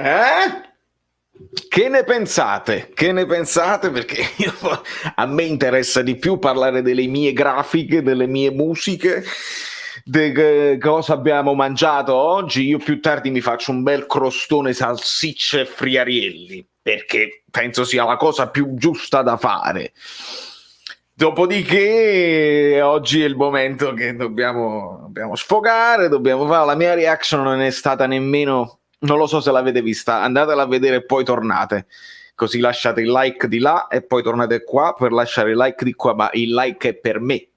Eh? Che ne pensate? Che ne pensate? Perché a me interessa di più parlare delle mie grafiche, delle mie musiche, di cosa abbiamo mangiato oggi. Io più tardi mi faccio un bel crostone salsicce e friarielli, perché penso sia la cosa più giusta da fare. Dopodiché oggi è il momento che dobbiamo sfogare, dobbiamo fare. La mia reaction non è stata nemmeno, non lo so se l'avete vista, andatela a vedere e poi tornate, così lasciate il like di là e poi tornate qua per lasciare il like di qua, ma il like è per me,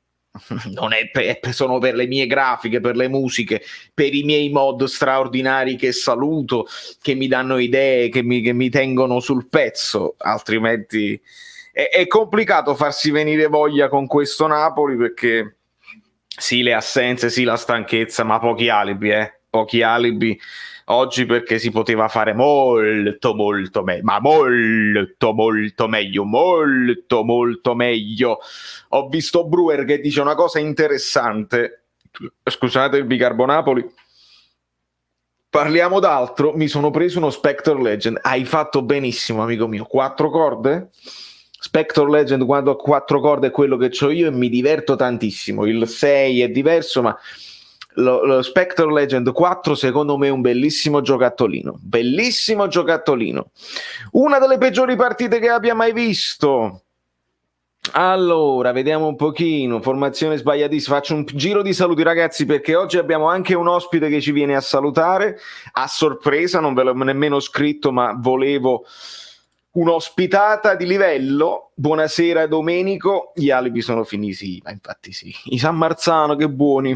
non è sono per le mie grafiche, per le musiche, per i miei mod straordinari che saluto, che mi danno idee, che mi tengono sul pezzo, altrimenti è complicato farsi venire voglia con questo Napoli, perché sì, le assenze, sì, la stanchezza, ma pochi alibi oggi, perché si poteva fare molto meglio, ma molto meglio. Ho visto Brewer che dice una cosa interessante, scusate il bicarbonapoli, parliamo d'altro. Mi sono preso uno Spectre Legend. Hai fatto benissimo, amico mio. 4 corde? Spectre Legend quando ho 4 corde è quello che ho io e mi diverto tantissimo. Il 6 è diverso, ma lo Spectre Legend 4 secondo me è un bellissimo giocattolino. Bellissimo giocattolino. Una delle peggiori partite che abbia mai visto. Allora, vediamo un pochino, formazione sbagliatissima, faccio un giro di saluti ragazzi, perché oggi abbiamo anche un ospite che ci viene a salutare, a sorpresa, non ve l'ho nemmeno scritto, ma volevo un'ospitata di livello. Buonasera Domenico, gli alibi sono finiti, ma infatti sì, i San Marzano, che buoni.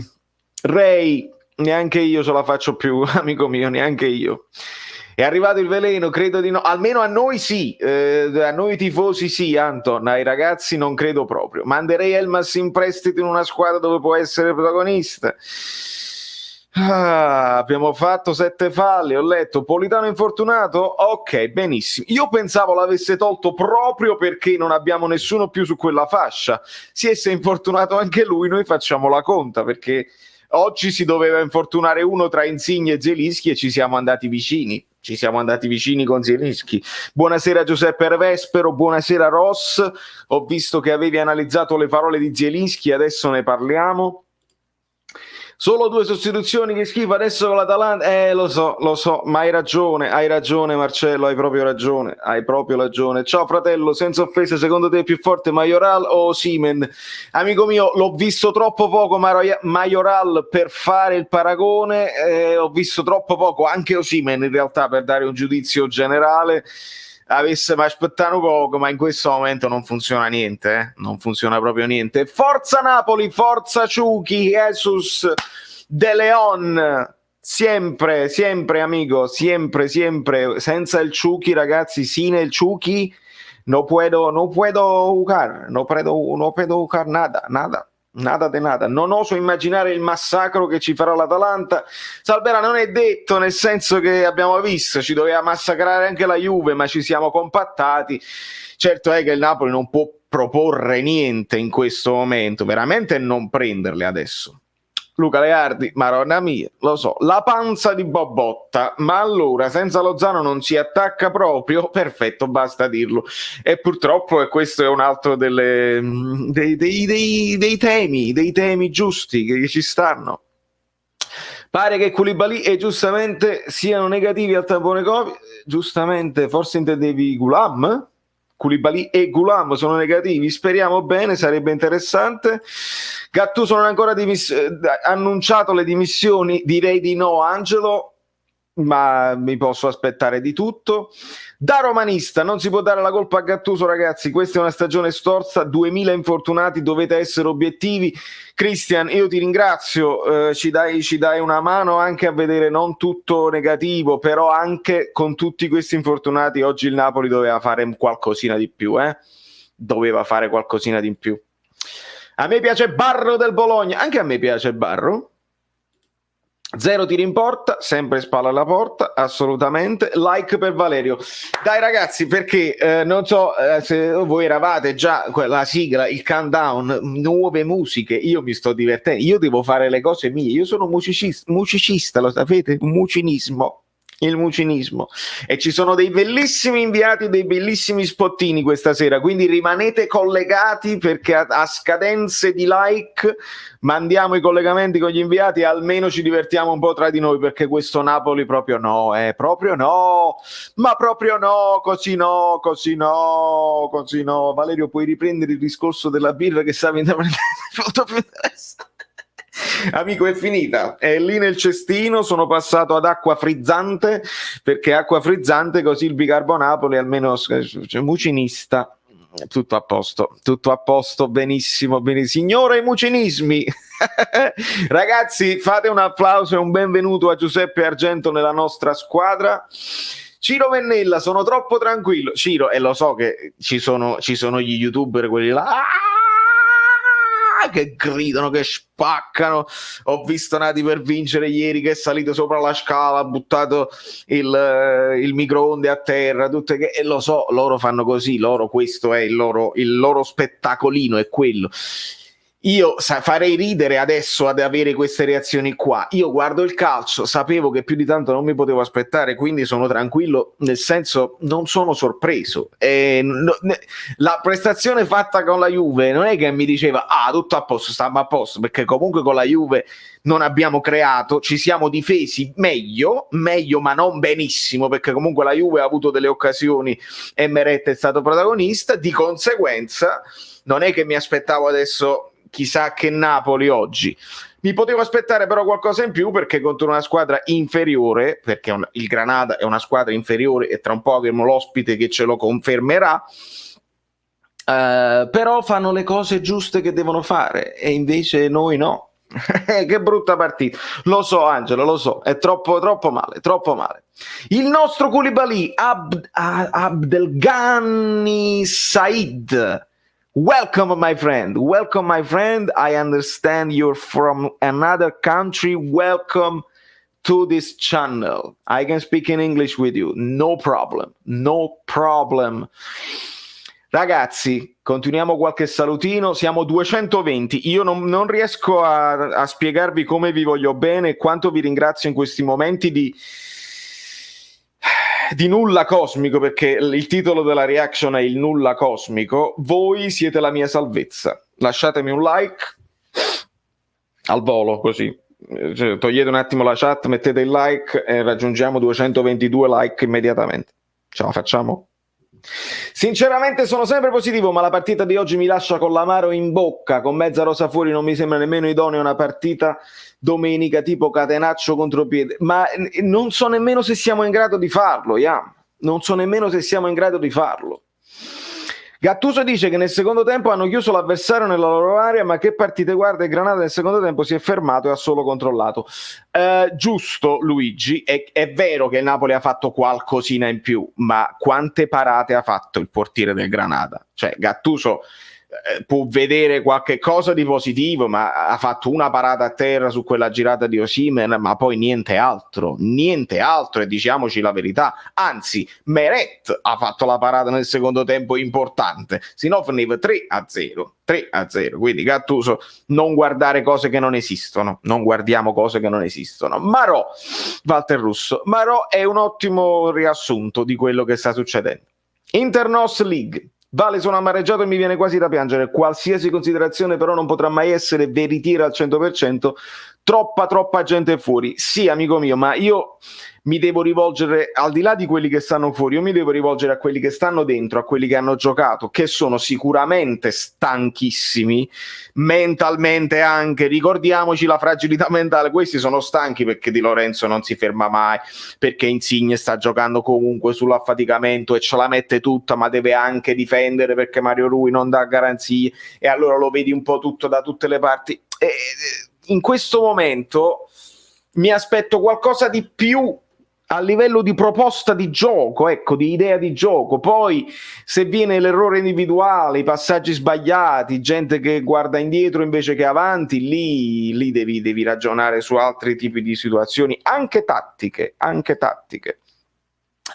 Ray, neanche io ce la faccio più, amico mio, neanche io. È arrivato il veleno? Credo di no. Almeno a noi sì, a noi tifosi sì, Anton. Ai ragazzi non credo proprio. Manderei Elmas in prestito in una squadra dove può essere protagonista. Abbiamo fatto 7 falli, ho letto. Politano infortunato? Ok, benissimo. Io pensavo l'avesse tolto proprio perché non abbiamo nessuno più su quella fascia. Se è infortunato anche lui, noi facciamo la conta, perché oggi si doveva infortunare uno tra Insigne e Zielinski e ci siamo andati vicini. Ci siamo andati vicini con Zielinski. Buonasera Giuseppe Vespero, buonasera Ross. Ho visto che avevi analizzato le parole di Zielinski, adesso ne parliamo. Solo 2 sostituzioni, che schifo adesso con l'Atalanta. Lo so, ma hai ragione Marcello, hai proprio ragione. Ciao fratello, senza offese, secondo te è più forte Majoral o Osimhen? Amico mio, l'ho visto troppo poco Majoral per fare il paragone, ho visto troppo poco anche Osimhen in realtà per dare un giudizio generale. Avesse mai aspettato poco, ma in questo momento non funziona niente, non funziona proprio niente. Forza Napoli, forza Ciuchi, Jesus De Leon, sempre amico, sempre, senza il Ciuchi ragazzi, sin el Ciuchi no puedo jugar nada de nada. Non oso immaginare il massacro che ci farà l'Atalanta. Salvera, non è detto, nel senso che abbiamo visto, ci doveva massacrare anche la Juve, ma ci siamo compattati. Certo è che il Napoli non può proporre niente in questo momento, veramente non prenderle adesso. Luca Leardi, maronna mia, lo so, la panza di Bobotta, ma allora senza Lozano non si attacca proprio, perfetto, basta dirlo. E purtroppo questo è un altro dei temi giusti che ci stanno. Pare che Koulibaly e giustamente siano negativi al tampone Covid, giustamente, forse intendevi Gulam? Koulibaly e Gulam sono negativi, speriamo bene, sarebbe interessante. Gattuso non ha ancora annunciato le dimissioni, direi di no Angelo, ma mi posso aspettare di tutto. Da romanista non si può dare la colpa a Gattuso ragazzi, questa è una stagione storta, 2000 infortunati, dovete essere obiettivi. Cristian, io ti ringrazio, ci dai una mano anche a vedere non tutto negativo, però anche con tutti questi infortunati oggi il Napoli doveva fare qualcosina di più, doveva fare qualcosina di più. A me piace Barro del Bologna, anche a me piace Barro. 0 tiri in porta, sempre spalla alla porta, assolutamente. Like per Valerio. Dai ragazzi, perché non so se voi eravate già la sigla, il countdown, nuove musiche, io mi sto divertendo, io devo fare le cose mie, io sono musicista, lo sapete? Un mucinismo. il mucinismo. E ci sono dei bellissimi inviati, dei bellissimi spottini questa sera, quindi rimanete collegati perché a scadenze di like mandiamo i collegamenti con gli inviati e almeno ci divertiamo un po' tra di noi, perché questo Napoli proprio no, proprio no, ma proprio no, così no, così no, così no. Valerio, puoi riprendere il discorso della birra che stavi interpretando? Molto più interessante. Amico, è finita, è lì nel cestino, sono passato ad acqua frizzante, perché acqua frizzante così il bicarbonapoli almeno cioè, mucinista, tutto a posto, benissimo, benissimo. Signore mucinismi, ragazzi, fate un applauso e un benvenuto a Giuseppe Argento nella nostra squadra. Ciro Vennella, sono troppo tranquillo. Ciro, e lo so che ci sono gli youtuber, quelli là che gridano, che spaccano. Ho visto Nati per vincere ieri che è salito sopra la scala, ha buttato il microonde a terra, tutte e lo so, loro fanno così, loro, questo è il loro spettacolino, è quello. Io farei ridere adesso ad avere queste reazioni qua. Io guardo il calcio, sapevo che più di tanto non mi potevo aspettare, quindi sono tranquillo, nel senso non sono sorpreso. La prestazione fatta con la Juve non è che mi diceva tutto a posto, stiamo a posto, perché comunque con la Juve non abbiamo creato, ci siamo difesi meglio ma non benissimo, perché comunque la Juve ha avuto delle occasioni e Meret è stato protagonista, di conseguenza non è che mi aspettavo adesso chissà che Napoli oggi. Mi potevo aspettare però qualcosa in più, perché contro una squadra inferiore, perché il Granada è una squadra inferiore e tra un po' avremo l'ospite che ce lo confermerà, però fanno le cose giuste che devono fare e invece noi no. Che brutta partita, lo so Angelo, lo so, è troppo male, troppo male. Il nostro Koulibaly, Abdelghani Said, welcome my friend, I understand you're from another country, welcome to this channel, I can speak in English with you, no problem. Ragazzi, continuiamo qualche salutino, siamo 220, io non riesco a spiegarvi come vi voglio bene e quanto vi ringrazio in questi momenti di nulla cosmico, perché il titolo della reaction è il nulla cosmico. Voi siete la mia salvezza, lasciatemi un like al volo così, togliete un attimo la chat, mettete il like e raggiungiamo 222 like immediatamente. Ce la facciamo? Sinceramente sono sempre positivo, ma la partita di oggi mi lascia con l'amaro in bocca, con mezza rosa fuori non mi sembra nemmeno idonea una partita domenica tipo catenaccio contropiede, ma non so nemmeno se siamo in grado di farlo, non so nemmeno se siamo in grado di farlo. Gattuso dice che nel secondo tempo hanno chiuso l'avversario nella loro area, ma che partite guarda, e Granata nel secondo tempo si è fermato e ha solo controllato. Giusto Luigi, è vero che il Napoli ha fatto qualcosina in più, ma quante parate ha fatto il portiere del Granata? Cioè Gattuso può vedere qualche cosa di positivo, ma ha fatto una parata a terra su quella girata di Osimhen, ma poi niente altro, e diciamoci la verità, anzi Meret ha fatto la parata nel secondo tempo importante, se no finiva 3-0, quindi Gattuso, non guardare cose che non esistono, non guardiamo cose che non esistono. Walter Russo, Marò è un ottimo riassunto di quello che sta succedendo. Internos League, Vale, sono amareggiato e mi viene quasi da piangere. Qualsiasi considerazione però non potrà mai essere veritiera al 100%. Troppa gente fuori. Sì, amico mio, ma io mi devo rivolgere, al di là di quelli che stanno fuori, io mi devo rivolgere a quelli che stanno dentro, a quelli che hanno giocato, che sono sicuramente stanchissimi, mentalmente anche, ricordiamoci la fragilità mentale, questi sono stanchi perché Di Lorenzo non si ferma mai, perché Insigne sta giocando comunque sull'affaticamento e ce la mette tutta, ma deve anche difendere perché Mario Rui non dà garanzie, e allora lo vedi un po' tutto da tutte le parti. E in questo momento mi aspetto qualcosa di più a livello di proposta di gioco, ecco, di idea di gioco. Poi se viene l'errore individuale, i passaggi sbagliati, gente che guarda indietro invece che avanti, lì devi ragionare su altri tipi di situazioni, anche tattiche.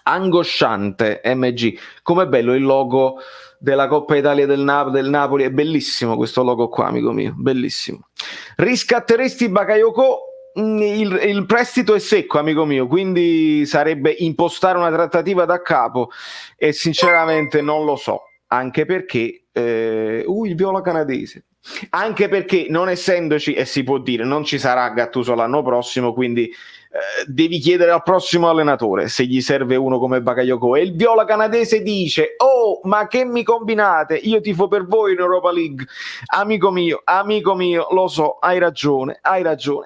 Angosciante MG, com'è bello il logo della Coppa Italia del Napoli, è bellissimo questo logo qua, amico mio, bellissimo. Riscatteresti Bakayoko? il prestito è secco, amico mio, quindi sarebbe impostare una trattativa da capo e sinceramente non lo so, anche perché il viola canadese, anche perché non essendoci, e si può dire, non ci sarà Gattuso l'anno prossimo, quindi devi chiedere al prossimo allenatore se gli serve uno come Bakayoko, e il viola canadese dice: oh, ma che mi combinate, io tifo per voi in Europa League. Amico mio, lo so, hai ragione,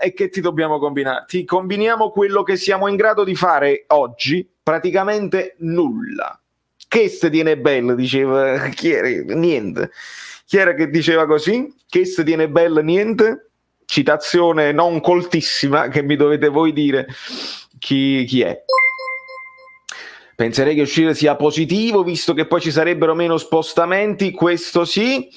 e che ti dobbiamo combinare? Ti combiniamo quello che siamo in grado di fare oggi, praticamente nulla. Che se tiene bello, diceva chi era? Niente. Chi era che diceva così? Che se tiene bello, niente. Citazione non coltissima che mi dovete voi dire chi è. Penserei che uscire sia positivo, visto che poi ci sarebbero meno spostamenti, questo sì.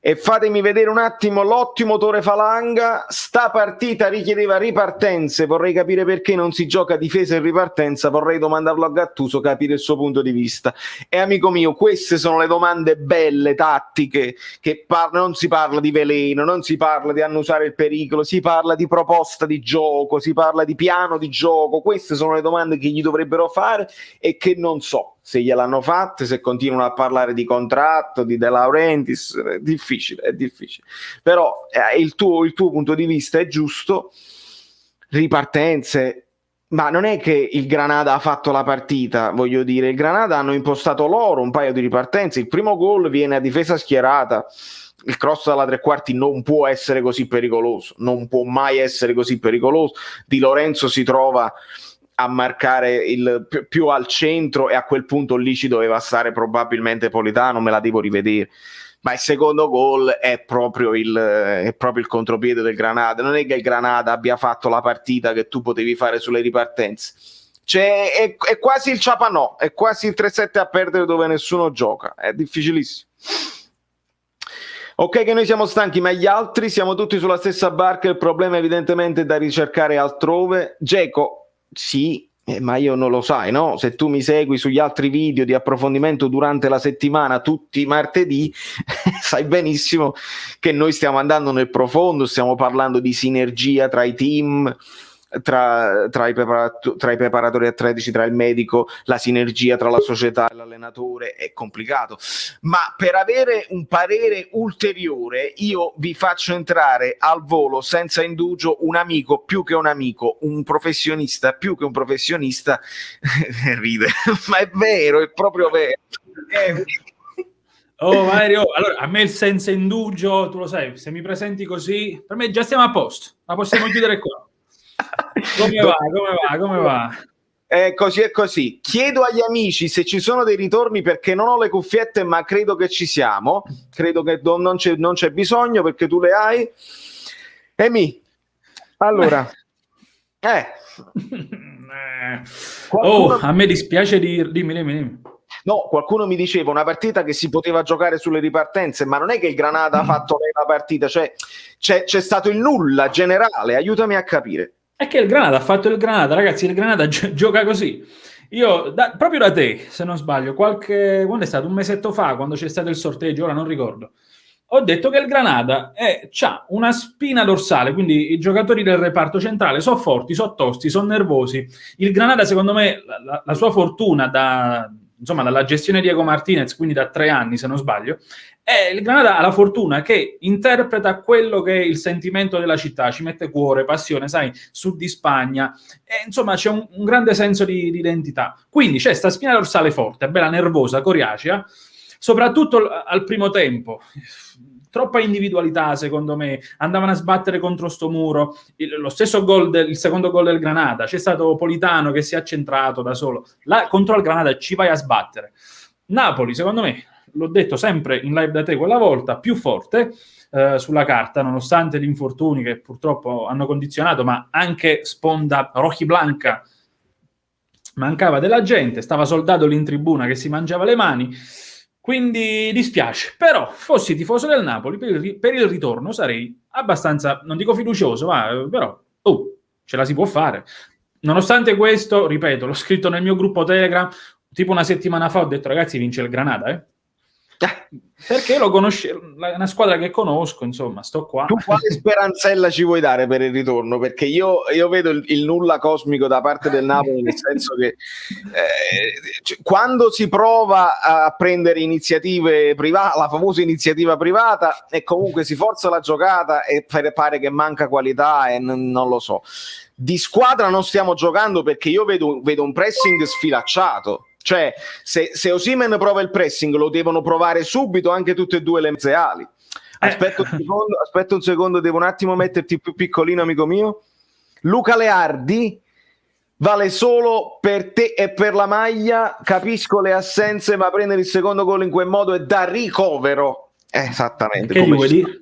E fatemi vedere un attimo l'ottimo Tore Falanga. Sta partita richiedeva ripartenze, vorrei capire perché non si gioca difesa in ripartenza, vorrei domandarlo a Gattuso, capire il suo punto di vista. E amico mio, queste sono le domande belle, tattiche, che non si parla di veleno, non si parla di annusare il pericolo, si parla di proposta di gioco, si parla di piano di gioco. Queste sono le domande che gli dovrebbero fare e che non so se gliel'hanno fatte, se continuano a parlare di contratto, di De Laurentiis. È difficile. Però il tuo punto di vista è giusto. Ripartenze, ma non è che il Granada ha fatto la partita, voglio dire, il Granada hanno impostato loro un paio di ripartenze. Il primo gol viene a difesa schierata, il cross dalla tre quarti non può essere così pericoloso, non può mai essere così pericoloso. Di Lorenzo si trova a marcare il più al centro e a quel punto lì ci doveva stare probabilmente Politano, me la devo rivedere, ma il secondo gol è proprio il contropiede del Granada. Non è che il Granada abbia fatto la partita che tu potevi fare sulle ripartenze, è quasi il Ciapanò, è quasi il 3-7 a perdere dove nessuno gioca, è difficilissimo. Ok che noi siamo stanchi, ma gli altri siamo tutti sulla stessa barca, il problema evidentemente è da ricercare altrove. Geco, sì, ma io non lo sai, no? Se tu mi segui sugli altri video di approfondimento durante la settimana, tutti i martedì, sai benissimo che noi stiamo andando nel profondo, stiamo parlando di sinergia tra i team, tra i preparatori atletici, tra il medico, la sinergia tra la società e l'allenatore. È complicato, ma per avere un parere ulteriore io vi faccio entrare al volo senza indugio un amico più che un amico, un professionista più che un professionista. Ride, ma è vero, è proprio vero. Oh Mario, allora a me il senza indugio, tu lo sai, se mi presenti così, per me già stiamo a posto, la possiamo chiudere qua. Come va? È così. Chiedo agli amici se ci sono dei ritorni, perché non ho le cuffiette, ma credo che ci siamo. Credo che non c'è bisogno, perché tu le hai. Allora, a me dispiace dimmi. No, qualcuno mi diceva una partita che si poteva giocare sulle ripartenze, ma non è che il Granada ha fatto la partita, cioè c'è stato il nulla generale, aiutami a capire. È che il Granada ha fatto il Granada, ragazzi, il Granada gioca così. Io, proprio da te, se non sbaglio, quando è stato? Un mesetto fa, quando c'è stato il sorteggio, ora non ricordo, ho detto che il Granada c'ha una spina dorsale, quindi i giocatori del reparto centrale sono forti, sono tosti, sono nervosi. Il Granada, secondo me, la sua fortuna dalla gestione di Diego Martinez, quindi da 3 anni, se non sbaglio, il Granada ha la fortuna che interpreta quello che è il sentimento della città, ci mette cuore, passione, sai, sud di Spagna, e insomma c'è un grande senso di identità. Quindi c'è sta spina dorsale forte, bella nervosa, coriacea, soprattutto al primo tempo. Troppa individualità, secondo me, andavano a sbattere contro sto muro. Lo stesso il secondo gol del Granada, c'è stato Politano che si è accentrato da solo. Là, contro il Granada ci vai a sbattere. Napoli, secondo me, l'ho detto sempre in live da te quella volta, più forte sulla carta, nonostante gli infortuni che purtroppo hanno condizionato, ma anche sponda rojiblanca mancava della gente, stava Soldado lì in tribuna che si mangiava le mani. Quindi dispiace, però fossi tifoso del Napoli per il ritorno sarei abbastanza, non dico fiducioso, ma però ce la si può fare. Nonostante questo, ripeto, l'ho scritto nel mio gruppo Telegram tipo una settimana fa, ho detto ragazzi vince il Granada, Perché lo conosce, una squadra che conosco, insomma, sto qua. Tu quale speranzella ci vuoi dare per il ritorno? Perché io vedo il nulla cosmico da parte del Napoli, nel senso che quando si prova a prendere iniziative private, la famosa iniziativa privata, e comunque si forza la giocata e pare che manca qualità e non lo so. Di squadra non stiamo giocando, perché io vedo un pressing sfilacciato. Cioè, se Osimhen prova il pressing, lo devono provare subito anche tutte e due le mezze ali. Aspetta un secondo, devo un attimo metterti più piccolino, amico mio. Luca Leardi vale solo per te e per la maglia. Capisco le assenze, ma prendere il secondo gol in quel modo è da ricovero. Esattamente. Che gli vuoi dire?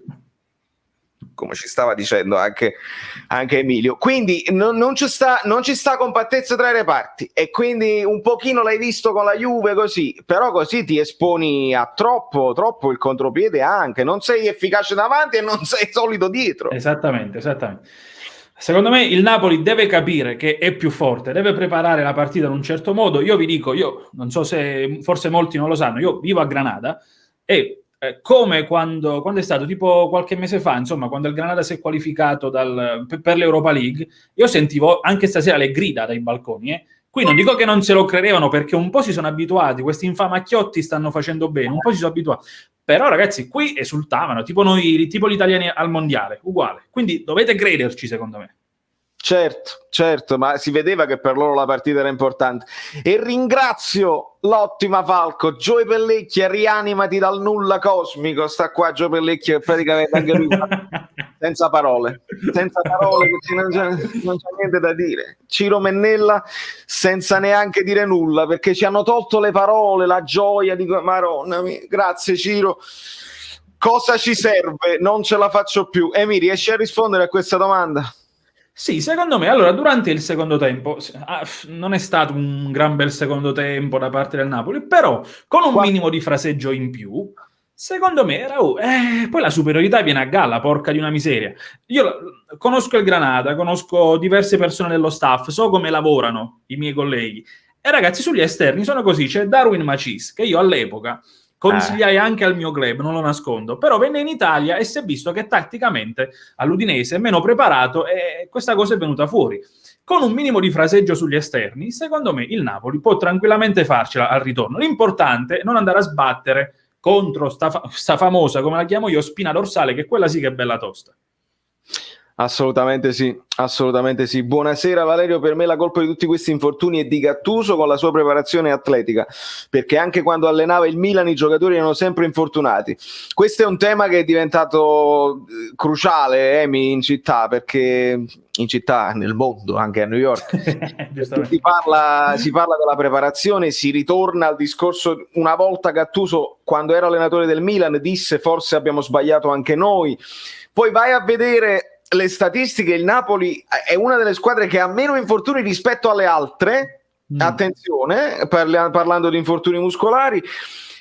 Come ci stava dicendo anche Emilio. Quindi non ci sta compattezza tra i reparti, e quindi un pochino l'hai visto con la Juve così, però così ti esponi a troppo il contropiede, anche non sei efficace davanti e non sei solido dietro. Esattamente. Secondo me il Napoli deve capire che è più forte, deve preparare la partita in un certo modo. Io vi dico, io non so se forse molti non lo sanno, io vivo a Granada e come quando è stato tipo qualche mese fa, insomma, quando il Granada si è qualificato per l'Europa League, io sentivo anche stasera le grida dai balconi. Qui non dico che non se lo credevano, perché un po' si sono abituati, questi infamacchiotti stanno facendo bene, un po' si sono abituati, però ragazzi qui esultavano, tipo noi, tipo gli italiani al mondiale, uguale, quindi dovete crederci, secondo me. Certo, ma si vedeva che per loro la partita era importante. E ringrazio l'ottima Falco, Gioe Pellecchia, rianimati dal nulla cosmico. Sta qua Gioe Pellecchia, praticamente anche lui senza parole, non c'è niente da dire. Ciro Mennella senza neanche dire nulla, perché ci hanno tolto le parole, la gioia di Maronna mia. Grazie Ciro. Cosa ci serve? Non ce la faccio più. Emi, riesci a rispondere a questa domanda? Sì, secondo me, allora, durante il secondo tempo, non è stato un gran bel secondo tempo da parte del Napoli, però con un minimo di fraseggio in più, secondo me era... poi la superiorità viene a galla, porca di una miseria. Io conosco il Granada, conosco diverse persone dello staff, so come lavorano i miei colleghi, e ragazzi, sugli esterni sono così. C'è Darwin Macis, che io all'epoca consigliai anche al mio club, non lo nascondo, però venne in Italia e si è visto che tatticamente all'Udinese è meno preparato, e questa cosa è venuta fuori. Con un minimo di fraseggio sugli esterni, secondo me il Napoli può tranquillamente farcela al ritorno. L'importante è non andare a sbattere contro sta famosa, come la chiamo io, spina dorsale, che quella sì che è bella tosta. Assolutamente sì. Buonasera Valerio, per me la colpa di tutti questi infortuni è di Gattuso con la sua preparazione atletica, perché anche quando allenava il Milan i giocatori erano sempre infortunati. Questo è un tema che è diventato cruciale, Emi, in città, perché in città, nel mondo, anche a New York si parla della preparazione, si ritorna al discorso. Una volta Gattuso, quando era allenatore del Milan, disse forse abbiamo sbagliato anche noi. Poi vai a vedere le statistiche, il Napoli è una delle squadre che ha meno infortuni rispetto alle altre, attenzione, parlando di infortuni muscolari,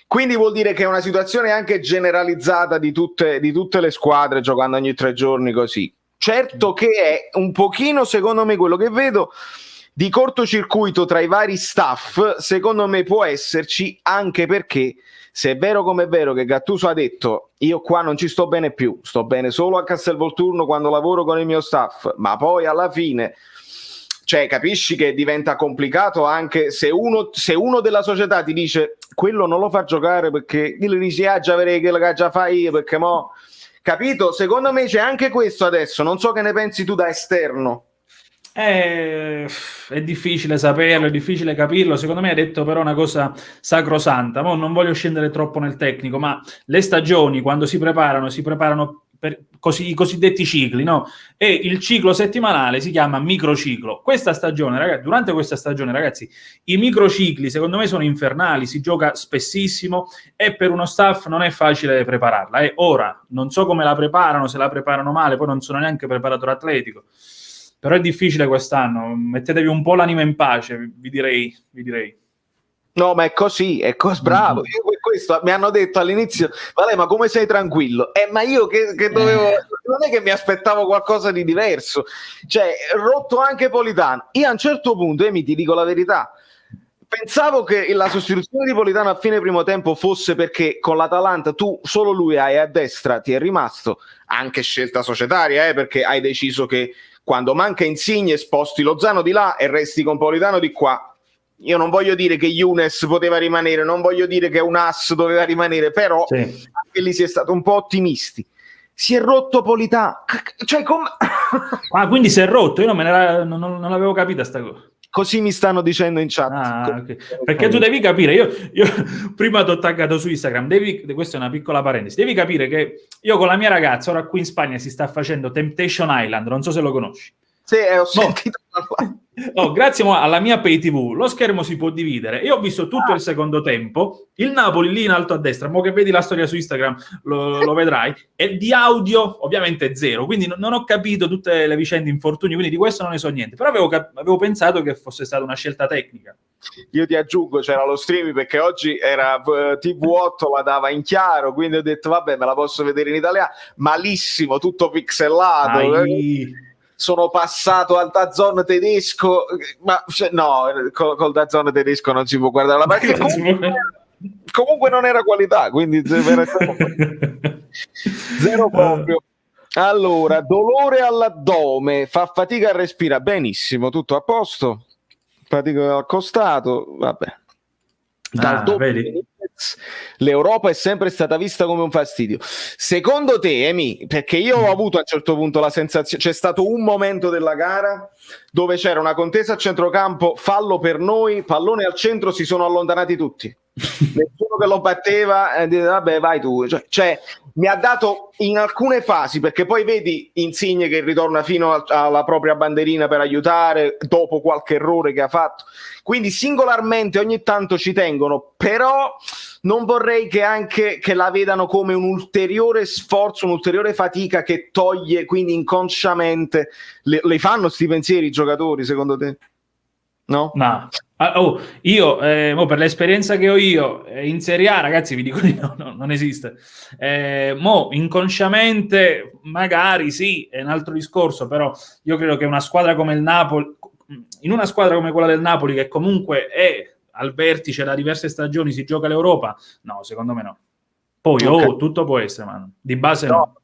quindi vuol dire che è una situazione anche generalizzata di tutte le squadre, giocando ogni 3 giorni così. Certo che è un pochino, secondo me, quello che vedo di cortocircuito tra i vari staff, secondo me può esserci, anche perché se è vero come è vero che Gattuso ha detto io qua non ci sto bene più, sto bene solo a Castelvolturno quando lavoro con il mio staff, ma poi alla fine, cioè, capisci che diventa complicato anche se uno della società ti dice quello non lo fa giocare perché gli dici già vedrei che la già fai io, perché mo, capito? Secondo me c'è anche questo adesso, non so che ne pensi tu da esterno. È difficile saperlo, è difficile capirlo. Secondo me hai detto però una cosa sacrosanta. Mo non voglio scendere troppo nel tecnico, ma le stagioni quando si preparano per i cosiddetti cicli, no? E il ciclo settimanale si chiama microciclo. Questa stagione, ragazzi, durante questa stagione, ragazzi, i microcicli secondo me sono infernali, si gioca spessissimo e per uno staff non è facile prepararla. E ora non so come la preparano, se la preparano male, poi non sono neanche preparatore atletico. Però è difficile quest'anno, mettetevi un po' l'anima in pace, vi direi. No, ma è così, bravo. Io questo mi hanno detto all'inizio, Vale, ma come sei tranquillo? Ma io che dovevo, non è che mi aspettavo qualcosa di diverso. Cioè, rotto anche Politano. Io a un certo punto, mi ti dico la verità, Pensavo che la sostituzione di Politano a fine primo tempo fosse perché con l'Atalanta tu solo lui hai a destra, ti è rimasto, anche scelta societaria, perché hai deciso che quando manca Insigne sposti Lozano di là e resti con Politano di qua. Io non voglio dire che Younes poteva rimanere, non voglio dire che un ass doveva rimanere, però Sì. anche lì si è stato un po' ottimisti. Si è rotto Politano, cioè Ah, quindi si è rotto, io non l'avevo capita sta cosa. così mi stanno dicendo in chat. Okay. Perché tu devi capire, io prima ti ho taggato su Instagram, questa è una piccola parentesi, devi capire che io con la mia ragazza, ora qui in Spagna si sta facendo Temptation Island, non so se lo conosci. Sì, ho sentito. Grazie alla mia pay TV lo schermo si può dividere. Io ho visto tutto il secondo tempo, il Napoli lì in alto a destra, mo che vedi la storia su Instagram lo vedrai, e di audio ovviamente zero, quindi non ho capito tutte le vicende infortuni, quindi di questo non ne so niente, però avevo pensato che fosse stata una scelta tecnica. Io ti aggiungo, c'era lo streaming perché oggi era TV8, la dava in chiaro, quindi ho detto vabbè, me la posso vedere in italiano, malissimo, tutto pixelato. Sono passato al DAZN tedesco, ma no, col DAZN tedesco non si può guardare la partita. Comunque non era qualità, quindi zero proprio. Allora, dolore all'addome, fa fatica a respirare, benissimo, tutto a posto, fatica al costato, vabbè. Vedi? L'Europa è sempre stata vista come un fastidio. Secondo te, Emi, perché io ho avuto a un certo punto la sensazione, c'è stato un momento della gara dove c'era una contesa a centrocampo, fallo per noi, pallone al centro, si sono allontanati tutti. Nessuno che lo batteva e dice vabbè vai tu, cioè mi ha dato in alcune fasi, perché poi vedi Insigne che ritorna fino alla propria banderina per aiutare dopo qualche errore che ha fatto, quindi singolarmente ogni tanto ci tengono, però non vorrei che anche che la vedano come un ulteriore sforzo, un'ulteriore fatica che toglie, quindi inconsciamente le fanno sti pensieri i giocatori, secondo te? No? No. Io per l'esperienza che ho io in Serie A, ragazzi, vi dico di no, non esiste. Mo inconsciamente magari sì, è un altro discorso, però io credo che una squadra come il Napoli, in una squadra come quella del Napoli, che comunque è al vertice da diverse stagioni, si gioca l'Europa, no, secondo me no. Poi tutto può essere, ma di base no.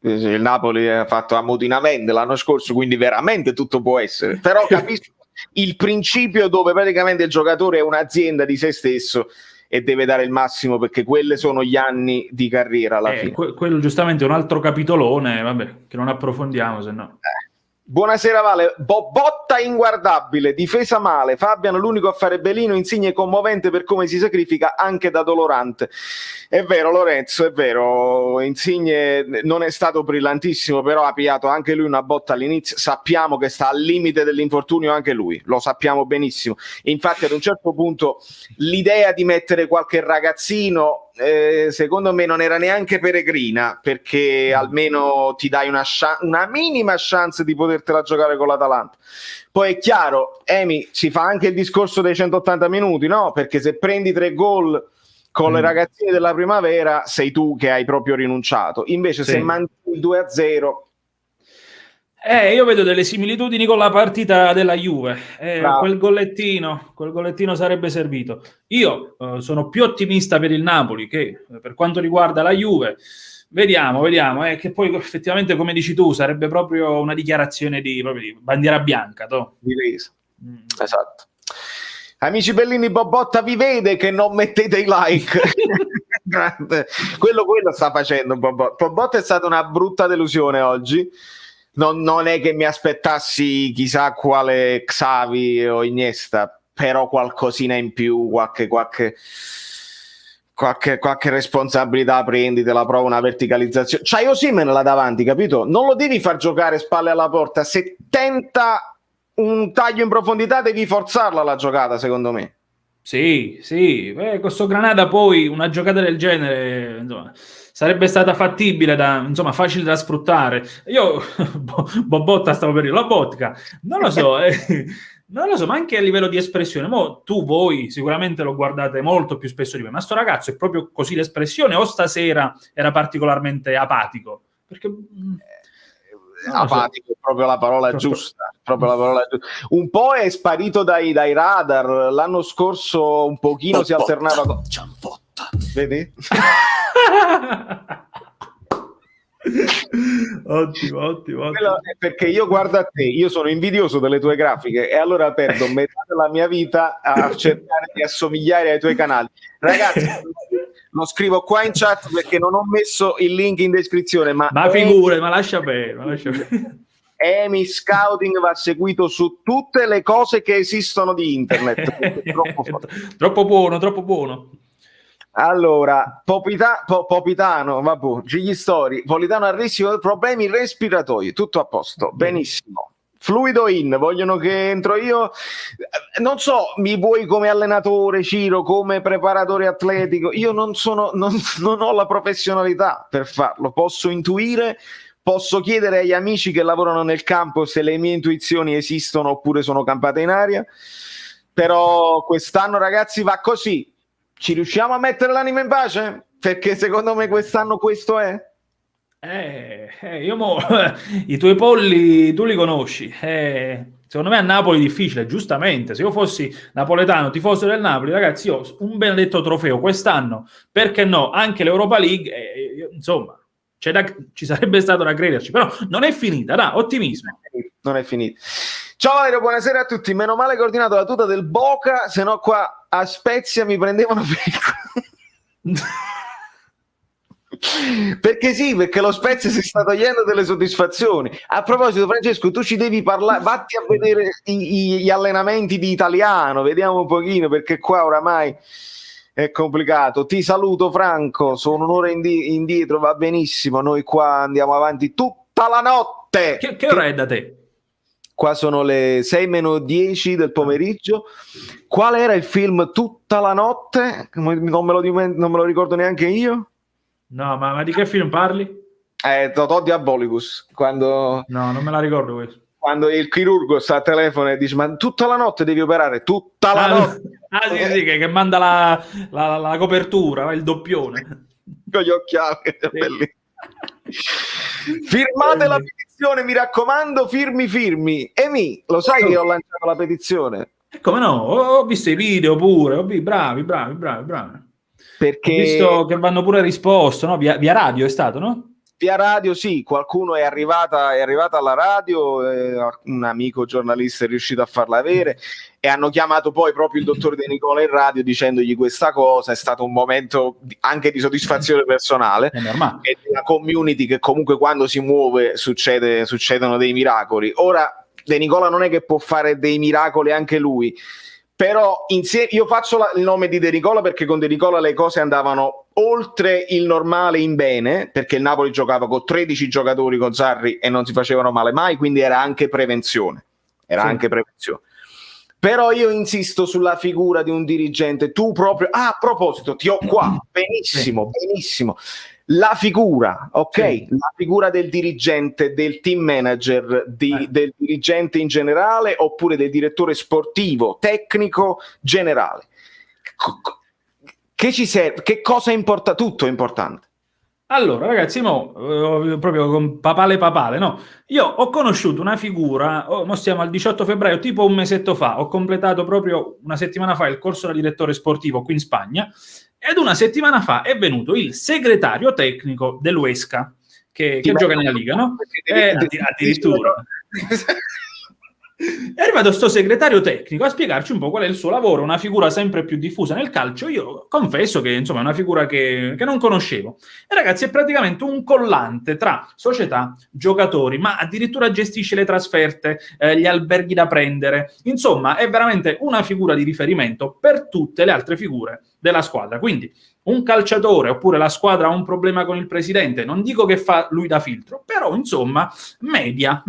Il Napoli ha fatto ammutinamento l'anno scorso, quindi veramente tutto può essere, però capisco il principio dove praticamente il giocatore è un'azienda di se stesso e deve dare il massimo, perché quelle sono gli anni di carriera alla fine. Quello giustamente è un altro capitolone, vabbè, che non approfondiamo, se no. Buonasera Vale, Bobotta inguardabile, difesa male, Fabiano l'unico a fare belino, Insigne commovente per come si sacrifica anche da dolorante. È vero Lorenzo, è vero, Insigne non è stato brillantissimo, però ha pigliato anche lui una botta all'inizio, sappiamo che sta al limite dell'infortunio anche lui, lo sappiamo benissimo, infatti ad un certo punto l'idea di mettere qualche ragazzino secondo me non era neanche peregrina, perché almeno ti dai una minima chance di potertela giocare con l'Atalanta. Poi è chiaro, Emi, si fa anche il discorso dei 180 minuti, no? Perché se prendi 3 gol con le ragazzine della primavera sei tu che hai proprio rinunciato, invece se mantieni il 2-0 io vedo delle similitudini con la partita della Juve, quel gollettino sarebbe servito. Io sono più ottimista per il Napoli che per quanto riguarda la Juve. Vediamo, che poi effettivamente, come dici tu, sarebbe proprio una dichiarazione di bandiera bianca. Esatto. Amici Bellini, Bobotta vi vede che non mettete i like. quello sta facendo Bobotta. Bobotta è stata una brutta delusione oggi. Non è che mi aspettassi chissà quale Xavi o Iniesta, però qualcosina in più, qualche responsabilità prenditela, prova una verticalizzazione. C'hai Osimhen là davanti, capito? Non lo devi far giocare spalle alla porta, se tenta un taglio in profondità devi forzarla la giocata, secondo me. Sì, con sto Granada poi una giocata del genere, insomma, sarebbe stata fattibile, facile da sfruttare. Io Bobotta stavo per dire, la vodka, non lo so, ma anche a livello di espressione. Voi sicuramente lo guardate molto più spesso di me, ma sto ragazzo è proprio così l'espressione o stasera era particolarmente apatico? Perché apatico è proprio la parola giusta. proprio la parola giusta. Un po' è sparito dai radar, l'anno scorso un pochino si alternava con Ciampotta, vedi? Ottimo. Perché io guardo a te, io sono invidioso delle tue grafiche e allora perdo metà della mia vita a cercare di assomigliare ai tuoi canali. Ragazzi, lo scrivo qua in chat perché non ho messo il link in descrizione, ma figure, ma lascia bene. Emi Scouting va seguito su tutte le cose che esistono di internet. Troppo buono. Allora, Popitano, vabbè, Gigli Story, Politano a rischio problemi respiratori, tutto a posto, benissimo. Fluido in, vogliono che entro io, non so, mi vuoi come allenatore, Ciro, come preparatore atletico, io non ho la professionalità per farlo, posso intuire, posso chiedere agli amici che lavorano nel campo se le mie intuizioni esistono oppure sono campate in aria, però quest'anno ragazzi va così. Ci riusciamo a mettere l'anima in pace? Perché secondo me quest'anno questo è. I tuoi polli tu li conosci. Secondo me a Napoli è difficile, giustamente. Se io fossi napoletano, tifoso del Napoli, ragazzi, io ho un benedetto trofeo quest'anno, perché no? Anche l'Europa League, insomma, ci sarebbe stato da crederci, però non è finita, dai, ottimismo. Non è finita. Ciao Valerio, buonasera a tutti. Meno male che ho ordinato la tuta del Boca, se no qua a Spezia mi prendevano perché lo Spezia si sta togliendo delle soddisfazioni. A proposito, Francesco, tu ci devi parlare, vatti a vedere gli allenamenti di Italiano, vediamo un pochino, perché qua oramai è complicato. Ti saluto Franco, sono un'ora indietro, va benissimo, noi qua andiamo avanti tutta la notte. Che ora è da te? Qua sono le 6:10 del pomeriggio. Qual era il film Tutta la notte? Non me lo ricordo neanche io. No, ma di che film parli? Totò Diabolicus. No, non me la ricordo questo. Quando il chirurgo sta al telefono e dice: ma tutta la notte devi operare, tutta la notte. Sì, che manda la copertura, il doppione. Con gli occhiali, belli. Firmate la petizione, mi raccomando, firmi. Emi, lo sai che ho lanciato la petizione? Come no? Ho visto i video pure, bravi. Perché ho visto che vanno pure risposto, no? Via radio è stato, no? Via radio, sì, qualcuno è arrivata alla radio, un amico giornalista è riuscito a farla avere e hanno chiamato poi proprio il dottor De Nicola in radio dicendogli questa cosa. È stato un momento anche di soddisfazione personale è normale. E della community, che comunque quando si muove succedono dei miracoli. Ora De Nicola non è che può fare dei miracoli anche lui, però io faccio il nome di De Nicola perché con De Nicola le cose andavano oltre il normale in bene, perché il Napoli giocava con 13 giocatori con Sarri e non si facevano male mai, quindi era anche prevenzione. Però io insisto sulla figura di un dirigente. Tu proprio, a proposito, ti ho qua, benissimo. La figura, ok? Sì. La figura del dirigente, del team manager, del dirigente in generale, oppure del direttore sportivo, tecnico, generale. Che ci serve? Che cosa importa? Tutto è importante. Allora, ragazzi, proprio con papale, no? Io ho conosciuto una figura, mo stiamo al 18 febbraio, tipo un mesetto fa, ho completato proprio una settimana fa il corso da direttore sportivo qui in Spagna, ed una settimana fa è venuto il segretario tecnico dell'Huesca, che gioca nella Liga, no? Addirittura. È arrivato sto segretario tecnico a spiegarci un po' qual è il suo lavoro, una figura sempre più diffusa nel calcio. Io confesso che insomma è una figura che non conoscevo. E ragazzi, è praticamente un collante tra società, giocatori, ma addirittura gestisce le trasferte, gli alberghi da prendere. Insomma, è veramente una figura di riferimento per tutte le altre figure della squadra. Quindi un calciatore oppure la squadra ha un problema con il presidente, non dico che fa lui da filtro, però insomma media.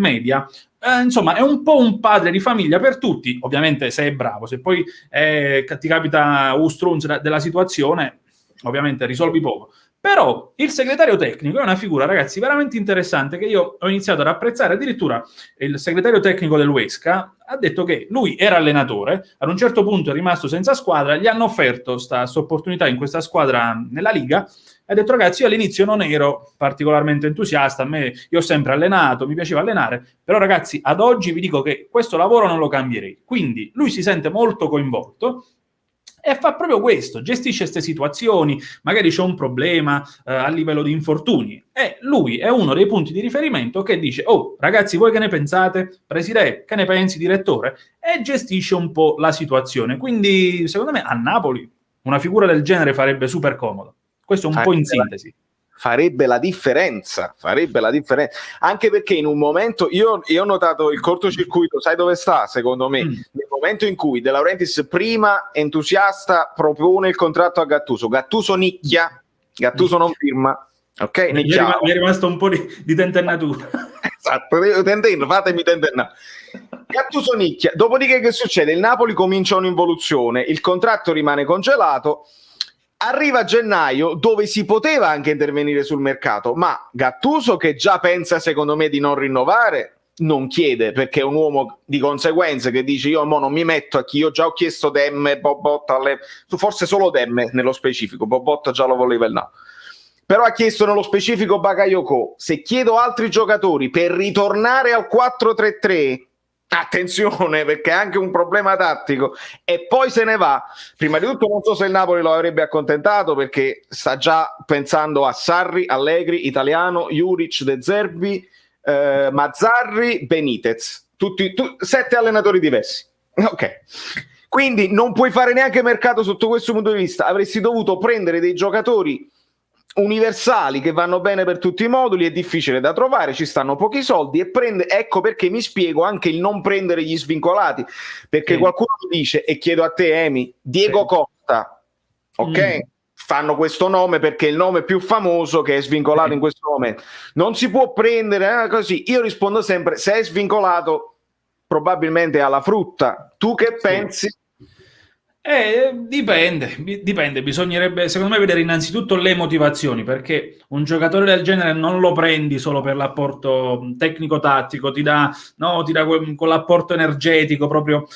Insomma, è un po' un padre di famiglia per tutti, ovviamente se è bravo. Se poi ti capita Ustrunz della situazione, ovviamente risolvi poco. Però il segretario tecnico è una figura, ragazzi, veramente interessante, che io ho iniziato ad apprezzare. Addirittura il segretario tecnico del Huesca ha detto che lui era allenatore, ad un certo punto è rimasto senza squadra, gli hanno offerto questa opportunità in questa squadra nella Liga, e ha detto: ragazzi, io all'inizio non ero particolarmente entusiasta, io ho sempre allenato, mi piaceva allenare, però ragazzi, ad oggi vi dico che questo lavoro non lo cambierei. Quindi lui si sente molto coinvolto e fa proprio questo, gestisce queste situazioni, magari c'è un problema a livello di infortuni, e lui è uno dei punti di riferimento che dice: oh ragazzi, voi che ne pensate? Presidente, che ne pensi, direttore? E gestisce un po' la situazione. Quindi secondo me a Napoli una figura del genere farebbe super comodo. Questo è un po' in sintesi. Farebbe la differenza, anche perché in un momento, io ho notato il cortocircuito, sai dove sta secondo me? Nel momento in cui De Laurentiis, prima entusiasta, propone il contratto a Gattuso nicchia, Gattuso non firma, ok? Mi è rimasto un po' di tentennatura. Esatto, fatemi tentennare. Gattuso nicchia, dopodiché che succede? Il Napoli comincia un'involuzione, il contratto rimane congelato. Arriva gennaio, dove si poteva anche intervenire sul mercato, ma Gattuso, che già pensa secondo me di non rinnovare, non chiede, perché è un uomo di conseguenze che dice: io mo non mi metto a chi, io già ho chiesto Demme, Bobotta, forse solo Demme nello specifico, Bobotta già lo voleva il no, però ha chiesto nello specifico Bakayoko. Se chiedo altri giocatori per ritornare al 4-3-3, attenzione, perché è anche un problema tattico, e poi se ne va. Prima di tutto non so se il Napoli lo avrebbe accontentato, perché sta già pensando a Sarri, Allegri, Italiano, Juric, De Zerbi, Mazzarri, Benitez, 7 allenatori diversi, ok. Quindi non puoi fare neanche mercato sotto questo punto di vista. Avresti dovuto prendere dei giocatori universali che vanno bene per tutti i moduli, è difficile da trovare, ci stanno pochi soldi, e ecco perché mi spiego anche il non prendere gli svincolati, perché qualcuno mi dice, e chiedo a te Emi, Diego Costa, ok? Fanno questo nome perché è il nome più famoso che è svincolato in questo momento, non si può prendere così. Io rispondo sempre: se è svincolato probabilmente ha la frutta. Tu che pensi? Dipende, bisognerebbe secondo me vedere innanzitutto le motivazioni, perché un giocatore del genere non lo prendi solo per l'apporto tecnico-tattico, ti dà quell'apporto energetico proprio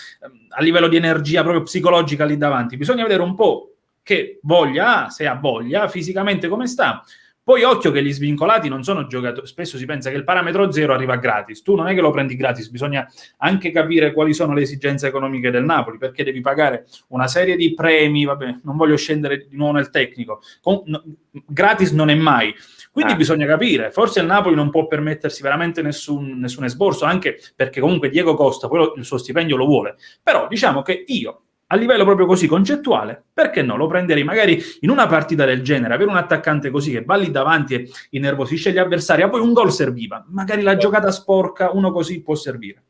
a livello di energia proprio psicologica lì davanti. Bisogna vedere un po' che voglia, se ha voglia, fisicamente come sta. Poi occhio che gli svincolati non sono giocatori, spesso si pensa che il parametro zero arriva gratis, tu non è che lo prendi gratis, bisogna anche capire quali sono le esigenze economiche del Napoli, perché devi pagare una serie di premi, vabbè, non voglio scendere di nuovo nel tecnico, gratis non è mai, quindi bisogna capire, forse il Napoli non può permettersi veramente nessun esborso, anche perché comunque Diego Costa poi il suo stipendio lo vuole, però diciamo che io, a livello proprio così concettuale, perché no? Lo prenderei magari in una partita del genere, avere un attaccante così che va lì davanti e innervosisce gli avversari, a poi un gol serviva, magari la giocata sporca, uno così può servire.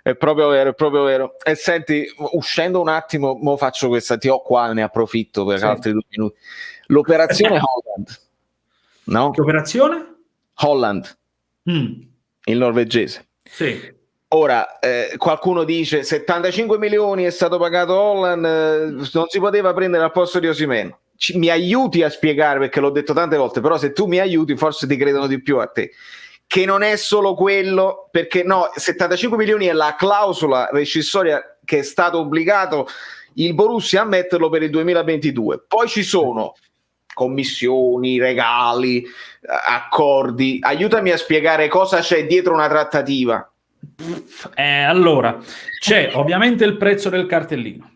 È proprio vero, è proprio vero. E senti, uscendo un attimo, mo faccio questa, ti ho qua, ne approfitto per altri 2 minuti. L'operazione Holland, no? Che operazione? Holland, il norvegese. Sì. Ora, qualcuno dice 75 milioni è stato pagato Holland, non si poteva prendere al posto di Osimhen. Mi aiuti a spiegare, perché l'ho detto tante volte, però se tu mi aiuti forse ti credono di più a te, che non è solo quello, perché no, 75 milioni è la clausola rescissoria che è stato obbligato il Borussia a metterlo per il 2022. Poi ci sono commissioni, regali, accordi. Aiutami a spiegare cosa c'è dietro una trattativa. Allora, c'è ovviamente il prezzo del cartellino,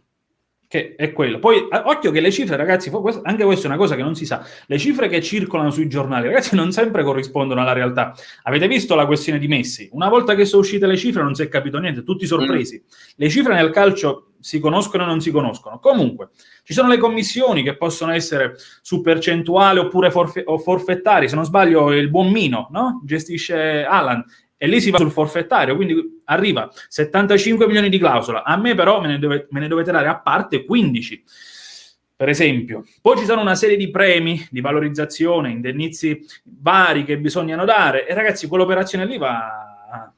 che è quello. Poi, occhio che le cifre, ragazzi, anche questa è una cosa che non si sa, le cifre che circolano sui giornali, ragazzi, non sempre corrispondono alla realtà. Avete visto la questione di Messi? Una volta che sono uscite le cifre non si è capito niente, tutti sorpresi. Le cifre nel calcio si conoscono o non si conoscono. Comunque, ci sono le commissioni che possono essere su percentuale oppure forfettari. Se non sbaglio, il buon Mino, no? Gestisce Alan. E lì si va sul forfettario, quindi arriva 75 milioni di clausola, a me però me ne dovete dare a parte 15, per esempio. Poi ci sono una serie di premi, di valorizzazione, indennizi vari che bisognano dare, e ragazzi quell'operazione lì va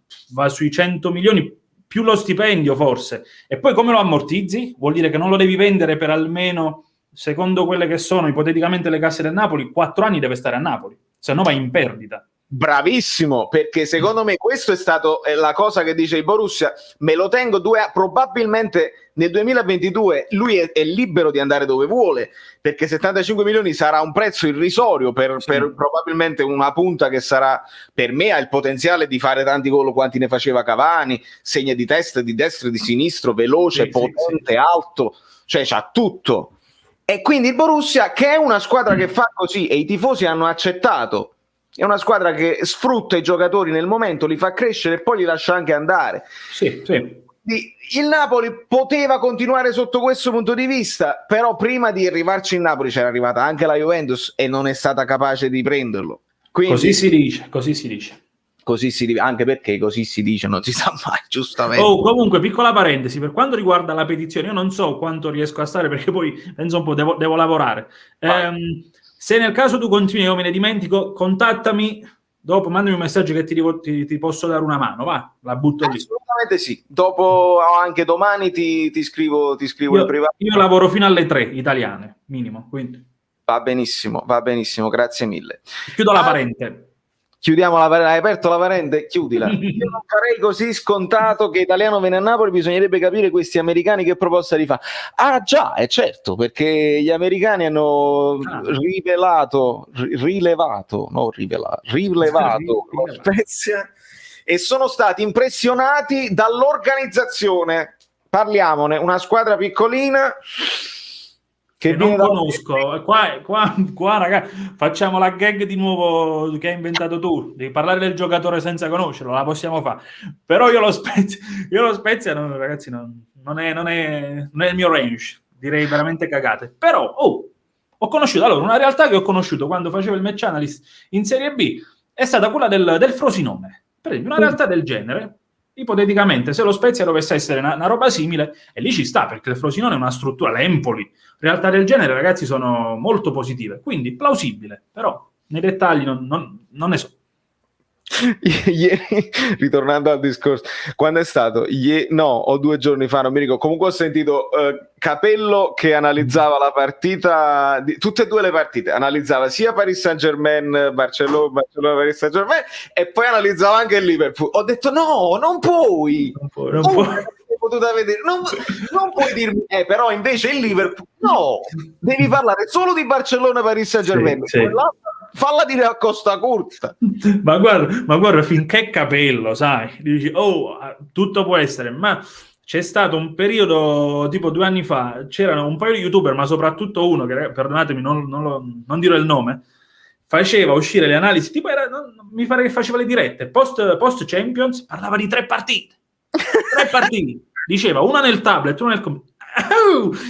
sui 100 milioni, più lo stipendio forse, e poi come lo ammortizzi? Vuol dire che non lo devi vendere per almeno secondo quelle che sono ipoteticamente le casse del Napoli, 4 anni deve stare a Napoli, se no va in perdita. Bravissimo, perché secondo me questo è stato la cosa che dice il Borussia, me lo tengo probabilmente nel 2022 lui è libero di andare dove vuole, perché 75 milioni sarà un prezzo irrisorio per probabilmente una punta che sarà, per me ha il potenziale di fare tanti gol quanti ne faceva Cavani, segna di testa, di destra, di sinistro, veloce, potente, alto, cioè c'ha tutto. E quindi il Borussia, che è una squadra che fa così e i tifosi hanno accettato, è una squadra che sfrutta i giocatori nel momento, li fa crescere e poi li lascia anche andare. Sì. Il Napoli poteva continuare sotto questo punto di vista, però prima di arrivarci in Napoli c'era arrivata anche la Juventus e non è stata capace di prenderlo. Quindi, così si dice. Anche perché così si dice, non si sa mai, giustamente. Comunque, piccola parentesi, per quanto riguarda la petizione, io non so quanto riesco a stare, perché poi penso un po', devo lavorare. Se nel caso tu continui e io me ne dimentico, contattami dopo, mandami un messaggio che ti posso dare una mano, va? La butto lì. Assolutamente sì. Dopo, anche domani ti scrivo in privato. Io lavoro fino alle 3 italiane, minimo, quindi. Va benissimo, grazie mille. Chiudo la parente. Chiudiamo la parente, hai aperto la parente? Chiudila. Io non farei così scontato che Italiano viene a Napoli, bisognerebbe capire questi americani che proposta li fa. Ah già, è certo, perché gli americani hanno rilevato lo Spezia e sono stati impressionati dall'organizzazione. Parliamone, una squadra piccolina che non conosco. Qua ragazzi, facciamo la gag di nuovo che hai inventato tu, di parlare del giocatore senza conoscerlo, la possiamo fare. Però io lo Spezia ragazzi, non è il mio range, direi veramente cagate. Però ho conosciuto, allora, una realtà che ho conosciuto quando facevo il match analyst in Serie B è stata quella del Frosinone. Per esempio, una realtà del genere, ipoteticamente, se lo Spezia dovesse essere una roba simile, e lì ci sta, perché il Frosinone è una struttura, l'Empoli, realtà del genere, ragazzi, sono molto positive, quindi plausibile, però nei dettagli non ne so. Ieri, ritornando al discorso, quando è stato? O 2 giorni fa, non mi ricordo. Comunque ho sentito Capello che analizzava la partita, tutte e 2 le partite, analizzava sia Paris Saint-Germain, Barcellona, Paris Saint-Germain, e poi analizzava anche il Liverpool. Ho detto no, non puoi. Non puoi dirmi però invece il Liverpool no, devi parlare solo di Barcellona, Paris Saint-Germain. Sì. Falla dire a costa curta. ma guarda, finché Capello, sai, dici, tutto può essere, ma c'è stato un periodo, tipo 2 anni fa, c'erano un paio di youtuber, ma soprattutto uno, che perdonatemi, non dirò il nome, faceva uscire le analisi, tipo mi pare che faceva le dirette, post Champions, parlava di 3 partite, diceva una nel tablet, una nel computer,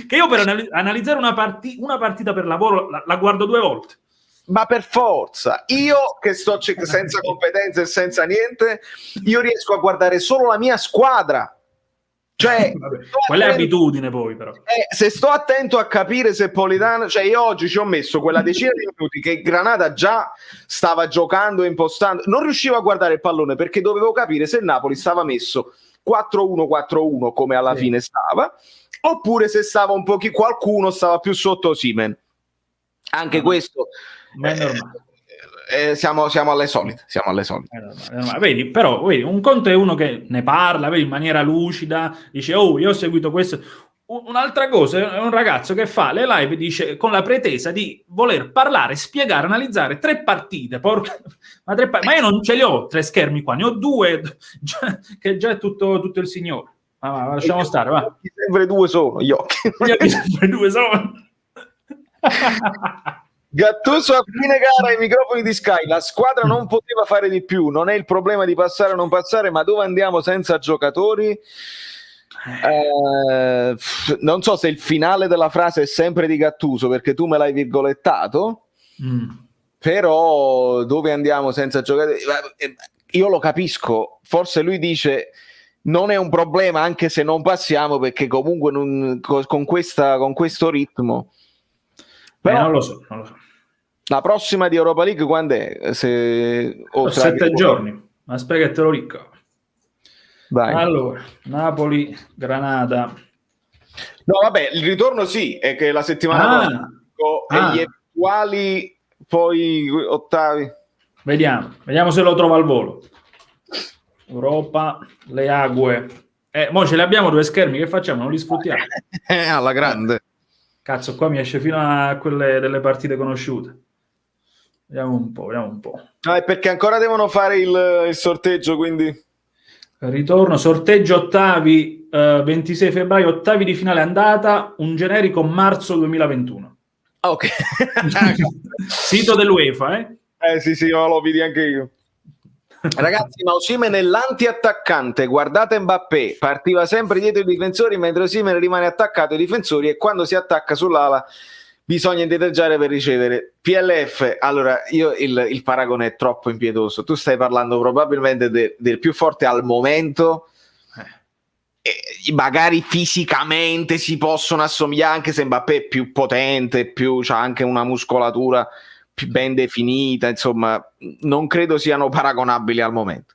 che io per analizzare una partita per lavoro la guardo 2 volte. Ma per forza, io che sto senza competenze e senza niente, io riesco a guardare solo la mia squadra. Cioè, quella è abitudine poi, però. Se sto attento a capire se Politano, cioè io oggi ci ho messo quella decina di minuti che Granata già stava giocando e impostando, non riuscivo a guardare il pallone perché dovevo capire se il Napoli stava messo 4-1-4-1 come alla fine stava, oppure se stava qualcuno stava più sotto Osimhen. Anche questo siamo alle solite. Vedi, però un conto è uno che ne parla, vedi, in maniera lucida, dice io ho seguito questo. Un'altra cosa è un ragazzo che fa le live, dice, con la pretesa di voler parlare, spiegare, analizzare 3 partite. Ma io non ce li ho 3 schermi qua, ne ho 2, che già è tutto il signore. Ma lasciamo stare, va. Sempre 2 sono gli occhi. Sempre 2 sono. Gattuso a fine gara ai microfoni di Sky, la squadra non poteva fare di più, non è il problema di passare o non passare, ma dove andiamo senza giocatori? Non so se il finale della frase è sempre di Gattuso perché tu me l'hai virgolettato, però dove andiamo senza giocatori? Io lo capisco, forse lui dice non è un problema anche se non passiamo perché comunque con questo ritmo. Però non lo so. La prossima di Europa League quando è? 7 giorni. Aspetta che te lo ricordo. Vai. Allora, Napoli, Granada. No, vabbè, il ritorno sì, è che la settimana prossima e gli eventuali poi ottavi. Vediamo se lo trova al volo. Europa, le Ague. Mo ce le abbiamo 2 schermi, che facciamo? Non li sfruttiamo? Alla grande. Cazzo, qua mi esce fino a quelle delle partite conosciute. Vediamo un po'. No, è perché ancora devono fare il sorteggio, quindi... Ritorno, sorteggio ottavi, 26 febbraio, ottavi di finale andata, un generico marzo 2021. Ok. Sito dell'UEFA, Sì, lo vedi anche io. Ragazzi, ma Osimhen è l'anti-attaccante. Guardate Mbappé, partiva sempre dietro i difensori, mentre Osimhen rimane attaccato ai difensori e quando si attacca sull'ala bisogna indietreggiare per ricevere. PLF, allora io il paragone è troppo impietoso. Tu stai parlando probabilmente del più forte al momento. Magari fisicamente si possono assomigliare, anche se Mbappé è più potente, c'ha anche una muscolatura più ben definita, insomma non credo siano paragonabili al momento.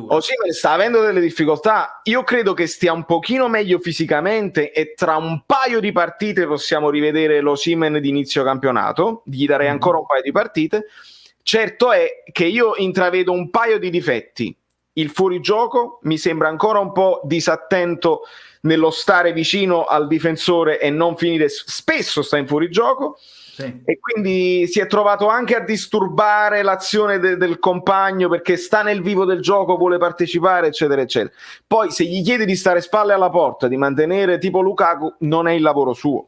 Osimhen sta avendo delle difficoltà, io credo che stia un pochino meglio fisicamente e tra un paio di partite possiamo rivedere l'Osimhen di inizio campionato, gli darei ancora un paio di partite. Certo è che io intravedo un paio di difetti. Il fuorigioco mi sembra ancora un po' disattento nello stare vicino al difensore e non finire, spesso sta in fuorigioco. Sì. E quindi si è trovato anche a disturbare l'azione del compagno perché sta nel vivo del gioco, vuole partecipare, eccetera, eccetera. Poi se gli chiedi di stare spalle alla porta, di mantenere tipo Lukaku, non è il lavoro suo.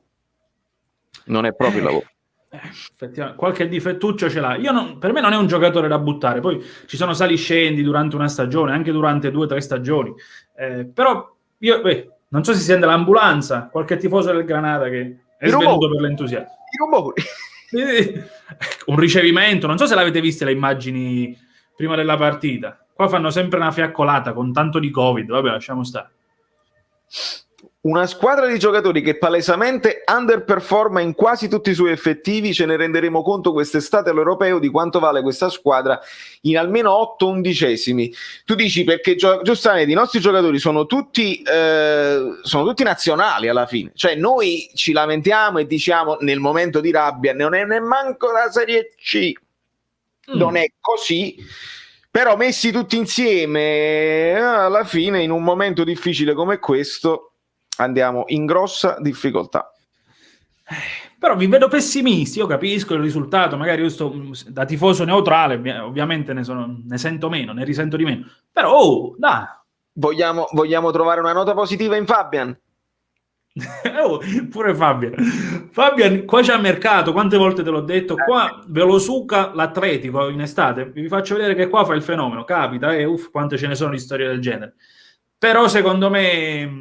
Non è proprio il lavoro. Effettivamente, qualche difettuccio ce l'ha. Per me non è un giocatore da buttare. Poi ci sono sali-scendi durante una stagione, anche durante 2 o 3 stagioni. Però io non so se si sente l'ambulanza, qualche tifoso del Granada che è svenuto per l'entusiasmo. Un ricevimento, non so se l'avete viste le immagini prima della partita. Qua fanno sempre una fiaccolata con tanto di Covid. Vabbè, lasciamo stare. Una squadra di giocatori che palesemente underperforma in quasi tutti i suoi effettivi, ce ne renderemo conto quest'estate all'Europeo di quanto vale questa squadra in almeno 8 undicesimi. Tu dici perché giustamente i nostri giocatori sono tutti nazionali alla fine, cioè noi ci lamentiamo e diciamo nel momento di rabbia non è neanche la Serie C, non è così. Però messi tutti insieme alla fine in un momento difficile come questo andiamo in grossa difficoltà. Però vi vedo pessimisti, io capisco il risultato, magari io sto da tifoso neutrale, ovviamente ne sento meno, ne risento di meno, però dai. Vogliamo trovare una nota positiva in Fabian? Pure Fabian qua c'è mercato, quante volte te l'ho detto, qua ve lo suca l'Atletico in estate, vi faccio vedere che qua fa il fenomeno, capita, quante ce ne sono di storie del genere. Però secondo me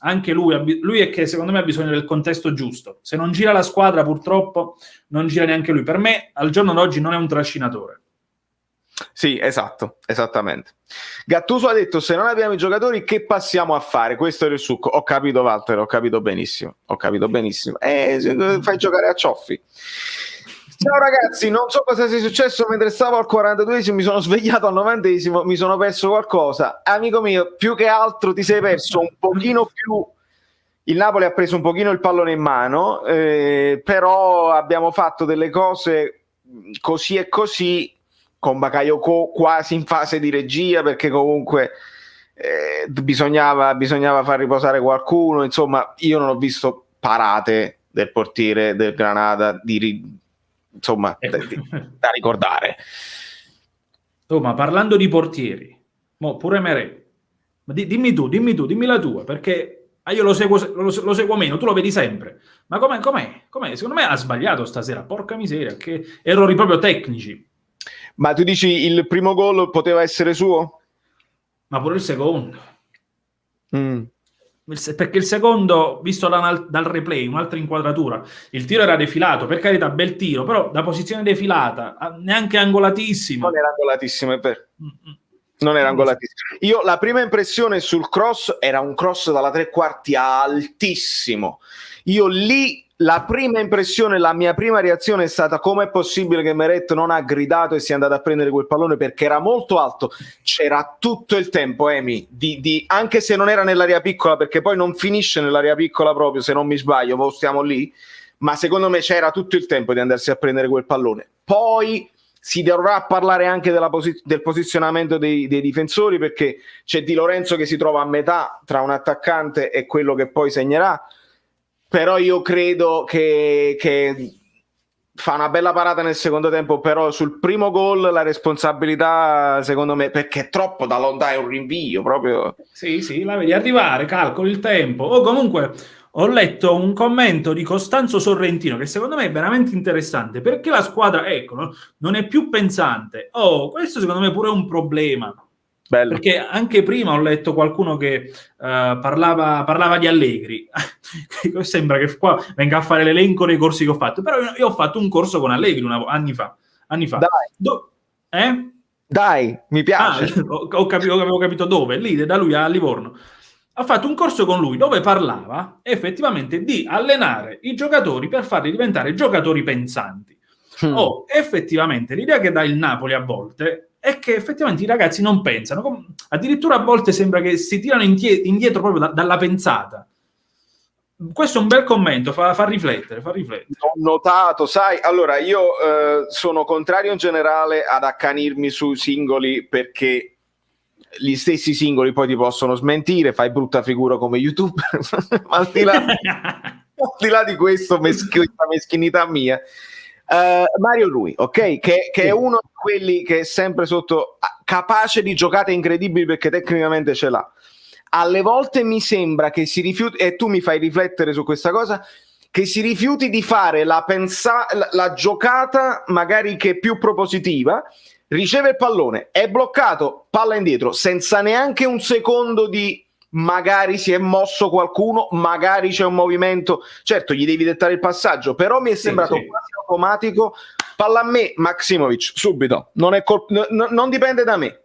anche lui è che secondo me ha bisogno del contesto giusto. Se non gira la squadra, purtroppo non gira neanche lui. Per me al giorno d'oggi non è un trascinatore. Sì, esatto, esattamente. Gattuso ha detto: se non abbiamo i giocatori che passiamo a fare? Questo era il succo. Ho capito, Walter, ho capito benissimo. Fai giocare a Cioffi. Ciao ragazzi, non so cosa sia successo mentre stavo al 42esimo, mi sono svegliato al 90esimo, mi sono perso qualcosa. Amico mio, più che altro ti sei perso un pochino più. Il Napoli ha preso un pochino il pallone in mano, però abbiamo fatto delle cose così e così, con Bakayoko quasi in fase di regia, perché comunque bisognava far riposare qualcuno. Insomma, io non ho visto parate del portiere del Granada da ricordare. Ma parlando di portieri, pure Merè, dimmi la tua, perché io lo seguo meno, tu lo vedi sempre. Ma com'è? Secondo me ha sbagliato stasera, porca miseria, che errori proprio tecnici. Ma tu dici il primo gol poteva essere suo? Ma pure il secondo. Perché il secondo, visto dal replay, un'altra inquadratura, il tiro era defilato, per carità, bel tiro, però da posizione defilata, neanche angolatissimo. Non era angolatissimo, è vero. Non era angolatissimo. Io la prima impressione sul cross era un cross dalla 3/4 altissimo. Io lì la prima impressione, la mia prima reazione è stata: com'è possibile che Meret non ha gridato e sia andato a prendere quel pallone, perché era molto alto, c'era tutto il tempo, Emi, anche se non era nell'area piccola, perché poi non finisce nell'area piccola proprio, se non mi sbaglio, poi stiamo lì, ma secondo me c'era tutto il tempo di andarsi a prendere quel pallone. Poi si dovrà parlare anche del posizionamento dei difensori, perché c'è Di Lorenzo che si trova a metà tra un attaccante e quello che poi segnerà, però io credo che fa una bella parata nel secondo tempo, però sul primo gol la responsabilità, secondo me, perché è troppo da lontano, è un rinvio proprio. Sì, la vedi arrivare, calcoli il tempo. O comunque ho letto un commento di Costanzo Sorrentino che secondo me è veramente interessante, perché la squadra, ecco, non è più pensante. Questo secondo me pure è un problema. Bello. Perché anche prima ho letto qualcuno che parlava di Allegri. Sembra che qua venga a fare l'elenco dei corsi che ho fatto, però io ho fatto un corso con Allegri anni fa. Dai, mi piace. Avevo capito dove, lì, da lui a Livorno. Ha fatto un corso con lui dove parlava effettivamente di allenare i giocatori per farli diventare giocatori pensanti. Effettivamente l'idea che dà il Napoli a volte è che effettivamente i ragazzi non pensano, addirittura a volte sembra che si tirano indietro proprio dalla pensata. Questo è un bel commento, fa riflettere. Ho notato, sai, allora io sono contrario in generale ad accanirmi sui singoli, perché gli stessi singoli poi ti possono smentire, fai brutta figura come YouTuber, ma al di là di questo, questa meschinità mia, Mario Rui, ok, che è uno di quelli che è sempre sotto, capace di giocate incredibili perché tecnicamente ce l'ha. Alle volte mi sembra che si rifiuti, e tu mi fai riflettere su questa cosa, che si rifiuti di fare la giocata magari che è più propositiva. Riceve il pallone, è bloccato, palla indietro, senza neanche un secondo di magari si è mosso qualcuno, magari c'è un movimento, certo gli devi dettare il passaggio, però mi è sembrato quasi automatico. Palla a me, Maksimovic, subito, non dipende da me,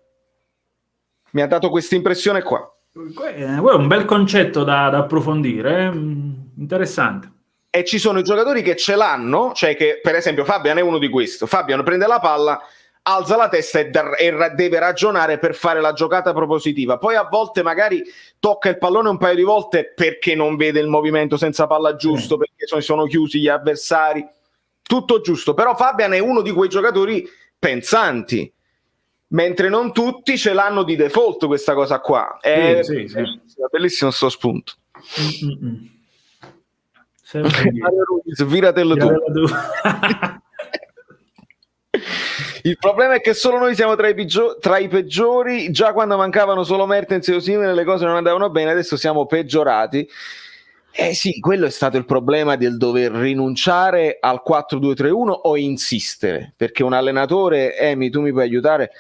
mi ha dato questa impressione qua. È un bel concetto da approfondire, interessante. E ci sono i giocatori che ce l'hanno, cioè che per esempio Fabian è uno di questi. Fabian prende la palla, alza la testa e deve ragionare per fare la giocata propositiva, poi a volte magari tocca il pallone un paio di volte perché non vede il movimento senza palla giusto, perché sono chiusi gli avversari, tutto giusto, però Fabian è uno di quei giocatori pensanti, mentre non tutti ce l'hanno di default questa cosa qua. È bellissimo sto spunto. Sviratelo tu. Il problema è che solo noi siamo tra i peggiori. Già quando mancavano solo Mertens e Osimhen le cose non andavano bene, adesso siamo peggiorati. Sì, quello è stato il problema del dover rinunciare al 4-2-3-1 o insistere, perché un allenatore, Emi, tu mi puoi aiutare,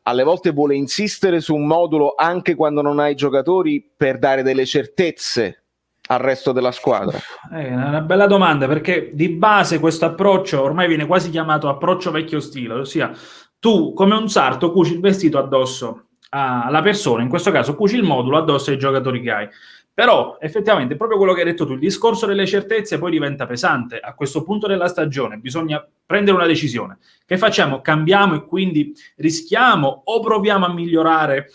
alle volte vuole insistere su un modulo anche quando non hai giocatori, per dare delle certezze al resto della squadra. È una bella domanda, perché di base questo approccio ormai viene quasi chiamato approccio vecchio stile, ossia tu come un sarto cuci il vestito addosso alla persona, in questo caso cuci il modulo addosso ai giocatori che hai. Però effettivamente proprio quello che hai detto tu, il discorso delle certezze poi diventa pesante. A questo punto della stagione bisogna prendere una decisione. Che facciamo? Cambiamo e quindi rischiamo, o proviamo a migliorare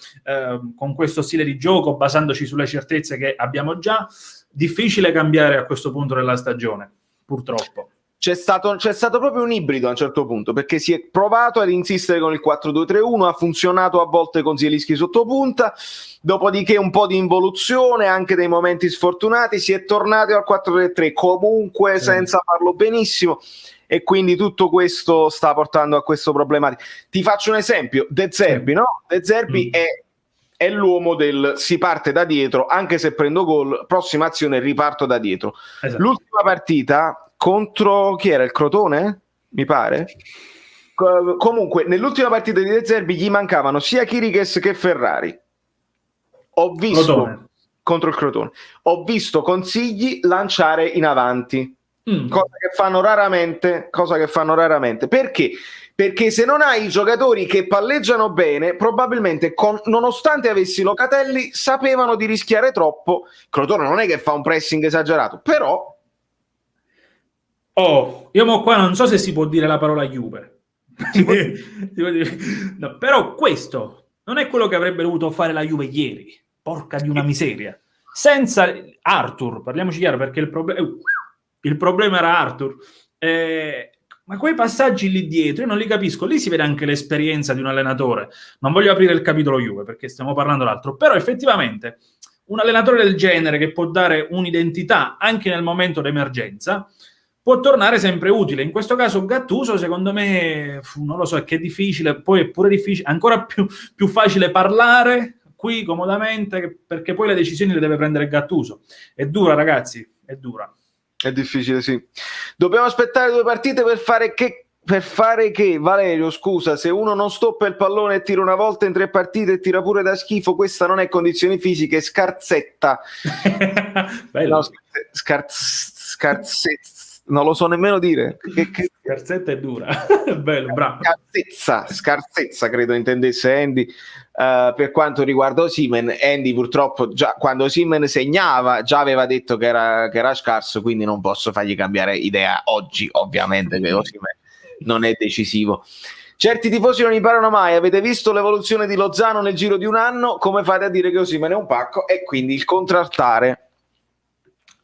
con questo stile di gioco basandoci sulle certezze che abbiamo già? Difficile cambiare a questo punto della stagione, purtroppo. C'è stato proprio un ibrido a un certo punto, perché si è provato ad insistere con il 4-2-3-1, ha funzionato a volte con Zielinski sotto punta, dopodiché un po' di involuzione, anche dei momenti sfortunati, si è tornati al 4-3-3, comunque senza farlo benissimo, e quindi tutto questo sta portando a questo problematico. Ti faccio un esempio, De Zerbi, no? De Zerbi è l'uomo del si parte da dietro, anche se prendo gol, prossima azione riparto da dietro. Esatto. L'ultima partita contro chi era? Il Crotone? Mi pare. Comunque, nell'ultima partita di De Zerbi gli mancavano sia Chiriches che Ferrari. Ho visto contro il Crotone. Ho visto Consigli lanciare in avanti, cosa che fanno raramente. Perché? Perché se non hai i giocatori che palleggiano bene, probabilmente nonostante avessi Locatelli, sapevano di rischiare troppo. Crotone non è che fa un pressing esagerato, però Oh, io mo qua non so se si può dire la parola Juve. Si può dire. No, però questo non è quello che avrebbe dovuto fare la Juve ieri. Porca di una miseria. Senza Arthur, parliamoci chiaro, perché il problema era Arthur. Ma quei passaggi lì dietro, io non li capisco. Lì si vede anche l'esperienza di un allenatore. Non voglio aprire il capitolo Juve, perché stiamo parlando d'altro. Però effettivamente un allenatore del genere che può dare un'identità anche nel momento d'emergenza può tornare sempre utile. In questo caso Gattuso, secondo me, non lo so, è che è difficile, poi è pure difficile, ancora più facile parlare qui comodamente, perché poi le decisioni le deve prendere Gattuso. È dura, ragazzi, è dura. È difficile, sì. Dobbiamo aspettare 2 partite per fare che, Valerio, scusa, se uno non stoppa il pallone e tira una volta in 3 partite e tira pure da schifo, questa non è condizioni fisiche, scarzetta. No, scarzetta. Non lo so nemmeno dire. Scarzetta è dura. Bello, bravo. Scarsezza, credo intendesse Andy. Per quanto riguarda Osimhen, Andy purtroppo già quando Osimhen segnava già aveva detto che era scarso, quindi non posso fargli cambiare idea oggi, ovviamente, che Osimhen non è decisivo. Certi tifosi non imparano mai. Avete visto l'evoluzione di Lozano nel giro di un anno? Come fate a dire che Osimhen è un pacco? E quindi il contraltare.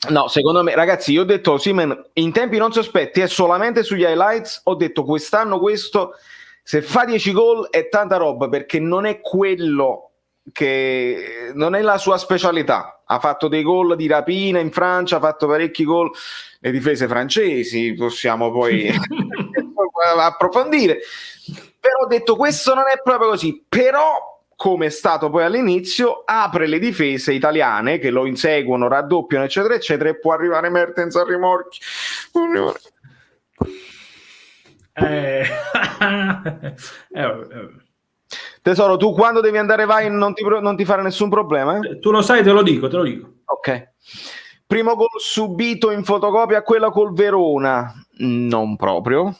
No, secondo me, ragazzi, io ho detto Osimhen in tempi non sospetti, è solamente sugli highlights, ho detto quest'anno questo, se fa 10 gol è tanta roba, perché non è quello che non è la sua specialità. Ha fatto dei gol di rapina in Francia, ha fatto parecchi gol le difese francesi, possiamo poi approfondire, però ho detto questo non è proprio così, però come è stato poi all'inizio, apre le difese italiane che lo inseguono, raddoppiano, eccetera, eccetera, e può arrivare Mertens a rimorchi. Tesoro, tu quando devi andare vai non ti fare nessun problema? Tu lo sai, te lo dico. Ok. Primo gol subito in fotocopia, quella col Verona, non proprio.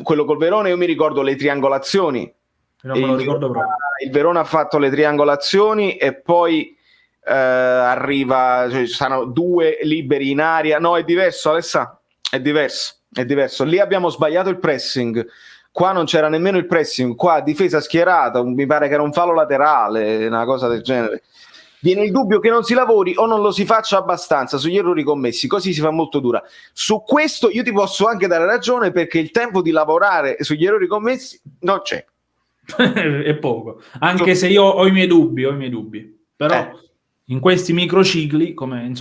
Quello col Verona io mi ricordo le triangolazioni. Non me lo ricordo proprio. Il Verona ha fatto le triangolazioni e poi arriva, cioè, ci stanno 2 liberi in aria. No, è diverso, Alessà, è diverso. Lì abbiamo sbagliato il pressing, qua non c'era nemmeno il pressing, qua difesa schierata, mi pare che era un fallo laterale, una cosa del genere. Viene il dubbio che non si lavori o non lo si faccia abbastanza sugli errori commessi, così si fa molto dura. Su questo io ti posso anche dare ragione, perché il tempo di lavorare sugli errori commessi non c'è. È poco, anche se io ho i miei dubbi, però in questi microcicli, come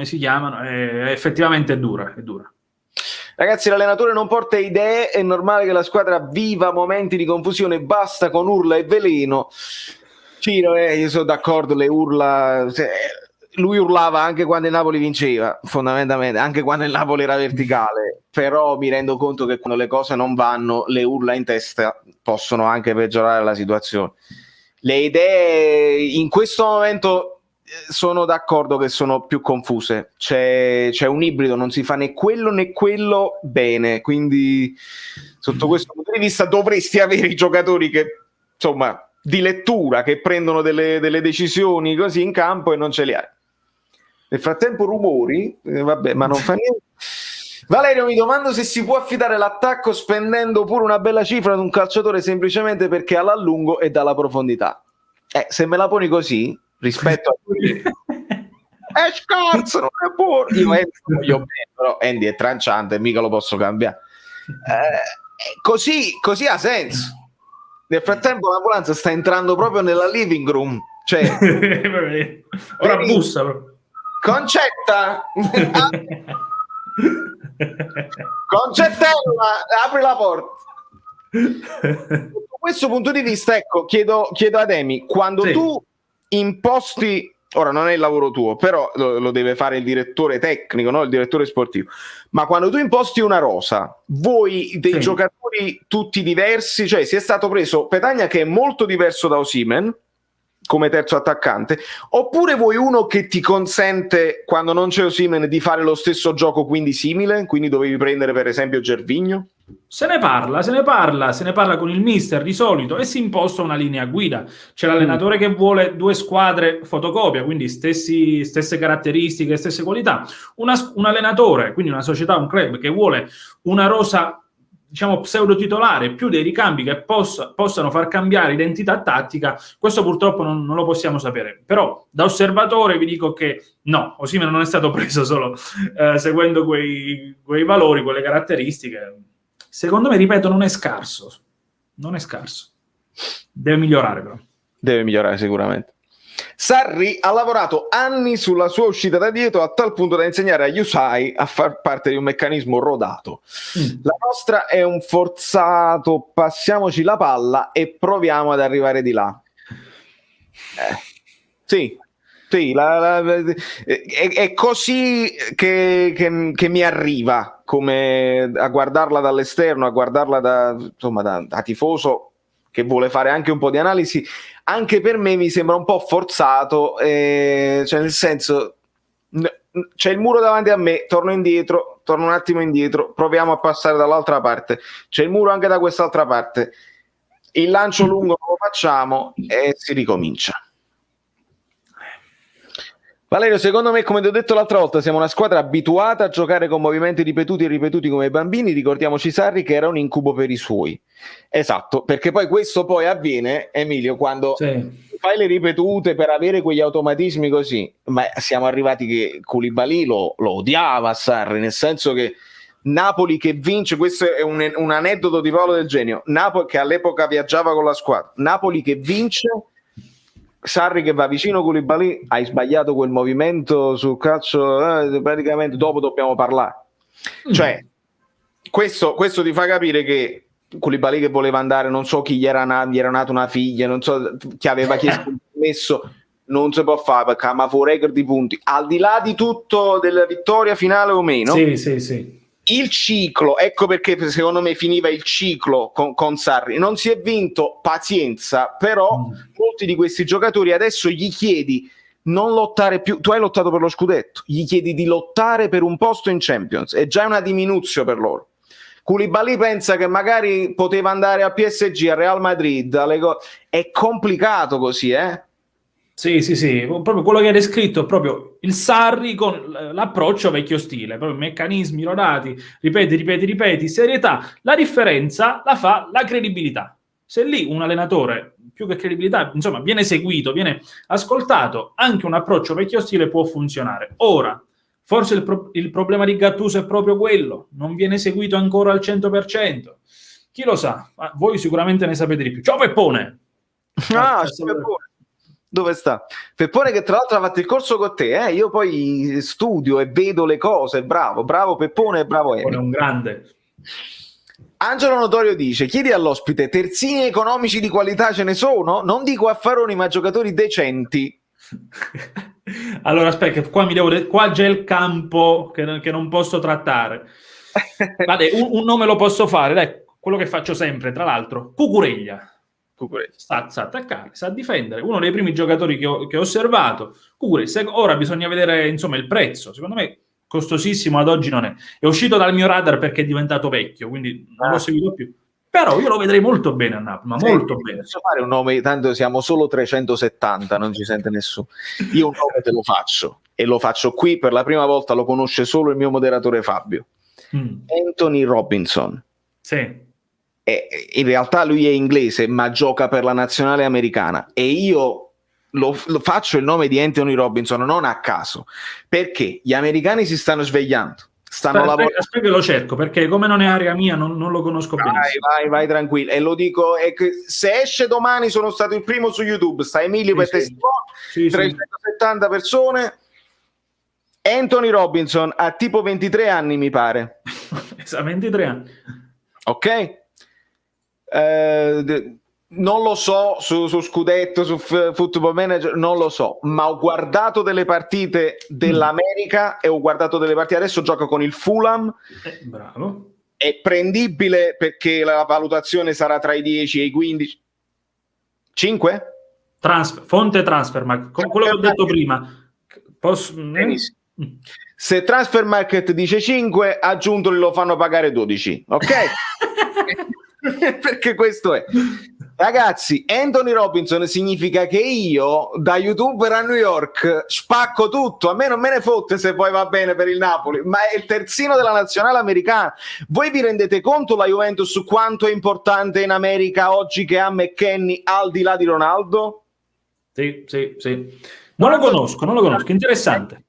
si chiamano, effettivamente è dura. Ragazzi, l'allenatore non porta idee, è normale che la squadra viva momenti di confusione, basta con urla e veleno. Ciro, io sono d'accordo, le urla, lui urlava anche quando il Napoli vinceva, fondamentalmente, anche quando il Napoli era verticale, però mi rendo conto che quando le cose non vanno, le urla in testa possono anche peggiorare la situazione. Le idee in questo momento sono d'accordo che sono più confuse, c'è un ibrido, non si fa né quello bene, quindi sotto questo punto di vista dovresti avere i giocatori che, insomma, di lettura, che prendono delle decisioni così in campo, e non ce li hai. Nel frattempo rumori, vabbè, ma non fa niente. Valerio, mi domando se si può affidare l'attacco spendendo pure una bella cifra ad un calciatore semplicemente perché ha l'allungo e dà la profondità. Se me la poni così, rispetto a è scarso, non è buono. Io Andy lo voglio bene, però Andy è tranciante, mica lo posso cambiare. Così ha senso. Nel frattempo l'ambulanza sta entrando proprio nella living room, cioè ora bussa proprio. Concetta Concettella, apri la porta. Da questo punto di vista, ecco, chiedo ad Emi, quando tu imposti, ora non è il lavoro tuo, però lo deve fare il direttore tecnico, no? Il direttore sportivo, ma quando tu imposti una rosa, voi dei giocatori tutti diversi, cioè si è stato preso Petagna che è molto diverso da Osimhen come terzo attaccante, oppure vuoi uno che ti consente, quando non c'è Osimhen, di fare lo stesso gioco, quindi simile, quindi dovevi prendere per esempio Gervinho? Se ne parla con il mister di solito e si imposta una linea guida. C'è l'allenatore che vuole 2 squadre fotocopia, quindi stesse caratteristiche, stesse qualità. Un allenatore, quindi una società, un club che vuole una rosa, diciamo, pseudo titolare, più dei ricambi che possano far cambiare identità tattica. Questo purtroppo non lo possiamo sapere. Però da osservatore vi dico che no, Osimhen non è stato preso solo seguendo quei valori, quelle caratteristiche. Secondo me, ripeto, non è scarso. Non è scarso. Deve migliorare, però. Deve migliorare sicuramente. Sarri ha lavorato anni sulla sua uscita da dietro, a tal punto da insegnare agli USAI a far parte di un meccanismo rodato. La nostra è un forzato, passiamoci la palla e proviamo ad arrivare di là. Sì, è così che mi arriva, come a guardarla dall'esterno, a guardarla da tifoso che vuole fare anche un po' di analisi. Anche per me mi sembra un po' forzato, cioè nel senso, c'è il muro davanti a me, torno un attimo indietro, proviamo a passare dall'altra parte, c'è il muro anche da quest'altra parte, il lancio lungo lo facciamo e si ricomincia. Valerio, secondo me, come ti ho detto l'altra volta, siamo una squadra abituata a giocare con movimenti ripetuti e ripetuti come i bambini. Ricordiamoci Sarri che era un incubo per i suoi. Esatto, perché poi questo poi avviene, Emilio, quando fai le ripetute per avere quegli automatismi così. Ma siamo arrivati che Koulibaly lo odiava Sarri, nel senso che Napoli che vince, questo è un aneddoto di Paolo Del Genio, Napoli che all'epoca viaggiava con la squadra, Napoli che vince, Sarri che va vicino a Koulibaly, hai sbagliato quel movimento sul calcio, praticamente dopo dobbiamo parlare. Cioè, questo ti fa capire che Koulibaly che voleva andare, non so chi gli era nata una figlia, non so chi aveva chiesto un permesso, non si può fare perché ha fuori record di punti, al di là di tutto della vittoria finale o meno. Sì. Il ciclo, ecco perché secondo me finiva il ciclo con Sarri, non si è vinto, pazienza, però molti di questi giocatori adesso gli chiedi non lottare più, tu hai lottato per lo scudetto, gli chiedi di lottare per un posto in Champions, è già una diminuzione per loro. Koulibaly pensa che magari poteva andare a PSG, a Real Madrid, è complicato così, Sì, proprio quello che hai descritto, proprio il Sarri con l'approccio vecchio stile, proprio meccanismi rodati, ripeti, serietà. La differenza la fa la credibilità. Se lì un allenatore, più che credibilità, insomma, viene seguito, viene ascoltato, anche un approccio vecchio stile può funzionare. Ora, forse il problema di Gattuso è proprio quello, non viene seguito ancora al 100%. Chi lo sa? Voi sicuramente ne sapete di più. Ciao Peppone! Peppone. Dove sta? Peppone che tra l'altro ha fatto il corso con te, io poi studio e vedo le cose, bravo Peppone, bravo Emi. È un grande. Angelo Notorio dice, chiedi all'ospite, terzini economici di qualità ce ne sono? Non dico affaroni ma giocatori decenti. Allora aspetta, qua c'è il campo che non posso trattare. Vale, un nome lo posso fare, dai, quello che faccio sempre, tra l'altro, Cucurella. Sa attaccare, sa difendere, uno dei primi giocatori che ho osservato. Ora bisogna vedere insomma il prezzo, secondo me costosissimo ad oggi non è uscito dal mio radar perché è diventato vecchio, quindi non l'ho seguito più, però io lo vedrei molto bene a Napoli, ma molto bene. Posso fare un nome, tanto siamo solo 370, non ci sente nessuno, io un nome te lo faccio e lo faccio qui per la prima volta, lo conosce solo il mio moderatore Fabio. Anthony Robinson. Sì. In realtà lui è inglese ma gioca per la nazionale americana e io lo faccio il nome di Anthony Robinson non a caso, perché gli americani si stanno svegliando, lavorando. Aspetta che lo cerco, perché come non è area mia non lo conosco benissimo. Vai tranquillo, e lo dico, se esce domani sono stato il primo su YouTube, sta Emilio per testimone, 370 persone. Anthony Robinson ha tipo 23 anni mi pare. 23 anni. Ok? Non lo so su Scudetto, su Football Manager, non lo so, ma ho guardato delle partite dell'America e ho guardato delle partite, adesso gioca con il Fulham. Bravo. È prendibile perché la valutazione sarà tra i 10 e i 15. 5? Fonte transfer, ma con quello che ho detto prima. Se Transfer Market dice 5, a Giuntoli lo fanno pagare 12, ok? Perché questo è. Ragazzi, Anthony Robinson significa che io da youtuber a New York spacco tutto, a me non me ne fotte se poi va bene per il Napoli, ma è il terzino della nazionale americana. Voi vi rendete conto la Juventus quanto è importante in America oggi che ha McKennie al di là di Ronaldo? Sì. Non lo conosco, interessante.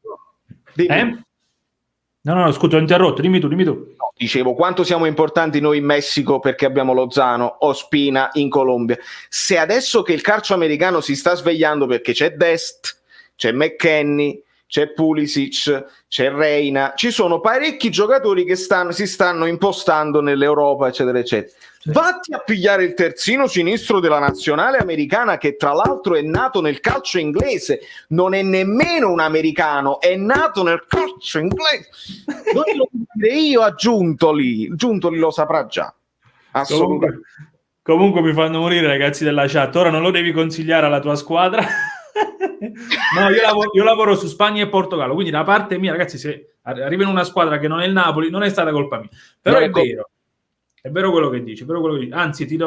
No, scusa, ho interrotto, dimmi tu. No, dicevo, quanto siamo importanti noi in Messico perché abbiamo Lozano, Ospina in Colombia. Se adesso che il calcio americano si sta svegliando perché c'è Dest, c'è McKennie, c'è Pulisic, c'è Reina, ci sono parecchi giocatori che si stanno impostando nell'Europa, eccetera, eccetera. Vatti a pigliare il terzino sinistro della nazionale americana, che tra l'altro è nato nel calcio inglese, non è nemmeno un americano, è nato nel calcio inglese. Non lo dire io a Giuntoli lo saprà già. Assolutamente. Comunque mi fanno morire, ragazzi della chat. Ora non lo devi consigliare alla tua squadra. No, io lavoro su Spagna e Portogallo, quindi da parte mia, ragazzi, se arriva in una squadra che non è il Napoli, non è stata colpa mia. Però è vero quello che dici, anzi ti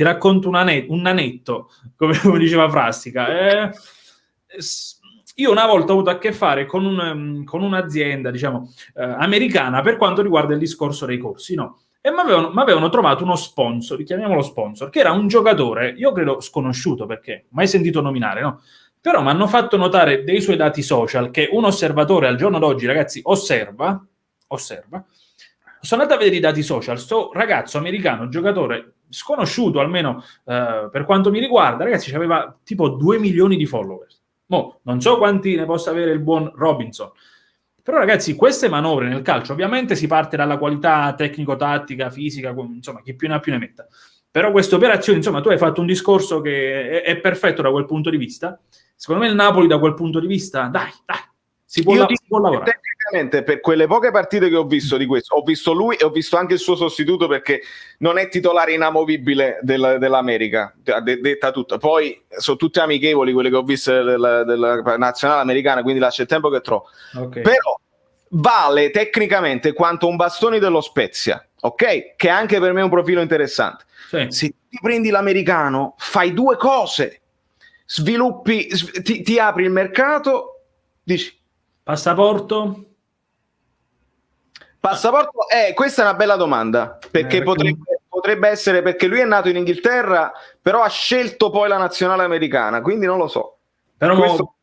racconto un anetto, come diceva Frastica. Io una volta ho avuto a che fare con un'azienda, diciamo, americana per quanto riguarda il discorso dei corsi, no? E mi avevano trovato uno sponsor, chiamiamolo sponsor, che era un giocatore, io credo sconosciuto, perché mai sentito nominare, no? Però mi hanno fatto notare dei suoi dati social, che un osservatore al giorno d'oggi, ragazzi, osserva. Sono andato a vedere i dati social, sto ragazzo americano, giocatore sconosciuto almeno per quanto mi riguarda, ragazzi, aveva tipo 2 milioni di followers. Non so quanti ne possa avere il buon Robinson, però ragazzi, queste manovre nel calcio, ovviamente si parte dalla qualità tecnico-tattica, fisica, insomma, chi più ne ha più ne metta. Però queste operazioni, insomma, tu hai fatto un discorso che è perfetto da quel punto di vista. Secondo me il Napoli da quel punto di vista, dai, si può lavorare. Tecnicamente, per quelle poche partite che ho visto di questo, ho visto lui e ho visto anche il suo sostituto, perché non è titolare inamovibile dell'America, detta tutta. Poi sono tutte amichevoli quelle che ho visto della nazionale americana, quindi lascia il tempo che trovo. Okay. Però vale tecnicamente quanto un bastone dello Spezia, ok? Che anche per me è un profilo interessante. Sì. Se ti prendi l'americano, fai due cose: sviluppi, ti apri il mercato, dici passaporto, questa è una bella domanda, perché potrebbe essere perché lui è nato in Inghilterra, però ha scelto poi la nazionale americana, quindi non lo so. Però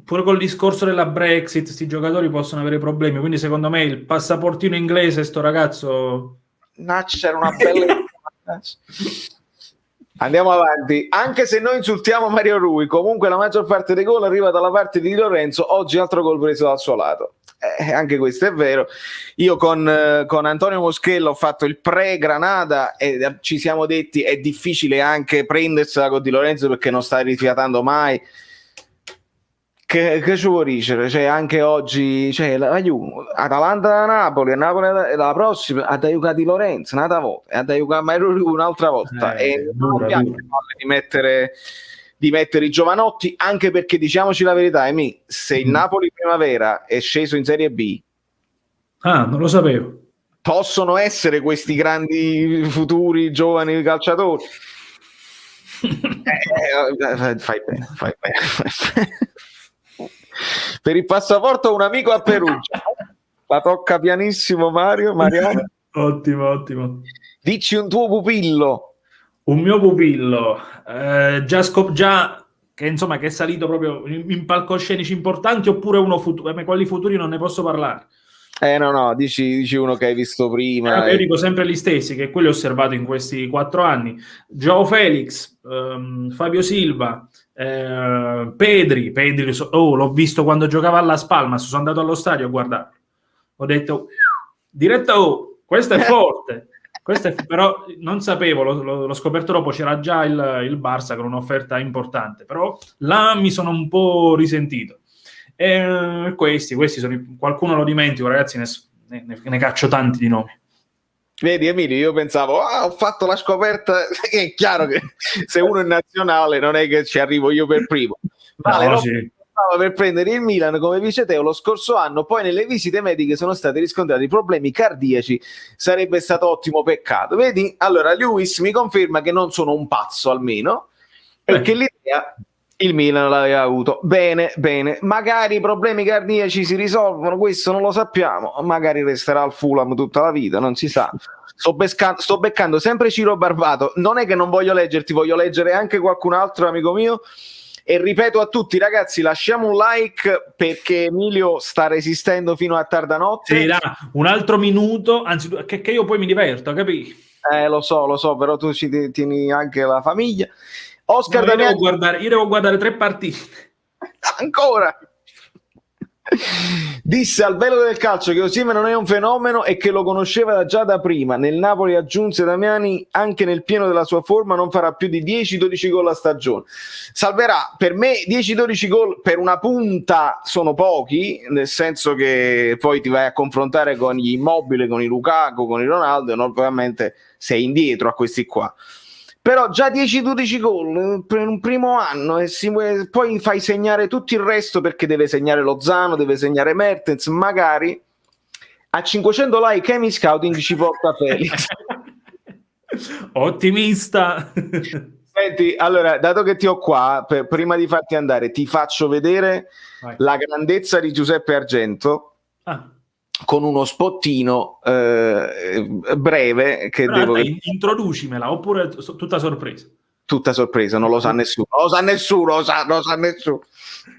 pure col discorso della Brexit, questi giocatori possono avere problemi, quindi secondo me il passaportino inglese, sto ragazzo... C'era una bella... Andiamo avanti, anche se noi insultiamo Mario Rui, comunque la maggior parte dei gol arriva dalla parte di Di Lorenzo. Oggi altro gol preso dal suo lato, anche questo è vero. Io con Antonio Moschello ho fatto il pre-Granada e ci siamo detti è difficile anche prendersela con Di Lorenzo perché non sta rifiatando mai. Che ci vuoi dire? Cioè, anche oggi, cioè, Atalanta da Napoli, la prossima ha da giocare Di Lorenzo un'altra volta, ha da giocare Mario Rui un'altra volta, e non abbiamo di mettere i giovanotti, anche perché diciamoci la verità, se il Napoli Primavera è sceso in Serie B, non lo sapevo, possono essere questi grandi futuri giovani calciatori. Fai bene. Per il passaporto un amico a Perugia. La tocca pianissimo, Mariano. Ottimo. Dici un tuo pupillo. Un mio pupillo, già che insomma che è salito proprio in palcoscenici importanti, oppure uno futuro? Quelli futuri non ne posso parlare. No, dici uno che hai visto prima. Io dico sempre gli stessi, che quelli ho osservato in questi 4 anni. Joao Felix, Fabio Silva, Pedri, l'ho visto quando giocava alla Spalmas, sono andato allo stadio a guardarlo. Ho detto, questo è forte. Però non sapevo, l'ho scoperto dopo, c'era già il Barça con un'offerta importante, però là mi sono un po' risentito. E questi sono, qualcuno lo dimentico, ragazzi, ne caccio tanti di nomi. Vedi Emilio, io pensavo ho fatto la scoperta, è chiaro che se uno è nazionale non è che ci arrivo io per primo. Vale, no, sì. stava per prendere il Milan come vice lo scorso anno, poi nelle visite mediche sono stati riscontrati problemi cardiaci, sarebbe stato ottimo peccato. Vedi? Allora Lewis mi conferma che non sono un pazzo almeno, perché l'idea il Milan l'aveva avuto. Bene, magari i problemi cardiaci si risolvono, questo non lo sappiamo, magari resterà al Fulham tutta la vita, non si sa. Sto beccando sempre Ciro Barbato, non è che non voglio leggerti, voglio leggere anche qualcun altro, amico mio, e ripeto a tutti, ragazzi, lasciamo un like perché Emilio sta resistendo fino a tarda notte. Sì, dai, un altro minuto, anzi che io poi mi diverto, capi? Lo so, però tu ci tieni anche la famiglia. Oscar no, io devo guardare 3 partite. Ancora! Disse al velo del calcio che Osimhen non è un fenomeno e che lo conosceva già da prima. Nel Napoli, aggiunse Damiani, anche nel pieno della sua forma non farà più di 10-12 gol a stagione. Salverà. Per me 10-12 gol per una punta sono pochi, nel senso che poi ti vai a confrontare con gli Immobile, con i Lukaku, con i Ronaldo, e ovviamente sei indietro a questi qua. Però già 10-12 gol per un primo anno e poi fai segnare tutto il resto, perché deve segnare Lozano, deve segnare Mertens, magari a 500 like Emi Scouting ci porta Felix. Ottimista. Senti, allora, dato che ti ho qua, prima di farti andare ti faccio vedere la grandezza di Giuseppe Argento. Con uno spottino breve che devo... Introducimela, oppure tutta sorpresa? Tutta sorpresa, non lo sa nessuno. Lo sa nessuno.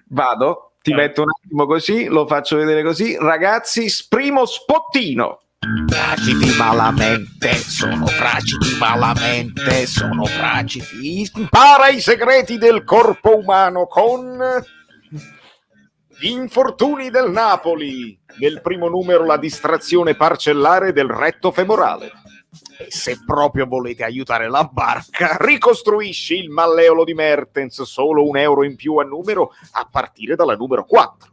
Vado, ti metto un attimo così, lo faccio vedere così. Ragazzi, primo spottino. Fragili malamente, sono fragili. Impara i segreti del corpo umano con... Gli infortuni del Napoli. Nel primo numero la distrazione parcellare del retto femorale. E se proprio volete aiutare la barca, ricostruisci il malleolo di Mertens, solo €1 in più a numero a partire dalla numero 4.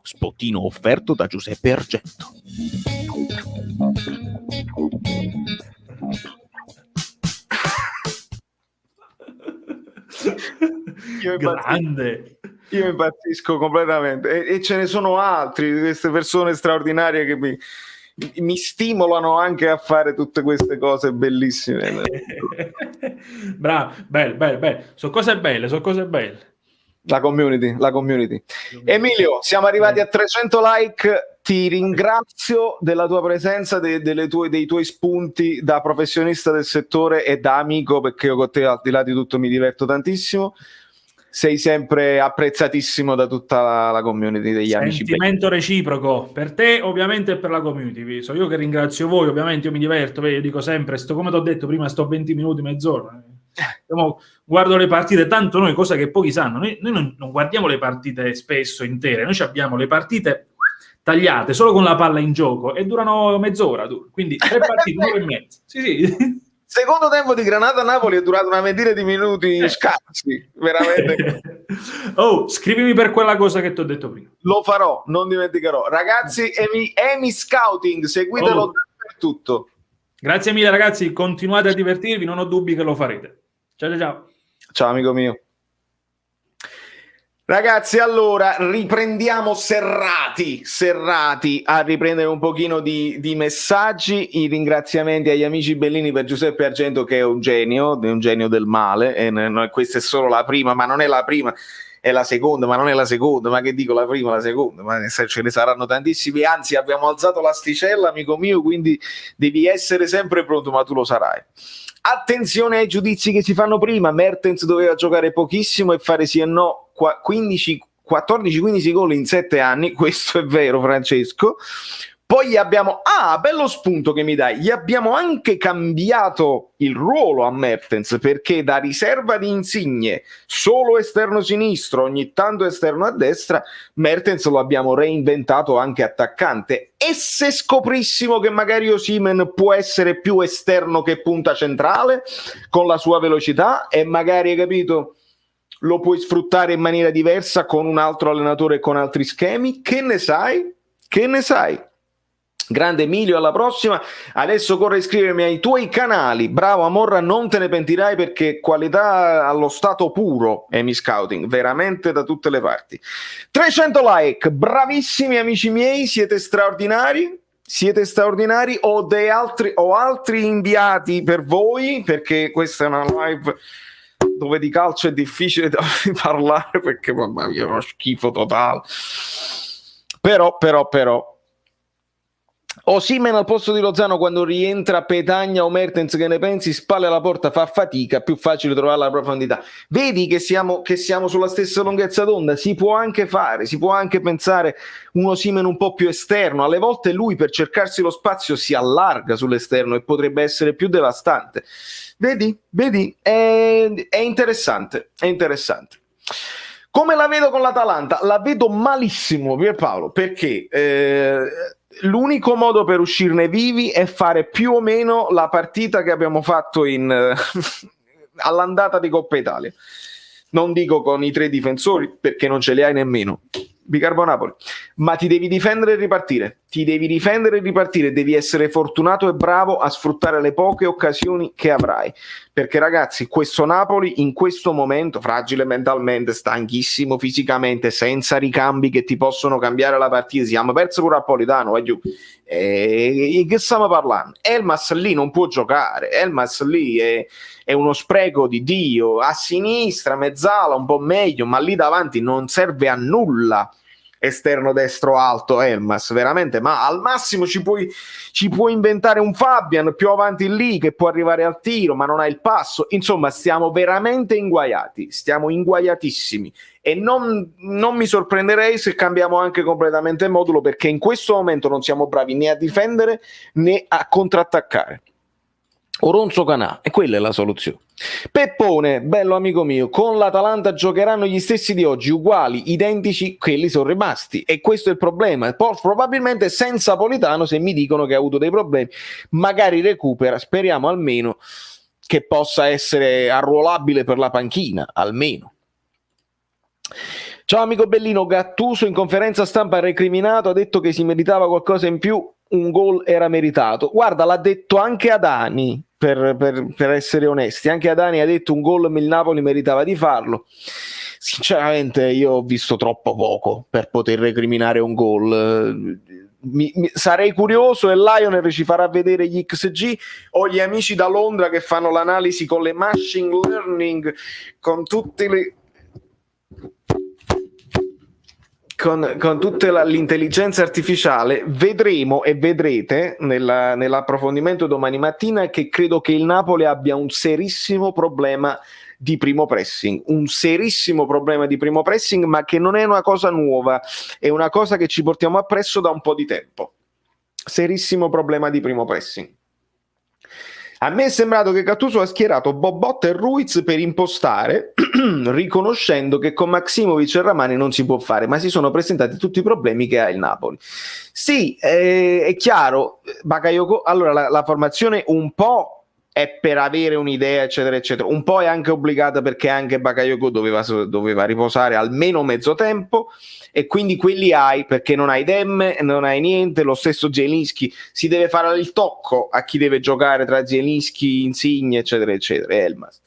Spottino offerto da Giuseppe Argento. Grande. Io impazzisco completamente e ce ne sono altri di queste persone straordinarie che mi stimolano anche a fare tutte queste cose bellissime. Bravo, bello. Sono cose belle. La community. Emilio, siamo arrivati a 300 like. Ti ringrazio della tua presenza, dei tuoi spunti da professionista del settore e da amico, perché io con te, al di là di tutto, mi diverto tantissimo. Sei sempre apprezzatissimo da tutta la community degli amici. Sentimento reciproco per te, ovviamente, e per la community. So io che ringrazio voi, ovviamente io mi diverto, io dico sempre, come ti ho detto prima, sto 20 minuti, mezz'ora. Guardo le partite, tanto noi, cosa che pochi sanno, noi non guardiamo le partite spesso intere, noi abbiamo le partite tagliate solo con la palla in gioco e durano mezz'ora, quindi 3 partite, 1 ora e mezza. Sì. Secondo tempo di Granada-Napoli è durato una ventina di minuti scarsi, veramente. Scrivimi per quella cosa che ti ho detto prima. Lo farò, non dimenticherò. Ragazzi, Emi Scouting, seguitelo dappertutto. Grazie mille ragazzi, continuate a divertirvi, non ho dubbi che lo farete. Ciao. Ciao amico mio. Ragazzi, allora riprendiamo serrati a riprendere un pochino di messaggi. I ringraziamenti agli amici bellini per Giuseppe Argento, che è un genio del male, e questa è solo la prima, ma non è la prima, è la seconda, ma non è la seconda, ma che dico, la prima, la seconda, ma ce ne saranno tantissimi, anzi abbiamo alzato l'asticella, amico mio, quindi devi essere sempre pronto, ma tu lo sarai. Attenzione ai giudizi che si fanno prima. Mertens doveva giocare pochissimo e fare sì e no 14-15 gol in 7 anni, questo è vero, Francesco. Poi gli abbiamo, bello spunto che mi dai, gli abbiamo anche cambiato il ruolo a Mertens, perché da riserva di Insigne, solo esterno sinistro, ogni tanto esterno a destra, Mertens lo abbiamo reinventato anche attaccante. E se scoprissimo che magari Osimhen può essere più esterno che punta centrale, con la sua velocità, e magari, hai capito, lo puoi sfruttare in maniera diversa con un altro allenatore e con altri schemi, che ne sai? Grande Emilio, alla prossima. Adesso corre a iscrivermi ai tuoi canali. Bravo Amorra, non te ne pentirai perché qualità allo stato puro Amy Scouting, veramente da tutte le parti. 300 like, bravissimi amici miei, siete straordinari. Siete straordinari. Ho altri inviati per voi, perché questa è una live dove di calcio è difficile da parlare perché mamma mia, è uno schifo totale. Però Osimhen al posto di Lozano quando rientra Petagna o Mertens, che ne pensi? Spalle alla porta, fa fatica, più facile trovare la profondità. Vedi che siamo sulla stessa lunghezza d'onda, si può anche fare, si può anche pensare un Osimhen un po' più esterno, alle volte lui per cercarsi lo spazio si allarga sull'esterno e potrebbe essere più devastante. Vedi? È interessante, è interessante. Come la vedo con l'Atalanta? La vedo malissimo, Pierpaolo, perché l'unico modo per uscirne vivi è fare più o meno la partita che abbiamo fatto all'andata di Coppa Italia. Non dico con i 3 difensori, perché non ce li hai nemmeno, Bicarbo Napoli, ma ti devi difendere e ripartire. Devi essere fortunato e bravo a sfruttare le poche occasioni che avrai, perché ragazzi, questo Napoli in questo momento, fragile mentalmente, stanchissimo fisicamente, senza ricambi che ti possono cambiare la partita, siamo persi pure a Politano, vai giù. Che stiamo parlando? Elmas lì non può giocare, Elmas lì è uno spreco di Dio, a sinistra, mezzala un po' meglio, ma lì davanti non serve a nulla. Esterno destro alto Elmas, veramente, ma al massimo ci puoi inventare un Fabian più avanti lì che può arrivare al tiro, ma non ha il passo. Insomma, stiamo veramente inguaiati, stiamo inguaiatissimi e non mi sorprenderei se cambiamo anche completamente il modulo, perché in questo momento non siamo bravi né a difendere né a contrattaccare. Oronzo Canà, e quella è la soluzione. Peppone, bello amico mio, con l'Atalanta giocheranno gli stessi di oggi, uguali, identici, quelli sono rimasti, e questo è il problema. Probabilmente senza Politano, se mi dicono che ha avuto dei problemi, magari recupera, speriamo almeno che possa essere arruolabile per la panchina, almeno. Ciao amico Bellino, Gattuso in conferenza stampa ha recriminato, ha detto che si meritava qualcosa in più, un gol era meritato. Guarda, l'ha detto anche Adani, per essere onesti, anche Adani ha detto un gol il Napoli meritava di farlo. Sinceramente io ho visto troppo poco per poter recriminare un gol. Sarei curioso e Lionel ci farà vedere gli XG o gli amici da Londra che fanno l'analisi con le machine learning, con tutte le con tutta l'intelligenza artificiale. Vedremo e vedrete nell'approfondimento domani mattina che credo che il Napoli abbia un serissimo problema di primo pressing, ma che non è una cosa nuova, è una cosa che ci portiamo appresso da un po' di tempo. Serissimo problema di primo pressing. A me è sembrato che Gattuso ha schierato Bobotta e Ruiz per impostare, riconoscendo che con Maximovic e Ramani non si può fare, ma si sono presentati tutti i problemi che ha il Napoli. Sì, è chiaro, Bakayoko, allora la formazione un po' è per avere un'idea, eccetera, eccetera, un po' è anche obbligata perché anche Bakayoko doveva riposare almeno mezzo tempo, e quindi quelli hai, perché non hai Demme, non hai niente. Lo stesso Zielinski, si deve fare il tocco a chi deve giocare tra Zielinski, Insigne, eccetera, eccetera, Elmas.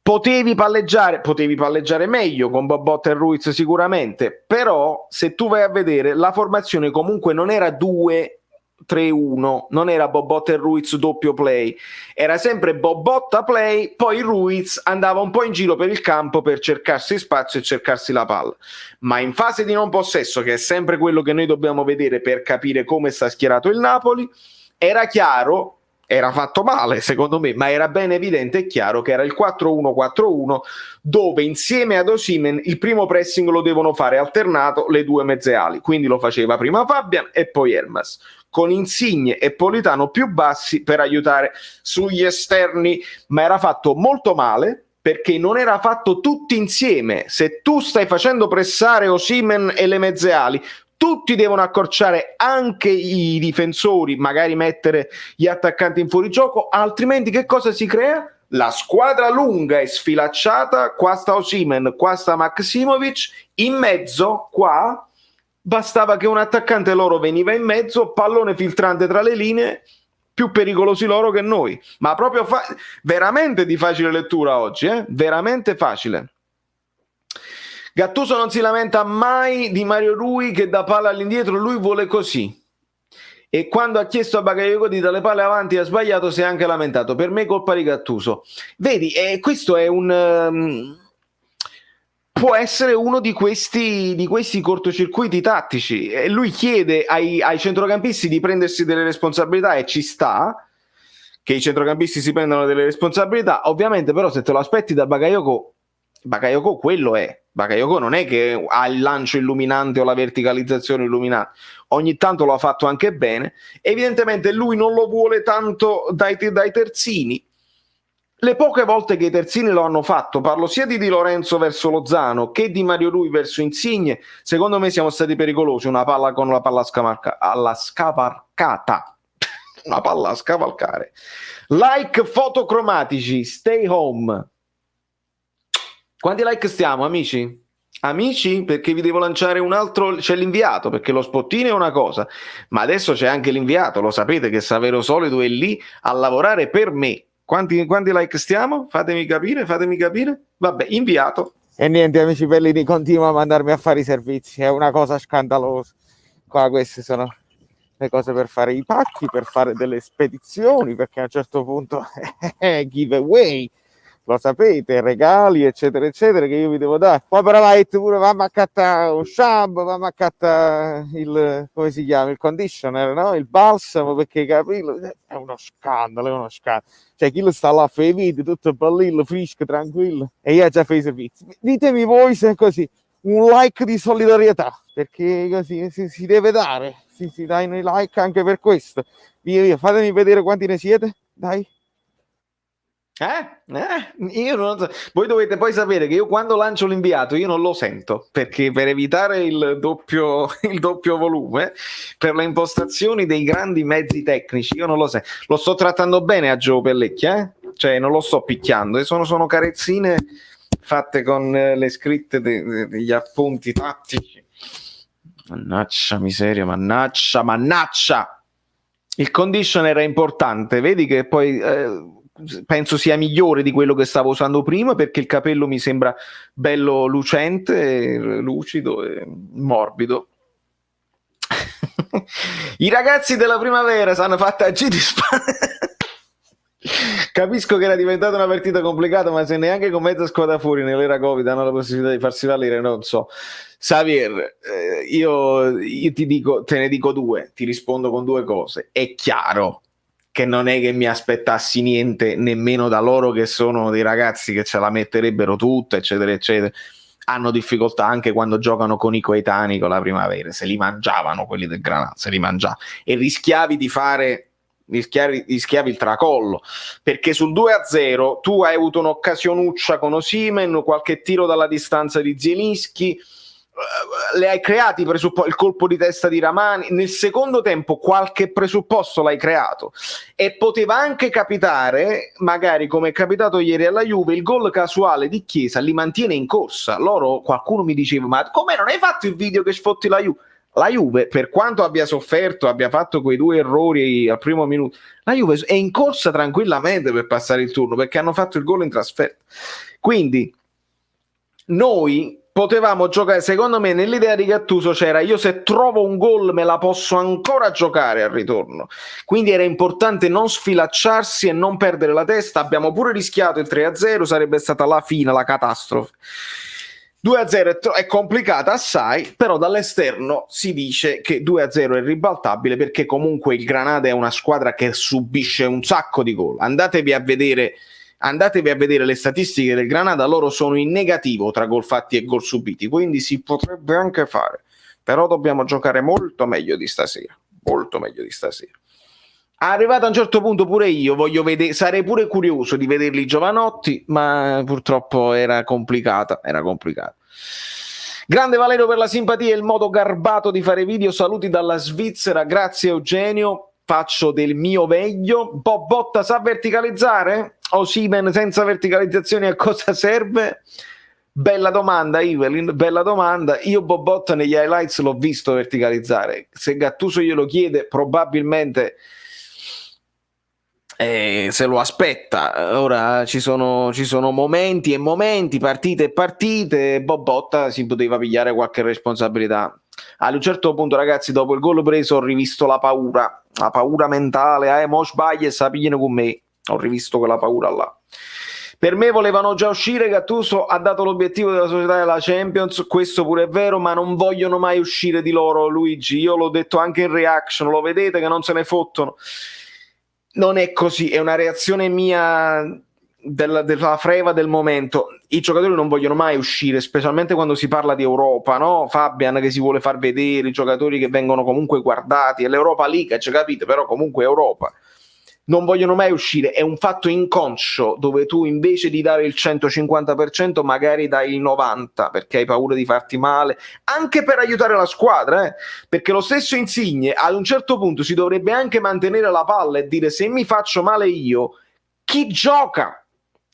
Potevi palleggiare meglio con Bobotta e Ruiz sicuramente, però se tu vai a vedere la formazione comunque non era 2-3-1, non era Bobotta e Ruiz doppio play, era sempre Bobotta play, poi Ruiz andava un po' in giro per il campo per cercarsi spazio e cercarsi la palla, ma in fase di non possesso, che è sempre quello che noi dobbiamo vedere per capire come sta schierato il Napoli, era chiaro, era fatto male secondo me, ma era ben evidente e chiaro che era il 4-1-4-1, dove insieme ad Osimhen il primo pressing lo devono fare alternato le due mezze ali, quindi lo faceva prima Fabian e poi Elmas, con Insigne e Politano più bassi per aiutare sugli esterni, ma era fatto molto male perché non era fatto tutti insieme. Se tu stai facendo pressare Osimhen e le mezze ali, tutti devono accorciare, anche i difensori, magari mettere gli attaccanti in fuorigioco, altrimenti che cosa si crea? La squadra lunga e sfilacciata, qua sta Osimhen, qua sta Maximovic, in mezzo qua bastava che un attaccante loro veniva in mezzo, pallone filtrante tra le linee, più pericolosi loro che noi. Ma proprio veramente di facile lettura oggi, veramente facile. Gattuso non si lamenta mai di Mario Rui che dà palla all'indietro, lui vuole così. E quando ha chiesto a Bakayoko di dare palle avanti ha sbagliato, si è anche lamentato. Per me colpa di Gattuso. Vedi, questo è può essere uno di questi cortocircuiti tattici. E lui chiede ai centrocampisti di prendersi delle responsabilità e ci sta che i centrocampisti si prendano delle responsabilità. Ovviamente però se te lo aspetti da Bakayoko quello è. Bakayoko non è che ha il lancio illuminante o la verticalizzazione illuminante, ogni tanto lo ha fatto anche bene, evidentemente lui non lo vuole tanto dai terzini. Le poche volte che i terzini lo hanno fatto, parlo sia di Di Lorenzo verso Lozano che di Mario Rui verso Insigne, secondo me siamo stati pericolosi, una palla con la palla alla scavalcata una palla a scavalcare. Like fotocromatici, stay home. Quanti like stiamo, amici? Amici, perché vi devo lanciare un altro, c'è l'inviato, perché lo spottino è una cosa, ma adesso c'è anche l'inviato, lo sapete che Savero Solido è lì a lavorare per me. Quanti like stiamo? Fatemi capire. Vabbè, inviato. E niente, amici bellini, continua a mandarmi a fare i servizi, è una cosa scandalosa. Qua queste sono le cose per fare i pacchi, per fare delle spedizioni, perché a un certo punto giveaway, lo sapete, regali eccetera eccetera che io vi devo dare. Poi però vai pure, vamo a cattare un shampoo, vamo a cattare il, come si chiama, il conditioner, no? Il balsamo, perché capito, è uno scandalo. Cioè chi lo sta là a fare i video, tutto bellillo, fresco, tranquillo, e io già fai i servizi. Ditemi voi se è così, un like di solidarietà, perché così si deve dare, si danno i like anche per questo. Via, fatemi vedere quanti ne siete, dai. Io non so. Voi dovete poi sapere che io quando lancio l'inviato io non lo sento, perché per evitare il doppio volume, per le impostazioni dei grandi mezzi tecnici, io non lo sento. Lo sto trattando bene a Gio Pellecchia, cioè non lo sto picchiando, e sono carezzine fatte con le scritte degli appunti tattici. Mannaggia miseria, mannaggia. Il conditioner è importante, vedi che poi penso sia migliore di quello che stavo usando prima, perché il capello mi sembra bello lucente, lucido e morbido. I ragazzi della primavera si hanno fatto a G di Spagna. Capisco che era diventata una partita complicata, ma se neanche con mezza squadra fuori nell'era Covid hanno la possibilità di farsi valere, non so. Xavier, io ti dico, te ne dico due, ti rispondo con due cose. È chiaro che non è che mi aspettassi niente nemmeno da loro, che sono dei ragazzi che ce la metterebbero tutta, eccetera eccetera. Hanno difficoltà anche quando giocano con i coetanei, con la primavera, se li mangiavano quelli del Granada, se li mangiavano, e rischiavi il tracollo, perché sul 2-0 tu hai avuto un'occasionuccia con Osimhen, qualche tiro dalla distanza di Zielinski, le hai creati il colpo di testa di Ramani, nel secondo tempo qualche presupposto l'hai creato, e poteva anche capitare, magari come è capitato ieri alla Juve, il gol casuale di Chiesa li mantiene in corsa. Qualcuno mi diceva, ma come non hai fatto il video che sfotti la Juve? La Juve, per quanto abbia sofferto, abbia fatto quei 2 errori al primo minuto, la Juve è in corsa tranquillamente per passare il turno, perché hanno fatto il gol in trasferta. Quindi noi potevamo giocare, secondo me nell'idea di Gattuso c'era, io se trovo un gol me la posso ancora giocare al ritorno, quindi era importante non sfilacciarsi e non perdere la testa. Abbiamo pure rischiato il 3-0, sarebbe stata la fine, la catastrofe. 2-0 è complicata assai, però dall'esterno si dice che 2-0 è ribaltabile, perché comunque il Granada è una squadra che subisce un sacco di gol. Andatevi a vedere le statistiche del Granada, loro sono in negativo tra gol fatti e gol subiti, quindi si potrebbe anche fare, però dobbiamo giocare molto meglio di stasera. Arrivato a un certo punto pure io voglio vedere, sarei pure curioso di vederli Giovanotti, ma purtroppo era complicata. Grande Valerio per la simpatia e il modo garbato di fare video, saluti dalla Svizzera, grazie Eugenio, faccio del mio meglio. Botta sa verticalizzare? Osimhen senza verticalizzazione a cosa serve? Bella domanda, Evelyn, bella domanda. Io Bobotta negli highlights l'ho visto verticalizzare. Se Gattuso glielo chiede, probabilmente se lo aspetta. Ora ci sono momenti e momenti, partite e partite. Bobotta si poteva pigliare qualche responsabilità. Ad un certo punto, ragazzi, dopo il gol preso ho rivisto la paura mentale. Mo sbaglia e sa pigliano con me. Ho rivisto quella paura là. Per me volevano già uscire, Gattuso ha dato l'obiettivo della società della Champions, questo pure è vero, ma non vogliono mai uscire di loro, Luigi. Io l'ho detto anche in reaction, lo vedete che non se ne fottono. Non è così, è una reazione mia della freva del momento. I giocatori non vogliono mai uscire, specialmente quando si parla di Europa, no? Fabian che si vuole far vedere, i giocatori che vengono comunque guardati, è l'Europa League, ci capite, però comunque Europa. Non vogliono mai uscire, è un fatto inconscio dove tu invece di dare il 150% magari dai il 90% perché hai paura di farti male, anche per aiutare la squadra, perché lo stesso Insigne ad un certo punto si dovrebbe anche mantenere la palla e dire: se mi faccio male io, chi gioca?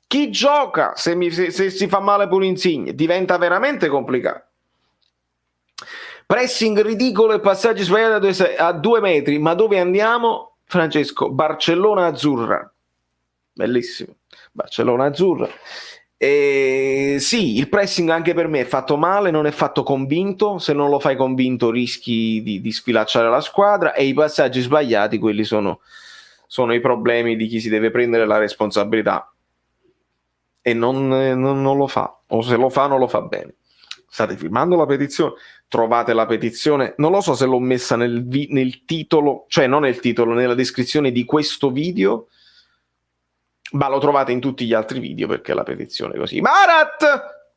Chi gioca se si fa male pure Insigne? Diventa veramente complicato. Pressing ridicolo e passaggi sbagliati a 2 metri, ma dove andiamo? Francesco, Barcellona azzurra, bellissimo, Barcellona azzurra. Sì, il pressing anche per me è fatto male, non è fatto convinto. Se non lo fai convinto rischi di sfilacciare la squadra, e i passaggi sbagliati, quelli sono i problemi di chi si deve prendere la responsabilità e non lo fa, o se lo fa non lo fa bene. State filmando la petizione? Trovate la petizione, non lo so se l'ho messa nel titolo, cioè non nel titolo, nella descrizione di questo video, ma lo trovate in tutti gli altri video perché la petizione è così. Marat!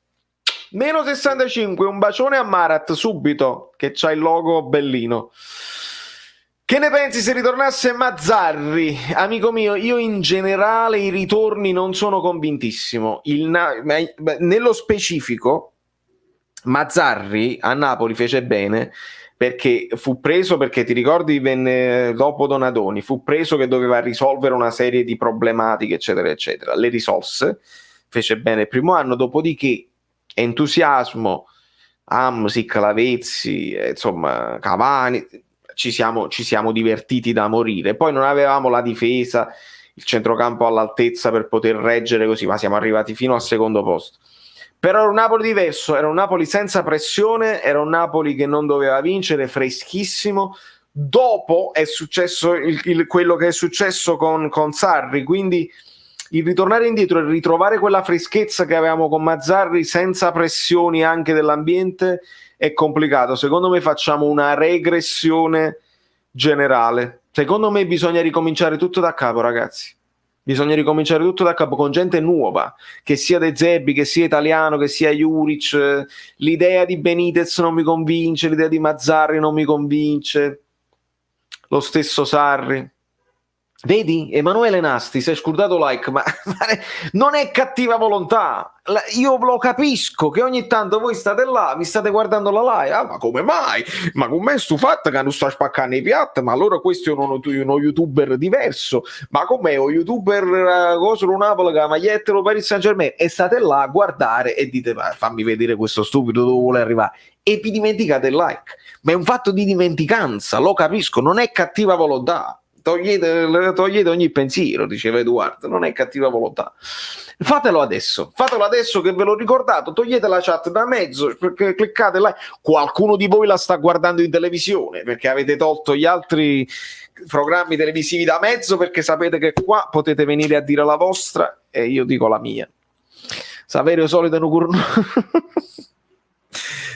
Meno 65, un bacione a Marat subito, che c'ha il logo bellino. Che ne pensi se ritornasse Mazzarri? Amico mio, io in generale i ritorni non sono convintissimo. Nello specifico Mazzarri a Napoli fece bene perché fu preso, perché ti ricordi venne dopo Donadoni, fu preso che doveva risolvere una serie di problematiche eccetera eccetera, le risolse, fece bene il primo anno, dopodiché entusiasmo, Hamsik, Lavezzi, insomma Cavani, ci siamo divertiti da morire. Poi non avevamo la difesa, il centrocampo all'altezza per poter reggere così, ma siamo arrivati fino al secondo posto. Però era un Napoli diverso, era un Napoli senza pressione, era un Napoli che non doveva vincere, freschissimo. Dopo è successo quello che è successo con Sarri, quindi il ritornare indietro e ritrovare quella freschezza che avevamo con Mazzarri senza pressioni anche dell'ambiente è complicato. Secondo me facciamo una regressione generale. Secondo me bisogna ricominciare tutto da capo, ragazzi. Bisogna ricominciare tutto da capo con gente nuova, che sia De Zerbi, che sia Italiano, che sia Juric. L'idea di Benitez non mi convince, l'idea di Mazzarri non mi convince, lo stesso Sarri. Vedi, Emanuele Nasti, sei scordato like, ma non è cattiva volontà. Io lo capisco che ogni tanto voi state là, vi state guardando la live, ma come mai? Ma com'è stufato che non sta spaccando i piatti? Ma allora questo è uno youtuber diverso, ma com'è un youtuber contro Napoli che ha maglietta lo Paris Saint-Germain? E state là a guardare e dite, fammi vedere questo stupido dove vuole arrivare, e vi dimenticate il like. Ma è un fatto di dimenticanza, lo capisco, non è cattiva volontà. Togliete ogni pensiero, diceva Edoardo, non è cattiva volontà. Fatelo adesso che ve l'ho ricordato, togliete la chat da mezzo, perché cliccate là. Qualcuno di voi la sta guardando in televisione perché avete tolto gli altri programmi televisivi da mezzo, perché sapete che qua potete venire a dire la vostra e io dico la mia. Saverio solito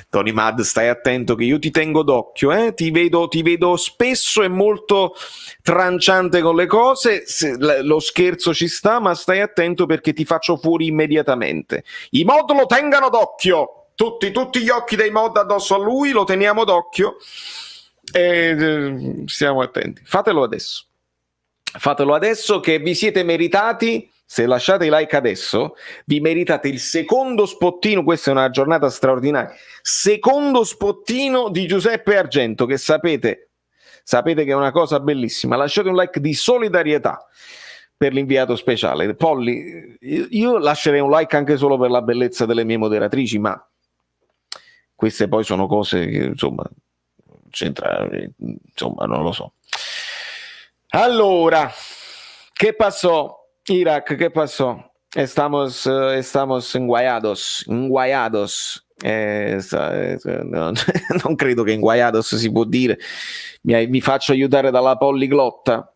Tony Mad, stai attento che io ti tengo d'occhio, ti vedo spesso e molto tranciante con le cose, lo scherzo ci sta, ma stai attento perché ti faccio fuori immediatamente. I mod lo tengano d'occhio, tutti gli occhi dei mod addosso a lui, lo teniamo d'occhio e stiamo attenti. Fatelo adesso che vi siete meritati. Se lasciate i like adesso, vi meritate il secondo spottino. Questa è una giornata straordinaria. Secondo spottino di Giuseppe Argento, che sapete che è una cosa bellissima. Lasciate un like di solidarietà. per l'inviato speciale. Polli, io lascerei un like anche solo per la bellezza delle mie moderatrici, ma queste poi sono cose che, insomma, c'entra, insomma, non lo so. Allora, ¿qué pasó, Irak? ¿Qué pasó? Estamos inguayados. Non credo che inguayados si può dire. Mi faccio aiutare dalla polliglotta.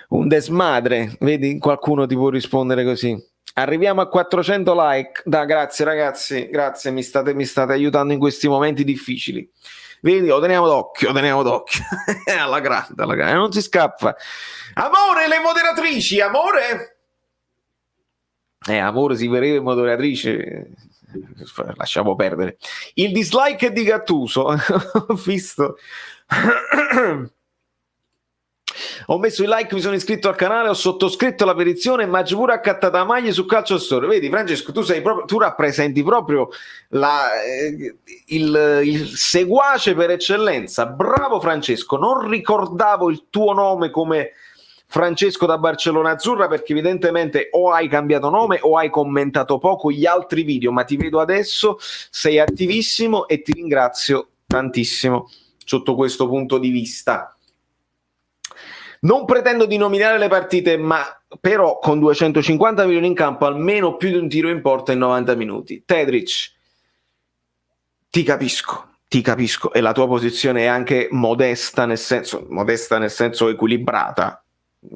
Un desmadre, vedi? Qualcuno ti può rispondere così. Arriviamo a 400 like. Grazie ragazzi, grazie, mi state aiutando in questi momenti difficili. Vedi, lo teniamo d'occhio. alla grande, non si scappa. Amore, le moderatrici, amore. Amore si vedeva moderatrice. Lasciamo perdere. Il dislike è di Gattuso. Ho visto. Ho messo il like, mi sono iscritto al canale, ho sottoscritto la petizione, ma pure accattata la maglia su Calcio Story. Vedi Francesco, tu rappresenti proprio il seguace per eccellenza. Bravo Francesco, non ricordavo il tuo nome come Francesco da Barcellona Azzurra, perché evidentemente o hai cambiato nome o hai commentato poco gli altri video, ma ti vedo adesso, sei attivissimo e ti ringrazio tantissimo sotto questo punto di vista. Non pretendo di nominare le partite, ma però con 250 milioni in campo almeno più di un tiro in porta in 90 minuti. Tedric, ti capisco, e la tua posizione è anche modesta nel senso equilibrata,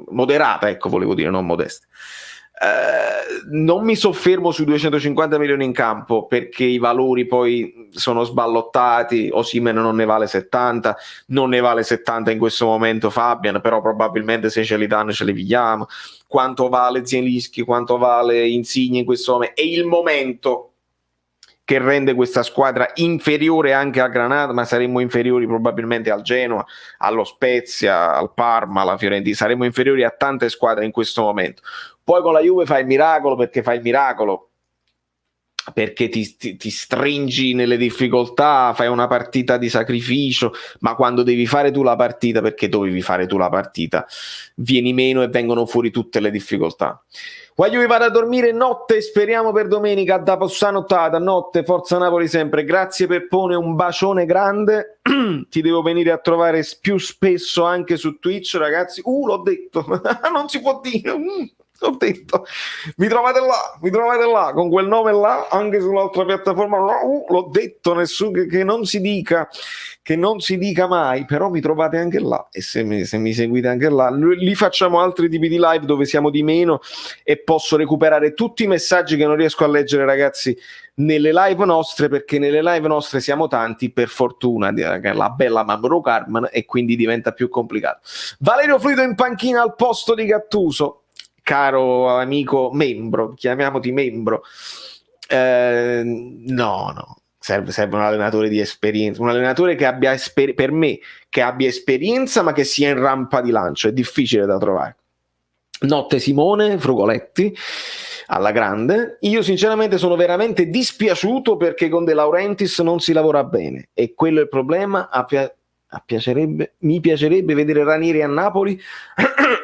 moderata, ecco, volevo dire, non modesta. Non mi soffermo sui 250 milioni in campo perché i valori poi sono sballottati. Osimhen non ne vale 70, non ne vale 70 in questo momento Fabian, però probabilmente se ce li danno ce li pigliamo. Quanto vale Zielinski, quanto vale Insigne in questo momento? È il momento che rende questa squadra inferiore anche al Granada, ma saremmo inferiori probabilmente al Genoa, allo Spezia, al Parma, alla Fiorentina, saremmo inferiori a tante squadre in questo momento. Poi con la Juve fai il miracolo, perché ti stringi nelle difficoltà, fai una partita di sacrificio, ma quando devi fare tu la partita, perché dovevi fare tu la partita, vieni meno e vengono fuori tutte le difficoltà. Voglio vado a dormire notte, speriamo per domenica, da possanottata, notte, forza Napoli sempre, grazie Peppone, un bacione grande, ti devo venire a trovare più spesso anche su Twitch ragazzi, l'ho detto, non si può dire, ho detto, mi trovate là con quel nome là anche sull'altra piattaforma, l'ho detto, nessuno che non si dica mai, però mi trovate anche là, e se mi seguite anche là, lì facciamo altri tipi di live dove siamo di meno e posso recuperare tutti i messaggi che non riesco a leggere ragazzi nelle live nostre, perché nelle live nostre siamo tanti, per fortuna la bella Mamro Carmen, e quindi diventa più complicato. Valerio Fluido in panchina al posto di Gattuso, caro amico membro, chiamiamoti membro. No, serve un allenatore di esperienza, un allenatore che abbia per me che abbia esperienza ma che sia in rampa di lancio, è difficile da trovare. Notte Simone Frugoletti alla grande. Io sinceramente sono veramente dispiaciuto perché con De Laurentiis non si lavora bene, e quello è il problema. Mi piacerebbe vedere Ranieri a Napoli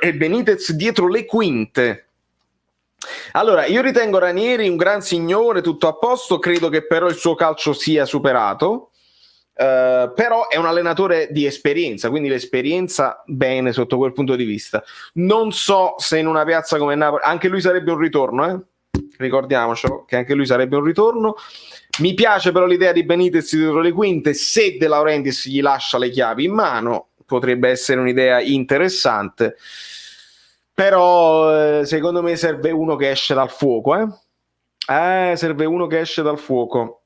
e Benitez dietro le quinte. Allora, io ritengo Ranieri un gran signore, tutto a posto, credo che però il suo calcio sia superato, però è un allenatore di esperienza, quindi l'esperienza bene sotto quel punto di vista. Non so se in una piazza come Napoli, anche lui sarebbe un ritorno, ricordiamocelo che anche lui sarebbe un ritorno. Mi piace però l'idea di Benitez dietro le quinte, se De Laurentiis gli lascia le chiavi in mano potrebbe essere un'idea interessante, però secondo me serve uno che esce dal fuoco, serve uno che esce dal fuoco.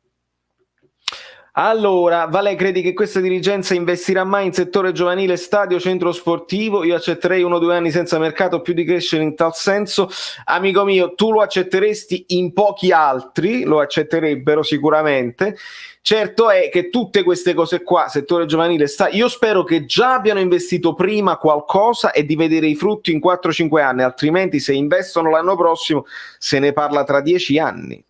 Allora, Vale, credi che questa dirigenza investirà mai in settore giovanile, stadio, centro sportivo? Io accetterei 1 o 2 anni senza mercato, più di crescere in tal senso. Amico mio, tu lo accetteresti, in pochi altri lo accetterebbero sicuramente. Certo è che tutte queste cose qua, settore giovanile, io spero che già abbiano investito prima qualcosa e di vedere i frutti in 4-5 anni, altrimenti se investono l'anno prossimo se ne parla tra 10 anni.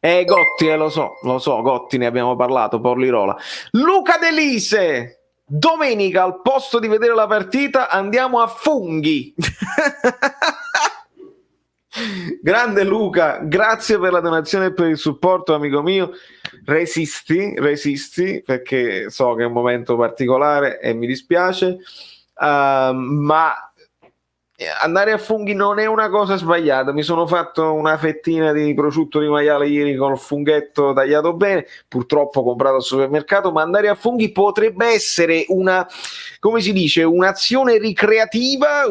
Gotti, lo so, Gotti, ne abbiamo parlato, Porlirola. Luca Delise, Domenica al posto di vedere la partita andiamo a Funghi. Grande Luca, grazie per la donazione e per il supporto, amico mio. Resisti, perché so che è un momento particolare e mi dispiace, ma andare a Funghi non è una cosa sbagliata. Mi sono fatto una fettina di prosciutto di maiale ieri con il funghetto tagliato bene, purtroppo comprato al supermercato, ma andare a Funghi potrebbe essere una, come si dice, un'azione ricreativa,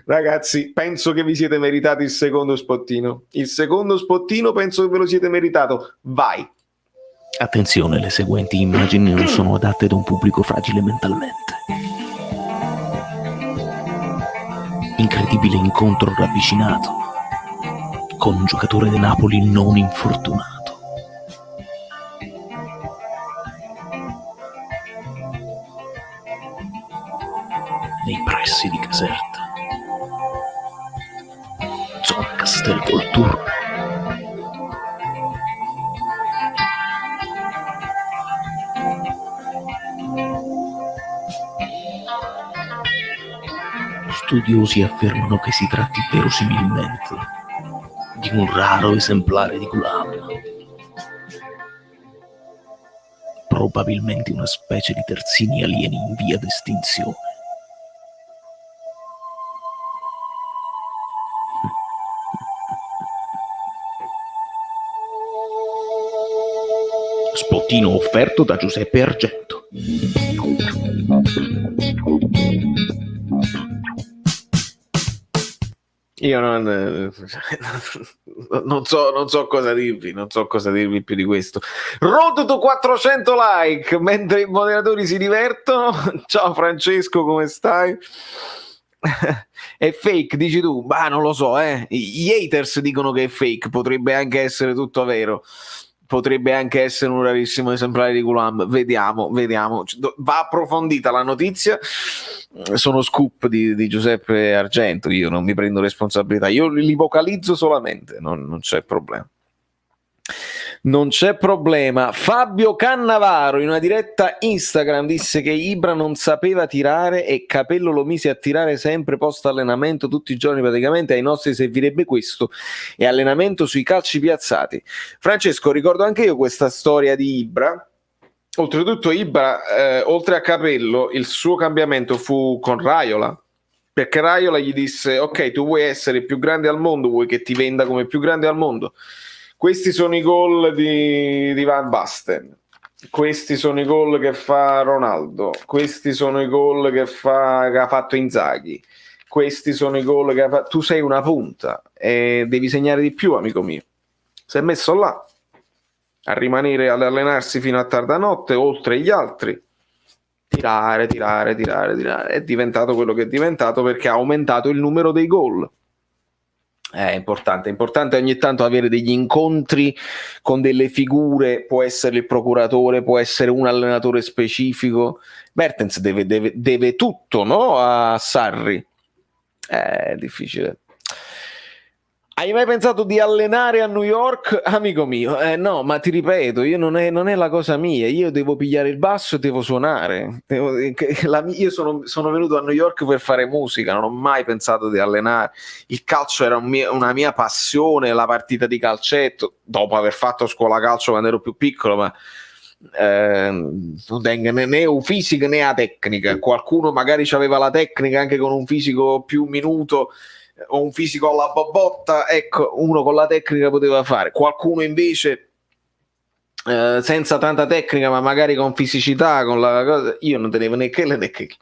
Ragazzi, penso che vi siete meritati il secondo spottino. Il secondo spottino penso che ve lo siete meritato. Vai. Attenzione, le seguenti immagini non sono adatte ad un pubblico fragile mentalmente. Incredibile incontro ravvicinato con un giocatore del Napoli non infortunato. Nei pressi di Caserta, zona Castel Volturno. Studiosi affermano che si tratti verosimilmente di un raro esemplare di Gulam, probabilmente una specie di terzini alieni in via d'estinzione. Spottino offerto da Giuseppe Argento. Io non so cosa dirvi, non so cosa dirvi più di questo. Road to 400 like mentre i moderatori si divertono. Ciao Francesco, come stai? È fake, dici tu? Bah, non lo so, Gli haters dicono che è fake, potrebbe anche essere tutto vero. Potrebbe anche essere un rarissimo esemplare di Gulam. Vediamo. Va approfondita la notizia. Sono scoop di Giuseppe Argento. Io non mi prendo responsabilità. Io li vocalizzo solamente. Non c'è problema. Non c'è problema. Fabio Cannavaro in una diretta Instagram disse che Ibra non sapeva tirare e Capello lo mise a tirare sempre post allenamento tutti i giorni praticamente. Ai nostri servirebbe questo e allenamento sui calci piazzati. Francesco, ricordo anche io questa storia di Ibra. Oltretutto Ibra, oltre a Capello, il suo cambiamento fu con Raiola, perché Raiola gli disse: ok, tu vuoi essere il più grande al mondo, vuoi che ti venda come più grande al mondo. Questi sono i gol di Van Basten, questi sono i gol che fa Ronaldo, questi sono i gol che ha fatto Inzaghi, questi sono i gol che ha fatto... Tu sei una punta e devi segnare di più, amico mio. Si è messo là a rimanere, ad allenarsi fino a tarda notte, oltre gli altri, tirare, è diventato quello che è diventato perché ha aumentato il numero dei gol. È importante ogni tanto avere degli incontri con delle figure, può essere il procuratore, può essere un allenatore specifico. Mertens deve tutto, no? A Sarri. È difficile. Hai mai pensato di allenare a New York, amico mio? No, ma ti ripeto, io non è la cosa mia. Io devo pigliare il basso e devo suonare. Io sono venuto a New York per fare musica, non ho mai pensato di allenare. Il calcio era una mia passione, la partita di calcetto, dopo aver fatto scuola calcio quando ero più piccolo, ma non tengo né un fisico né la tecnica. Qualcuno magari aveva la tecnica anche con un fisico più minuto o un fisico alla bobotta, ecco, uno con la tecnica poteva fare, qualcuno invece senza tanta tecnica ma magari con fisicità, con la cosa, io non tenevo né quello né quello.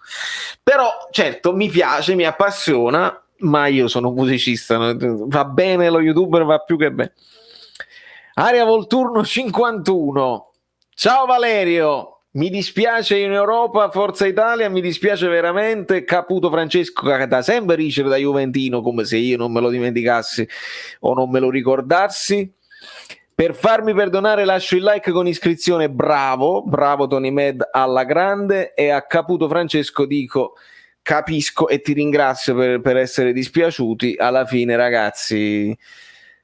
Però certo mi piace, mi appassiona, ma io sono musicista, va bene lo youtuber, va più che bene. Aria Volturno 51, ciao Valerio. Mi dispiace in Europa, Forza Italia, mi dispiace veramente. Caputo Francesco che da sempre riceve da Juventino, come se io non me lo dimenticassi o non me lo ricordassi. Per farmi perdonare lascio il like con iscrizione, bravo Tony Med alla grande. E a Caputo Francesco dico capisco e ti ringrazio per essere dispiaciuti. Alla fine ragazzi,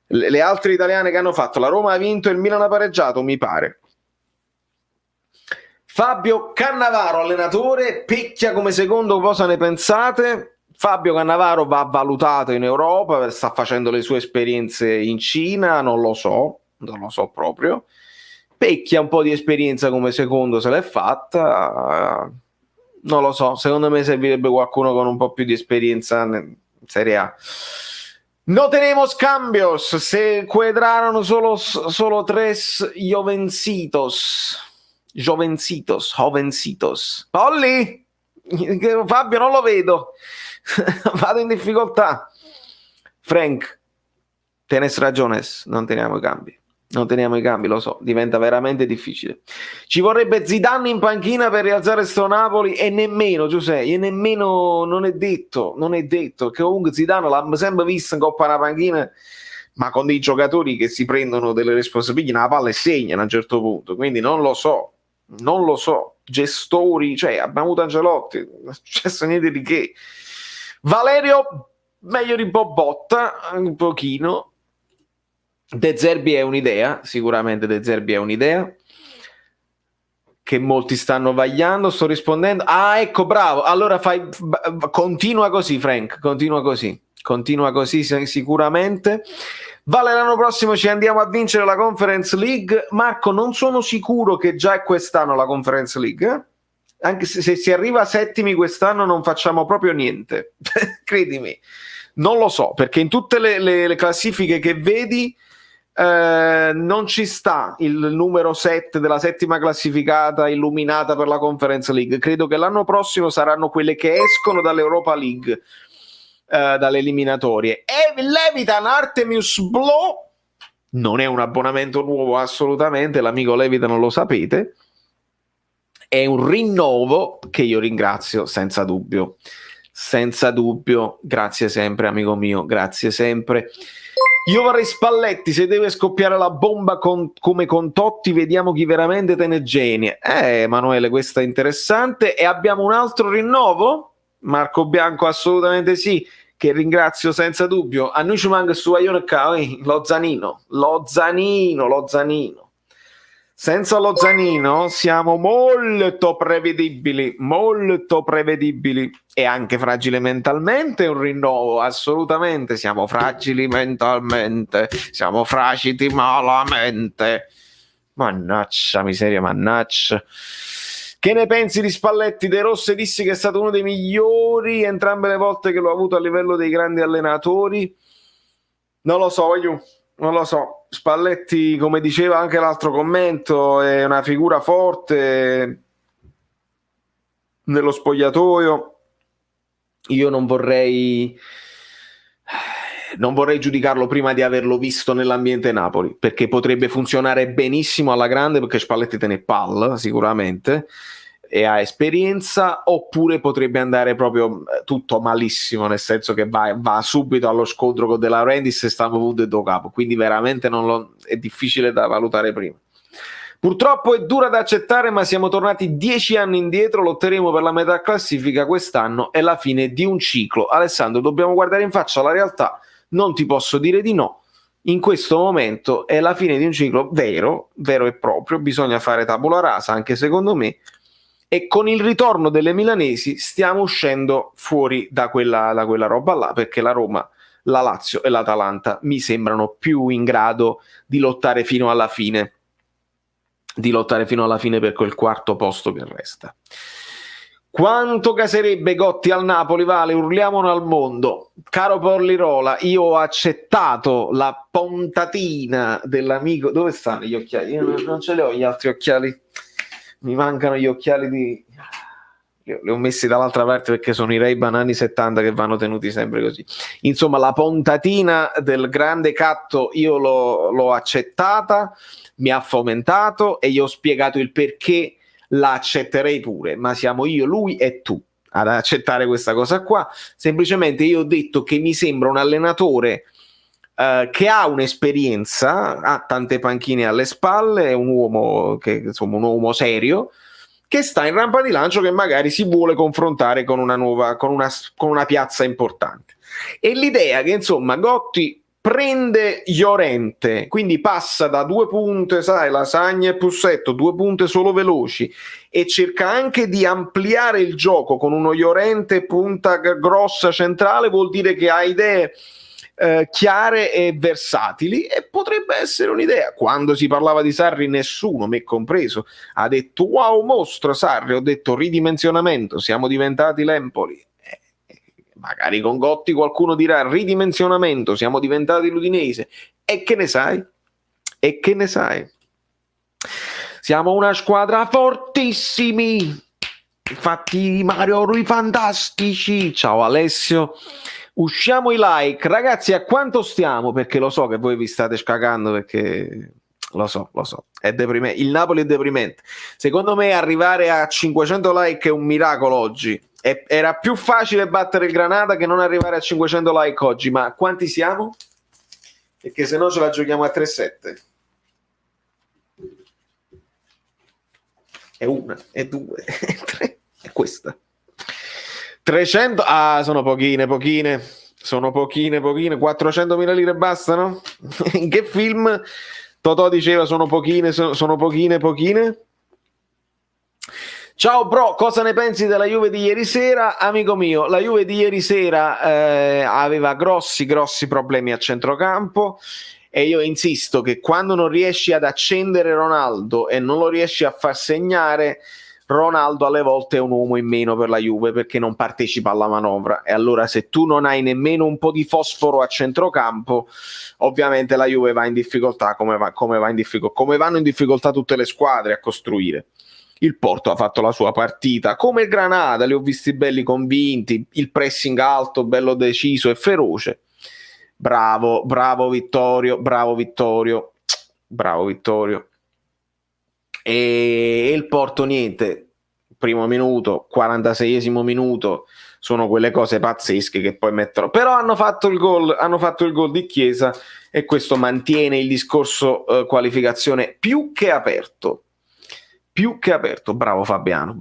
le altre italiane che hanno fatto, la Roma ha vinto e il Milan ha pareggiato, mi pare. Fabio Cannavaro, allenatore, Pecchia come secondo, cosa ne pensate? Fabio Cannavaro va valutato in Europa, sta facendo le sue esperienze in Cina, non lo so proprio. Pecchia un po' di esperienza come secondo se l'è fatta, non lo so, secondo me servirebbe qualcuno con un po' più di esperienza in Serie A. No tenemos cambios, se quedaron solo tres jovencitos. Polli? Fabio non lo vedo. Vado in difficoltà. Frank, tenés ragione, non teniamo i cambi, lo so, diventa veramente difficile. Ci vorrebbe Zidane in panchina per rialzare sto Napoli e nemmeno, Giuseppe, non è detto che comunque Zidane l'ha sempre visto in Coppa una panchina, ma con dei giocatori che si prendono delle responsabilità, la palla e segnano a un certo punto, quindi non lo so, gestori, cioè abbiamo avuto Ancelotti, non è successo niente di che. Valerio, meglio di Bobotta, un pochino. De Zerbi è un'idea, sicuramente De Zerbi è un'idea che molti stanno vagliando, sto rispondendo. Ah, ecco, bravo, allora continua così, Frank, continua così sicuramente. Vale, l'anno prossimo ci andiamo a vincere la Conference League. Marco, non sono sicuro che già è quest'anno la Conference League, anche se si arriva settimi quest'anno non facciamo proprio niente. Credimi, non lo so, perché in tutte le classifiche che vedi non ci sta il numero 7 della settima classificata illuminata per la Conference League. Credo che l'anno prossimo saranno quelle che escono dall'Europa League, dalle eliminatorie. E Levitan Artemius Blo non è un abbonamento nuovo assolutamente, l'amico Levitan non lo sapete, è un rinnovo che io ringrazio senza dubbio, grazie sempre amico mio, grazie sempre. Io vorrei Spalletti, se deve scoppiare la bomba come con Totti, vediamo chi veramente te ne genia. Emanuele, questa è interessante. E abbiamo un altro rinnovo? Marco Bianco, assolutamente sì, che ringrazio senza dubbio. A noi ci manca su lo Zanino. Senza lo Zanino siamo molto prevedibili e anche fragili mentalmente. Un rinnovo, assolutamente. Siamo fragili mentalmente, siamo fragili malamente. Mannaggia miseria, mannaggia. Che ne pensi di Spalletti? De Rossi dissi che è stato uno dei migliori entrambe le volte che l'ho avuto a livello dei grandi allenatori. Non lo so. Spalletti, come diceva anche l'altro commento, è una figura forte nello spogliatoio. Io non vorrei giudicarlo prima di averlo visto nell'ambiente Napoli, perché potrebbe funzionare benissimo alla grande, perché Spalletti te ne palla sicuramente e ha esperienza, oppure potrebbe andare proprio tutto malissimo, nel senso che va subito allo scontro con De Laurentiis e stiamo avuto do capo, quindi veramente è difficile da valutare prima. Purtroppo è dura da accettare, ma siamo tornati 10 anni indietro, lotteremo per la metà classifica quest'anno, è la fine di un ciclo. Alessandro, dobbiamo guardare in faccia la realtà, non ti posso dire di no, in questo momento è la fine di un ciclo vero e proprio, bisogna fare tabula rasa anche secondo me, e con il ritorno delle milanesi stiamo uscendo fuori da quella roba là, perché la Roma, la Lazio e l'Atalanta mi sembrano più in grado di lottare fino alla fine per quel quarto posto che resta. Quanto caserebbe Gotti al Napoli? Vale, urliamolo al mondo. Caro Pollirola, io ho accettato la puntatina dell'amico. Dove stanno gli occhiali? Io non ce li ho gli altri occhiali, mi mancano gli occhiali li ho messi dall'altra parte perché sono i Ray-Ban anni 70 che vanno tenuti sempre così. Insomma, la puntatina del grande Catto io l'ho accettata, mi ha fomentato e gli ho spiegato il perché la accetterei pure, ma siamo io, lui e tu ad accettare questa cosa qua. Semplicemente io ho detto che mi sembra un allenatore che ha un'esperienza, ha tante panchine alle spalle, è un uomo un uomo serio, che sta in rampa di lancio, che magari si vuole confrontare con una piazza importante. E l'idea che insomma Gotti prende Llorente, quindi passa da 2 punte, sai, lasagna e Pussetto, 2 punte solo veloci, e cerca anche di ampliare il gioco con uno Llorente punta grossa centrale, vuol dire che ha idee chiare e versatili, e potrebbe essere un'idea. Quando si parlava di Sarri nessuno, me compreso, ha detto wow mostro Sarri, ho detto ridimensionamento, siamo diventati l'Empoli. Magari con Gotti qualcuno dirà ridimensionamento, siamo diventati l'Udinese, e che ne sai? E che ne sai? Siamo una squadra fortissimi, infatti Mario Rui fantastici. Ciao Alessio. Usciamo i like, ragazzi, a quanto stiamo? Perché lo so che voi vi state scagando, perché lo so, è deprimente. Il Napoli è deprimente. Secondo me arrivare a 500 like è un miracolo oggi. Era più facile battere il Granada che non arrivare a 500 like oggi, ma quanti siamo? Perché se no ce la giochiamo a 3-7. È una, è due, è tre, è questa. 300, sono pochine, sono pochine, 400.000 lire bastano? In che film Totò diceva sono pochine? Ciao bro, cosa ne pensi della Juve di ieri sera? Amico mio, la Juve di ieri sera aveva grossi problemi a centrocampo, e io insisto che quando non riesci ad accendere Ronaldo e non lo riesci a far segnare, Ronaldo alle volte è un uomo in meno per la Juve, perché non partecipa alla manovra, e allora se tu non hai nemmeno un po' di fosforo a centrocampo, ovviamente la Juve va in difficoltà, come vanno in difficoltà tutte le squadre a costruire. Il Porto ha fatto la sua partita, come il Granada, li ho visti belli convinti, il pressing alto, bello deciso e feroce. Bravo Vittorio. E il Porto niente, primo minuto, 46esimo minuto, sono quelle cose pazzesche che poi mettono, però hanno fatto il gol di Chiesa, e questo mantiene il discorso qualificazione più che aperto. Bravo Fabiano,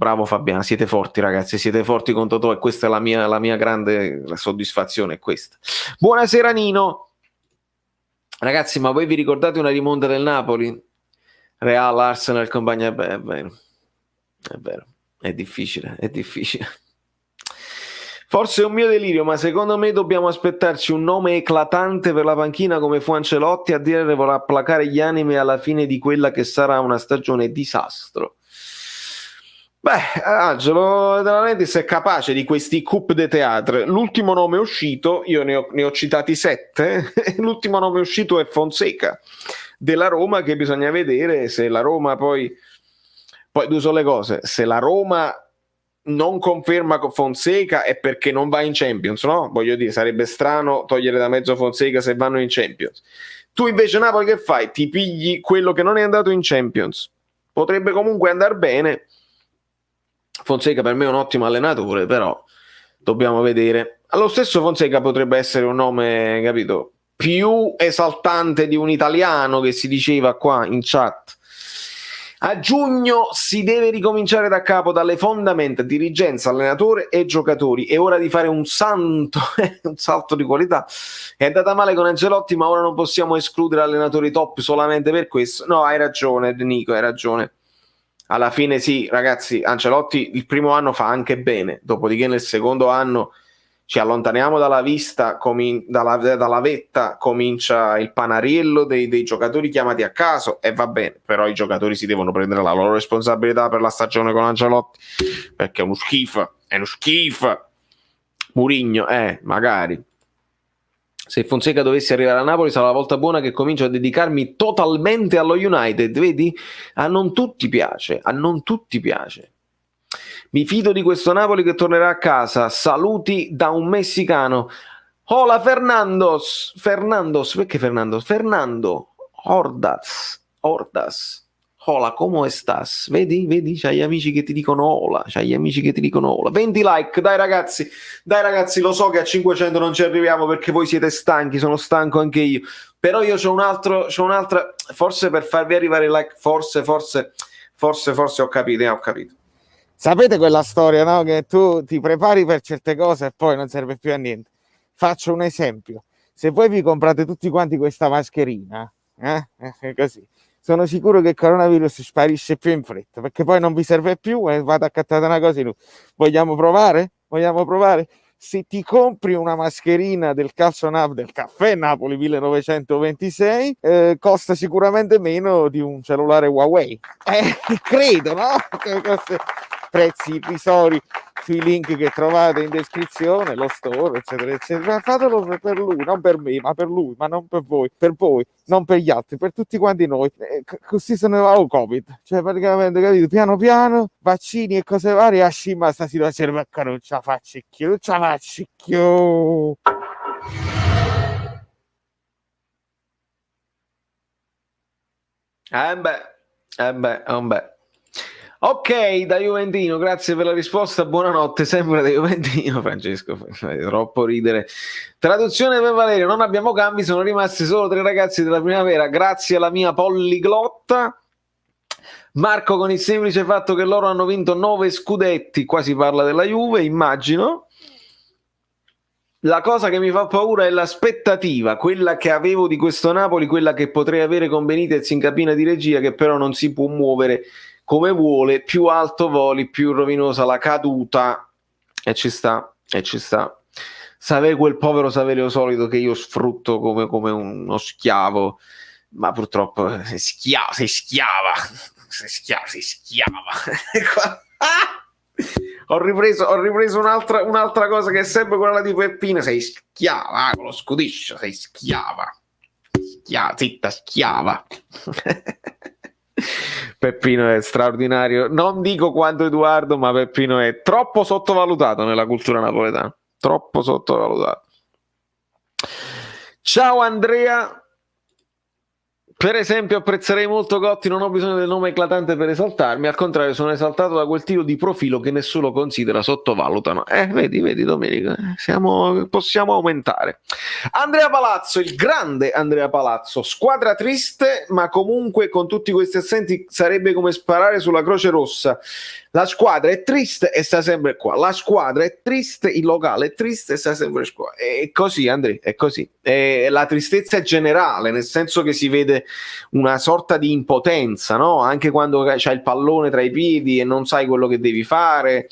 siete forti ragazzi, siete forti con Totò, e questa è la mia grande soddisfazione, è questa. Buonasera Nino. Ragazzi, ma voi vi ricordate una rimonta del Napoli? Real, Arsenal, compagnia? È vero, è difficile. Forse è un mio delirio, ma secondo me dobbiamo aspettarci un nome eclatante per la panchina come fu Ancelotti a dire vorrà placare gli animi alla fine di quella che sarà una stagione disastro. Beh, Angelo De Laurentiis è capace di questi coup de théâtre. L'ultimo nome uscito, io ne ho citati 7, l'ultimo nome uscito è Fonseca della Roma, che bisogna vedere se la Roma poi due sono le cose, se la Roma non conferma con Fonseca è perché non va in Champions, no? Voglio dire, sarebbe strano togliere da mezzo Fonseca se vanno in Champions. Tu invece Napoli che fai? Ti pigli quello che non è andato in Champions, potrebbe comunque andare bene. Fonseca per me è un ottimo allenatore, però dobbiamo vedere. Allo stesso Fonseca potrebbe essere un nome, capito, più esaltante di un italiano, che si diceva qua in chat. A giugno si deve ricominciare da capo, dalle fondamenta, dirigenza, allenatore e giocatori. È ora di fare un salto di qualità. È andata male con Ancelotti, ma ora non possiamo escludere allenatori top solamente per questo. No, hai ragione Nico, hai ragione. Alla fine sì, ragazzi, Ancelotti il primo anno fa anche bene, dopodiché nel secondo anno ci allontaniamo dalla vista, dalla vetta, comincia il panariello dei giocatori chiamati a caso, e va bene, però i giocatori si devono prendere la loro responsabilità per la stagione con Ancelotti, perché è uno schifo. Mourinho, magari. Se Fonseca dovesse arrivare a Napoli sarà la volta buona che comincio a dedicarmi totalmente allo United, vedi? A non tutti piace. Mi fido di questo Napoli che tornerà a casa. Saluti da un messicano. Hola Fernandos, perché Fernando? Fernando Ordas. Hola, ¿cómo estás? Vedi? C'hai amici che ti dicono hola. 20 like, dai ragazzi, lo so che a 500 non ci arriviamo perché voi siete stanchi, sono stanco anche io. Però io c'ho un'altra, forse per farvi arrivare i like, forse ho capito. Sapete quella storia, no? Che tu ti prepari per certe cose e poi non serve più a niente. Faccio un esempio. se voi vi comprate tutti quanti questa mascherina, così, sono sicuro che il coronavirus sparisce più in fretta, perché poi non vi serve più e vado a cattare una cosa in. Vogliamo provare? Se ti compri una mascherina del caffè Napoli 1926, costa sicuramente meno di un cellulare Huawei. Credo, no? Prezzi irrisori sui link che trovate in descrizione, lo store, eccetera, eccetera. Fatelo per lui, non per me, ma per lui, ma non per voi, non per gli altri, per tutti quanti noi. Così se ne va il Covid. Cioè, praticamente, capito? Piano piano, vaccini e cose varie, ascima sta situazione, perché non ce la faccio più. Beh. Ok, da Juventino, grazie per la risposta, buonanotte, sempre da Juventino. Francesco, troppo ridere. Traduzione per Valerio, non abbiamo cambi, sono rimasti solo 3 ragazzi della primavera, grazie alla mia polliglotta. Marco, con il semplice fatto che loro hanno vinto 9 scudetti, qua si parla della Juve, immagino. La cosa che mi fa paura è l'aspettativa, quella che avevo di questo Napoli, quella che potrei avere con Benitez in cabina di regia, che però non si può muovere come vuole, più alto voli, più rovinosa la caduta, e ci sta. Sapevo quel povero Saverio Solito che io sfrutto come uno schiavo, ma purtroppo sei schiava. Ho ripreso un'altra cosa che è sempre quella di Peppino, sei schiava, con lo scudiscio, sei schiava. Zitta, schiava. Peppino è straordinario, non dico quanto Edoardo, ma Peppino è troppo sottovalutato nella cultura napoletana, troppo sottovalutato. Ciao Andrea, per esempio apprezzerei molto Gotti, non ho bisogno del nome eclatante per esaltarmi, al contrario sono esaltato da quel tiro di profilo che nessuno considera, sottovalutano. Vedi Domenico, possiamo aumentare. Andrea Palazzo, il grande Andrea Palazzo, squadra triste, ma comunque con tutti questi assenti sarebbe come sparare sulla Croce Rossa. La squadra è triste e sta sempre qua, la squadra è triste, il locale è triste e sta sempre qua. È così, Andrea, è così. La tristezza è generale, nel senso che si vede una sorta di impotenza, no? Anche quando c'hai il pallone tra i piedi e non sai quello che devi fare.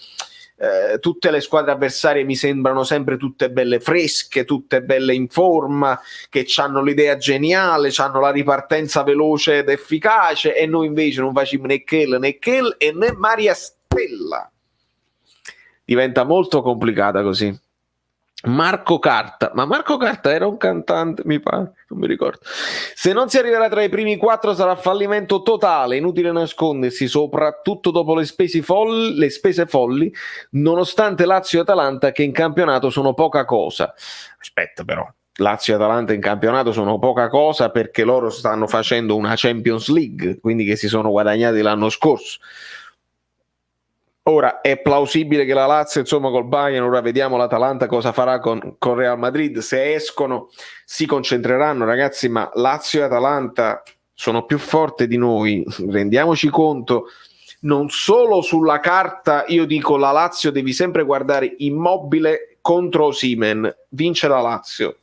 Tutte le squadre avversarie mi sembrano sempre tutte belle fresche, tutte belle in forma, che hanno l'idea geniale, hanno la ripartenza veloce ed efficace, e noi invece non facciamo né quel e né Maria Stella. Diventa molto complicata così. Marco Carta, ma Marco Carta era un cantante, mi pare, non mi ricordo. Se non si arriverà tra i primi 4 sarà fallimento totale, inutile nascondersi, soprattutto dopo le spese folli, nonostante Lazio e Atalanta che in campionato sono poca cosa. Aspetta però, Lazio e Atalanta in campionato sono poca cosa perché loro stanno facendo una Champions League, quindi che si sono guadagnati l'anno scorso. Ora è plausibile che la Lazio, insomma, col Bayern, ora vediamo l'Atalanta cosa farà con Real Madrid, se escono si concentreranno, ragazzi, ma Lazio e Atalanta sono più forti di noi, rendiamoci conto. Non solo sulla carta, io dico la Lazio devi sempre guardare Immobile contro Osimhen, vince la Lazio,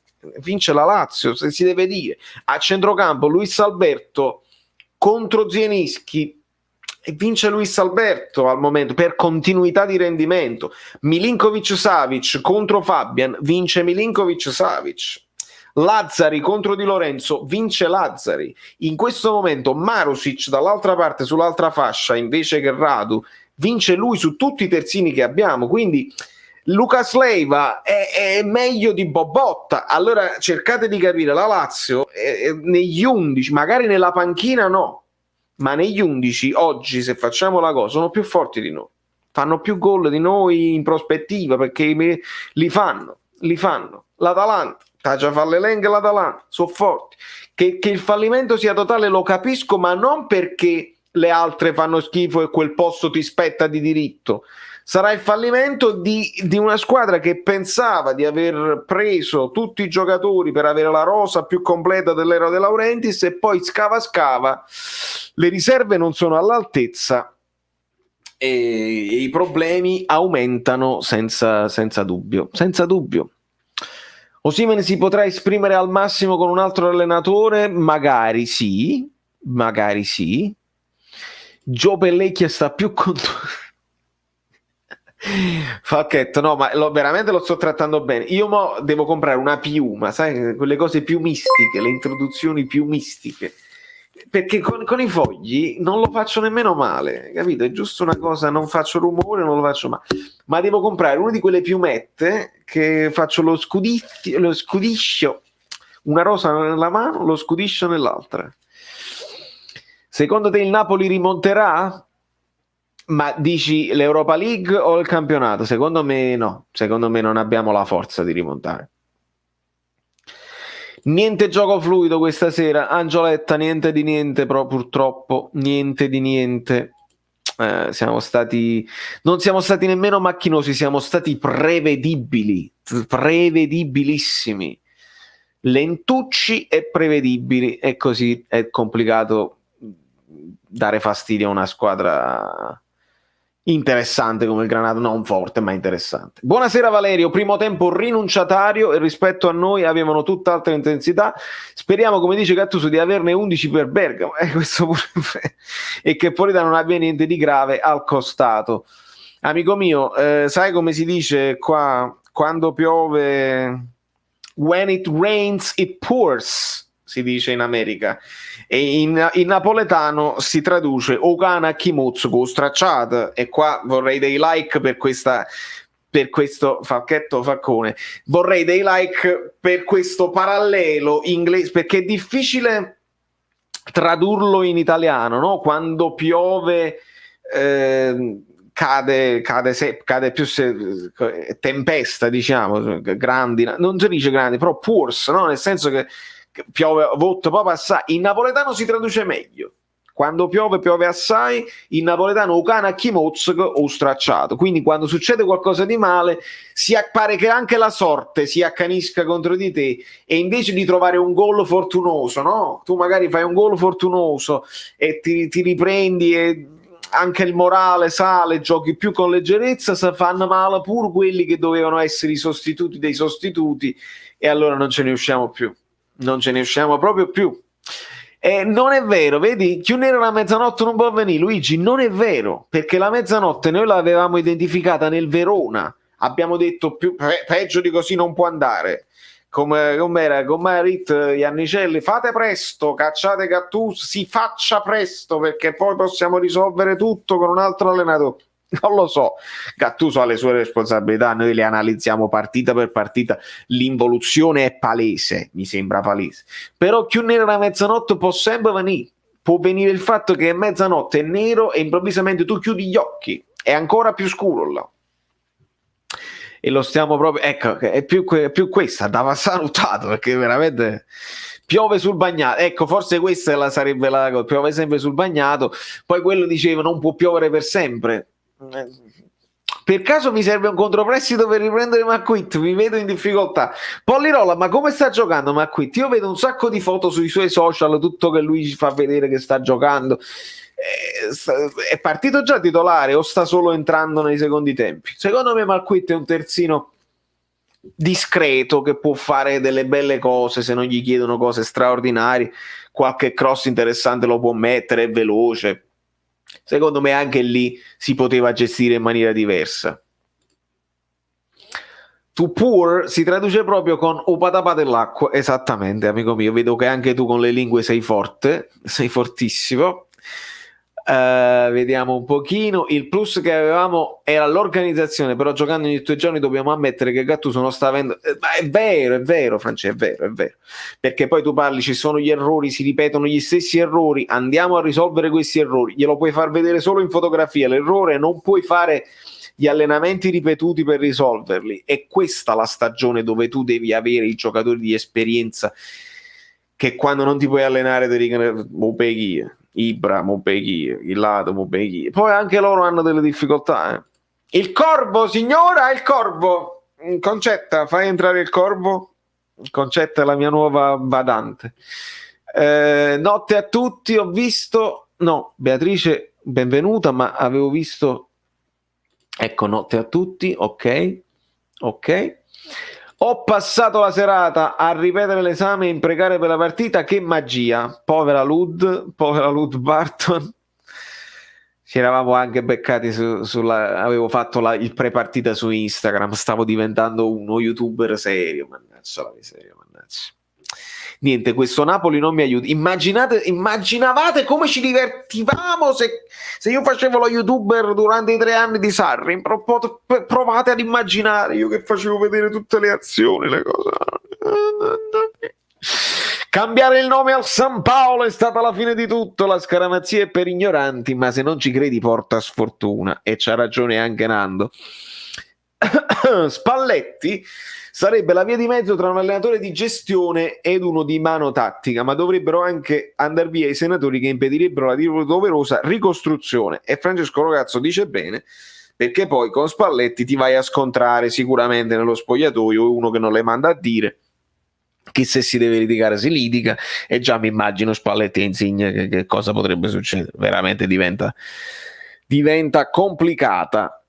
se si deve dire. A centrocampo Luis Alberto contro Zielinski, e vince Luis Alberto al momento per continuità di rendimento. Milinkovic-Savic contro Fabian, vince Milinkovic-Savic. Lazzari contro Di Lorenzo, vince Lazzari. In questo momento Marusic dall'altra parte, sull'altra fascia, invece che Radu, vince lui su tutti i terzini che abbiamo. Quindi Lucas Leiva è meglio di Bobotta. Allora cercate di capire, la Lazio negli 11, magari nella panchina no, ma negli 11 oggi, se facciamo la cosa, sono più forti di noi, fanno più gol di noi in prospettiva, perché li fanno. L'Atalanta già fa l'elenco, l'Atalanta sono forti. Che il fallimento sia totale lo capisco, ma non perché le altre fanno schifo e quel posto ti spetta di diritto. Sarà il fallimento di una squadra che pensava di aver preso tutti i giocatori per avere la rosa più completa dell'era De Laurentiis, e poi scava, le riserve non sono all'altezza e i problemi aumentano senza dubbio. Osimhen si potrà esprimere al massimo con un altro allenatore? Magari sì. Gio Pellecchia sta più Falchetto, no, ma veramente lo sto trattando bene. Io mo devo comprare una piuma, sai, quelle cose più mistiche, le introduzioni più mistiche. Perché con i fogli non lo faccio nemmeno male, capito? È giusto una cosa, non faccio rumore, non lo faccio male. Ma devo comprare una di quelle piumette che faccio lo scudiscio, una rosa nella mano, lo scudiscio nell'altra. Secondo te il Napoli rimonterà? Ma dici l'Europa League o il campionato? Secondo me no, secondo me non abbiamo la forza di rimontare. Niente gioco fluido questa sera, Angioletta, niente di niente, però purtroppo niente di niente. Non siamo stati nemmeno macchinosi, siamo stati prevedibilissimi, lentucci e prevedibili, e così è complicato dare fastidio a una squadra interessante come il Granada, non forte ma interessante. Buonasera Valerio, primo tempo rinunciatario e rispetto a noi avevano tutt'altra intensità, speriamo, come dice Gattuso, di averne 11 per Bergamo, questo pure e che Polita non abbia niente di grave al costato. Amico mio, sai come si dice qua, quando piove, when it rains it pours, si dice in America, e in napoletano si traduce Okana Kimutsuko stracciata, e qua vorrei dei like per questo Falchetto Faccone, vorrei dei like per questo parallelo inglese, perché è difficile tradurlo in italiano, no? Quando piove cade più tempesta, diciamo, grandi, non si dice grandi, però pours, no? Nel senso che piove, voto poi assai. In napoletano si traduce meglio. Quando piove assai, in napoletano Ukana Kimotsuko o stracciato. Quindi quando succede qualcosa di male, pare che anche la sorte si accanisca contro di te, e invece di trovare un gol fortunoso, no? Tu magari fai un gol fortunoso e ti riprendi e anche il morale sale, giochi più con leggerezza, si fanno male pure quelli che dovevano essere i sostituti dei sostituti, e allora non ce ne usciamo più. Non ce ne usciamo proprio più. Non è vero, vedi, chi nera la mezzanotte non può venire, Luigi, non è vero, perché la mezzanotte noi l'avevamo identificata nel Verona, abbiamo detto peggio di così non può andare, come era Rit Iannicelli, fate presto, cacciate Gattuso, si faccia presto, perché poi possiamo risolvere tutto con un altro allenatore. Non lo so, Gattuso ha le sue responsabilità, noi le analizziamo partita per partita, l'involuzione è palese, mi sembra palese, però più nera la mezzanotte può sempre venire, può venire il fatto che è mezzanotte, è nero e improvvisamente tu chiudi gli occhi, è ancora più scuro là, e lo stiamo proprio, ecco, è più questa, andava salutato, perché veramente piove sul bagnato, ecco, forse questa sarebbe la cosa, piove sempre sul bagnato, poi quello diceva non può piovere per sempre. Per caso mi serve un controprestito per riprendere McQuitt? Mi vedo in difficoltà. Pollirolla, ma come sta giocando McQuitt? Io vedo un sacco di foto sui suoi social, tutto che lui ci fa vedere che sta giocando. È partito già titolare o sta solo entrando nei secondi tempi? Secondo me McQuitt è un terzino discreto che può fare delle belle cose se non gli chiedono cose straordinarie, qualche cross interessante lo può mettere, è veloce. Secondo me anche lì si poteva gestire in maniera diversa. To pour si traduce proprio con upatapa dell'acqua, esattamente, amico mio, vedo che anche tu con le lingue sei forte, sei fortissimo. Vediamo un pochino, il plus che avevamo era l'organizzazione, però giocando ogni 2 giorni dobbiamo ammettere che Gattuso non sta avendo, ma è vero Francesco, è vero, perché poi tu parli, ci sono gli errori, si ripetono gli stessi errori, andiamo a risolvere questi errori, glielo puoi far vedere solo in fotografia l'errore, non puoi fare gli allenamenti ripetuti per risolverli. È questa la stagione dove tu devi avere i giocatori di esperienza che quando non ti puoi allenare ti dicono Ibra, il lato, poi anche loro hanno delle difficoltà. Il Corvo, signora, il Corvo, Concetta, fai entrare il Corvo. Concetta è la mia nuova badante. Notte a tutti, ho visto, no, Beatrice, benvenuta, ma avevo visto, ecco, notte a tutti, ok. Ho passato la serata a ripetere l'esame e imprecare per la partita, che magia. Povera Lud Barton. Ci eravamo anche beccati avevo fatto il pre-partita su Instagram, stavo diventando uno youtuber serio, mannaggia la miseria, mannaggia. Niente, questo Napoli non mi aiuta. Immaginavate come ci divertivamo se io facevo lo youtuber durante i 3 anni di Sarri. Provate ad immaginare io che facevo vedere tutte le azioni, le cose. Cambiare il nome al San Paolo è stata la fine di tutto. La scaramanzia è per ignoranti, ma se non ci credi porta sfortuna. E c'ha ragione anche Nando. Spalletti sarebbe la via di mezzo tra un allenatore di gestione ed uno di mano tattica, ma dovrebbero anche andare via i senatori che impedirebbero la doverosa ricostruzione. E Francesco Rogazzo dice bene, perché poi con Spalletti ti vai a scontrare sicuramente nello spogliatoio uno che non le manda a dire, che se si deve litigare si litiga, e già mi immagino Spalletti e Insigne che cosa potrebbe succedere. Veramente diventa complicata.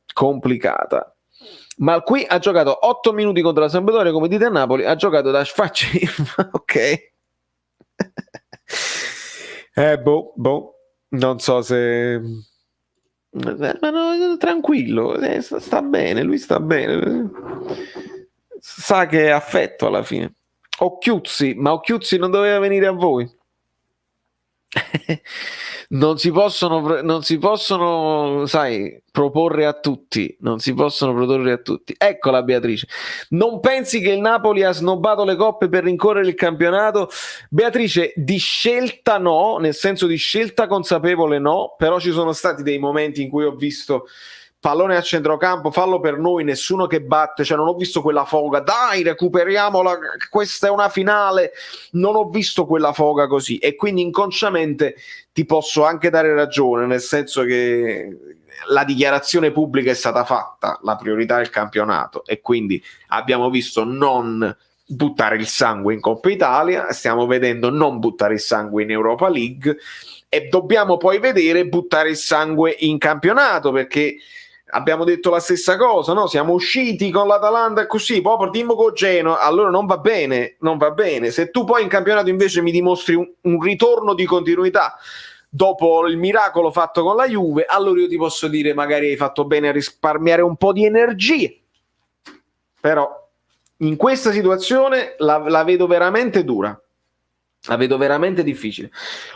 Ma qui ha giocato 8 minuti contro la Sampdoria, come dite a Napoli, ha giocato da sfacci. Ok. Non so se... Ma no, tranquillo, sta bene, lui sta bene. Sa che è affetto alla fine. Occhiuzzi, ma Occhiuzzi non doveva venire a voi? Non si possono, sai, proporre a tutti. Non si possono proporre a tutti. Eccola Beatrice. Non pensi che il Napoli ha snobbato le coppe per rincorrere il campionato? Beatrice, di scelta no, nel senso di scelta consapevole no, però ci sono stati dei momenti in cui ho visto pallone a centrocampo, fallo per noi, nessuno che batte, cioè non ho visto quella foga, dai recuperiamola, questa è una finale, non ho visto quella foga così, e quindi inconsciamente ti posso anche dare ragione, nel senso che la dichiarazione pubblica è stata fatta, la priorità è il campionato, e quindi abbiamo visto non buttare il sangue in Coppa Italia, stiamo vedendo non buttare il sangue in Europa League, e dobbiamo poi vedere buttare il sangue in campionato, perché abbiamo detto la stessa cosa, no? Siamo usciti con l'Atalanta e così, poi partiamo con Genoa, allora non va bene. Se tu poi in campionato invece mi dimostri un ritorno di continuità dopo il miracolo fatto con la Juve, allora io ti posso dire magari hai fatto bene a risparmiare un po' di energie, però in questa situazione la vedo veramente dura. La vedo veramente difficile.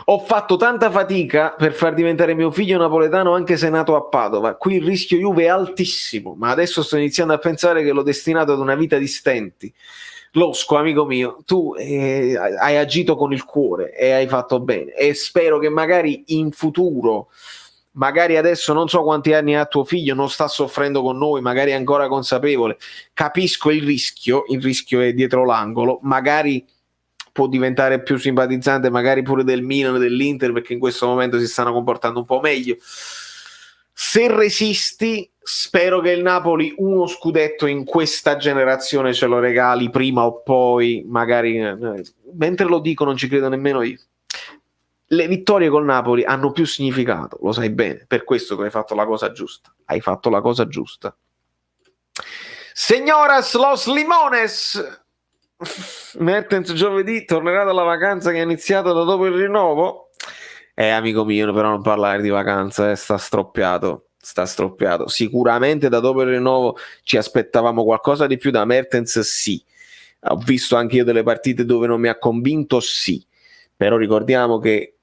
Ho fatto tanta fatica per far diventare mio figlio napoletano anche se nato a Padova. Qui il rischio Juve è altissimo, ma adesso sto iniziando a pensare che l'ho destinato ad una vita di stenti. Losco, amico mio, tu hai agito con il cuore e hai fatto bene, e spero che magari in futuro, magari adesso non so quanti anni ha tuo figlio, non sta soffrendo con noi, magari è ancora consapevole, capisco il rischio è dietro l'angolo, magari può diventare più simpatizzante magari pure del Milan e dell'Inter, perché in questo momento si stanno comportando un po' meglio. Se resisti, spero che il Napoli uno scudetto in questa generazione ce lo regali prima o poi, magari mentre lo dico non ci credo nemmeno io. Le vittorie col Napoli hanno più significato, lo sai bene, per questo che hai fatto la cosa giusta. Signoras los limones. Mertens giovedì tornerà dalla vacanza che è iniziata da dopo il rinnovo. Amico mio, però non parlare di vacanza, sta stroppiato. Sicuramente da dopo il rinnovo ci aspettavamo qualcosa di più da Mertens, sì. Ho visto anche io delle partite dove non mi ha convinto, sì. Però ricordiamo che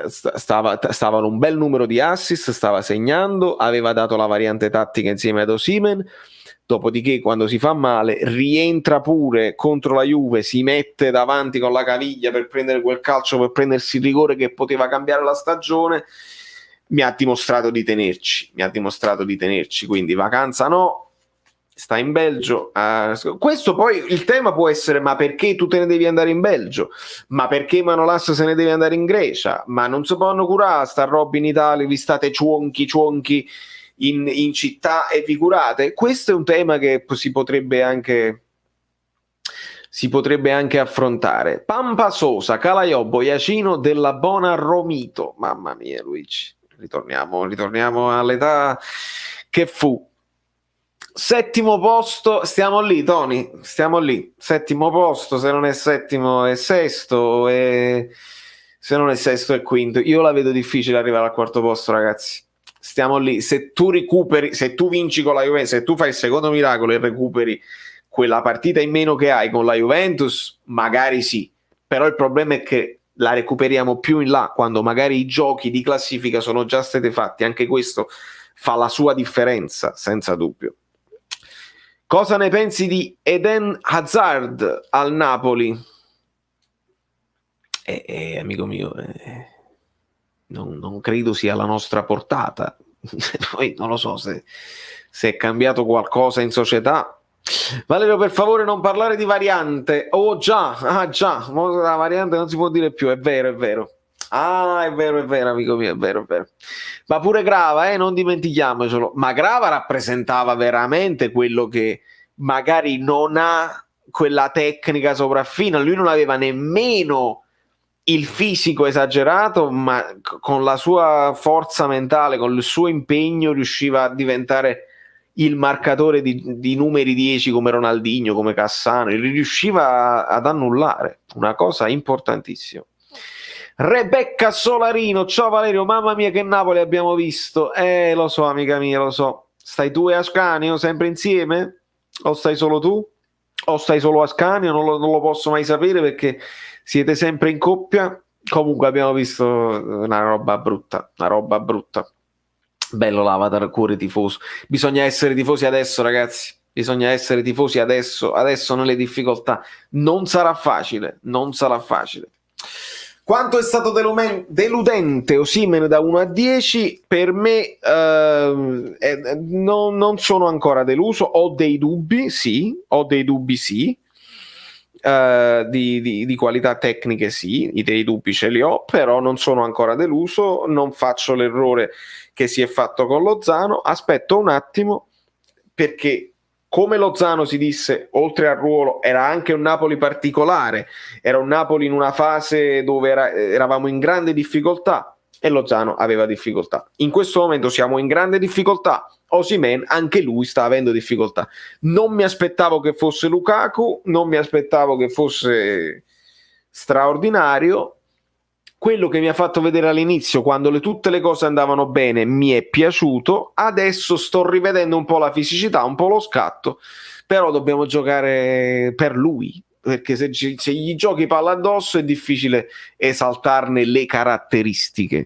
stavano un bel numero di assist, stava segnando, aveva dato la variante tattica insieme ad Osimhen. Dopodiché quando si fa male rientra pure contro la Juve, si mette davanti con la caviglia per prendere quel calcio, per prendersi il rigore che poteva cambiare la stagione. Mi ha dimostrato di tenerci, quindi vacanza no, sta in Belgio. Questo poi il tema può essere: ma perché tu te ne devi andare in Belgio? Ma perché Manolas se ne deve andare in Grecia? Ma non si possono curare, sta roba in Italia, vi state ciuonchi in città e vi curate? Questo è un tema che si potrebbe anche affrontare. Pampa Sosa, Calaiò, Boiacino, Della Bona, Romito. Mamma mia, Luigi, ritorniamo all'età che fu. Settimo posto, stiamo lì, Tony, stiamo lì. Settimo posto, se non è settimo è sesto, e se non è sesto è quinto. Io la vedo difficile arrivare al quarto posto, ragazzi. Stiamo lì. Se tu recuperi, se tu vinci con la Juventus, se tu fai il secondo miracolo e recuperi quella partita in meno che hai con la Juventus, magari sì. Però il problema è che la recuperiamo più in là, quando magari i giochi di classifica sono già stati fatti. Anche questo fa la sua differenza, senza dubbio. Cosa ne pensi di Eden Hazard al Napoli? Amico mio, non credo sia la nostra portata. Poi non lo so se è cambiato qualcosa in società. Valerio, per favore non parlare di variante. Oh già, la variante non si può dire più, è vero. È vero, amico mio, è vero. Ma pure Grava, non dimentichiamocelo. Ma Grava rappresentava veramente quello che magari non ha quella tecnica sopraffina. Lui non aveva nemmeno il fisico esagerato, ma con la sua forza mentale, con il suo impegno, riusciva a diventare il marcatore di numeri 10 come Ronaldinho, come Cassano. Riusciva ad annullare, una cosa importantissima. Rebecca Solarino, ciao Valerio, mamma mia che Napoli abbiamo visto. Lo so, amica mia, lo so. Stai tu e Ascanio sempre insieme? O stai solo tu? O stai solo Ascanio? Non lo posso mai sapere, perché siete sempre in coppia. Comunque abbiamo visto una roba brutta. Bello l'avatar, cuore tifoso. Bisogna essere tifosi adesso, ragazzi. Bisogna essere tifosi adesso nelle difficoltà. Non sarà facile. Quanto è stato deludente Osimhen da 1 a 10? Per me non sono ancora deluso, ho dei dubbi, sì, di qualità tecniche sì, dei dubbi ce li ho, però non sono ancora deluso, non faccio l'errore che si è fatto con Lozano, aspetto un attimo, perché come Lozano si disse, oltre al ruolo, era anche un Napoli particolare, era un Napoli in una fase dove eravamo in grande difficoltà e Lozano aveva difficoltà. In questo momento siamo in grande difficoltà, Osimhen anche lui sta avendo difficoltà. Non mi aspettavo che fosse Lukaku, non mi aspettavo che fosse straordinario. Quello che mi ha fatto vedere all'inizio, quando tutte le cose andavano bene, mi è piaciuto. Adesso sto rivedendo un po' la fisicità, un po' lo scatto, però dobbiamo giocare per lui, perché se gli giochi palla addosso è difficile esaltarne le caratteristiche.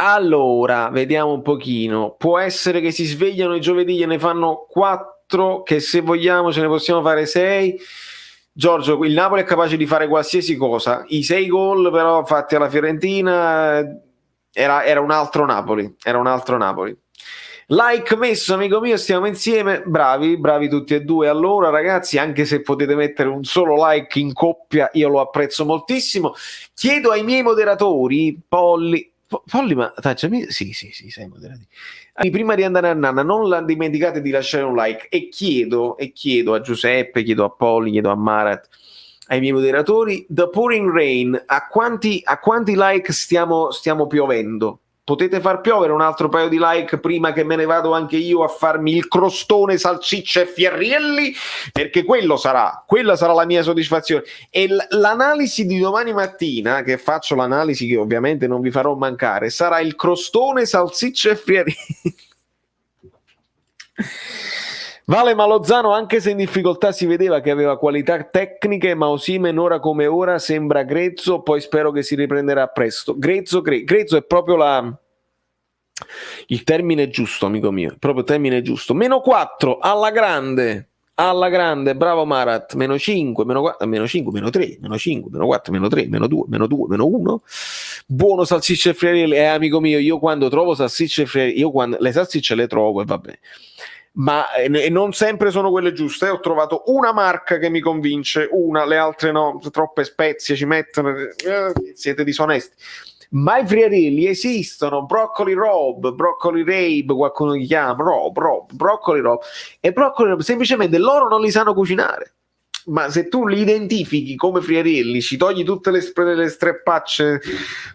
Allora, vediamo un pochino. Può essere che si svegliano i giovedì, gliene fanno 4, che se vogliamo ce ne possiamo fare 6. Giorgio, il Napoli è capace di fare qualsiasi cosa. I 6 gol però fatti alla Fiorentina era un altro Napoli. Like messo, amico mio, stiamo insieme. Bravi tutti e due. Allora, ragazzi, anche se potete mettere un solo like in coppia, io lo apprezzo moltissimo. Chiedo ai miei moderatori, Polli, ma tacciami, sì, sei moderati. Prima di andare a Nanna, non dimenticate di lasciare un like, e chiedo a Giuseppe, chiedo a Polli, chiedo a Marat, ai miei moderatori, The Pouring Rain, a quanti like stiamo piovendo? Potete far piovere un altro paio di like prima che me ne vado anche io a farmi il crostone, salsiccia e fierielli, perché quella sarà la mia soddisfazione. E l'analisi di domani mattina, che faccio l'analisi che ovviamente non vi farò mancare, sarà il crostone, salsiccia e fierielli. Vale, ma Lozano, anche se in difficoltà, si vedeva che aveva qualità tecniche, ma Osimhen ora come ora sembra grezzo, poi spero che si riprenderà presto. Grezzo è proprio il termine giusto, amico mio, proprio il termine giusto. -4 alla grande, bravo Marat. -5, -5, -3, -5, -4, -3, -2, -2, -1. Buono salsicce e friarielli. Amico mio, io quando trovo salsicce e friarielli, le salsicce le trovo e va bene, ma non sempre sono quelle giuste. Ho trovato una marca che mi convince, le altre no, troppe spezie ci mettono, siete disonesti. Ma i friarielli esistono, broccoli Rob, broccoli Rabe, qualcuno li chiama broccoli Rob, e broccoli Rob semplicemente loro non li sanno cucinare. Ma se tu li identifichi come friarielli, ci togli tutte le streppacce,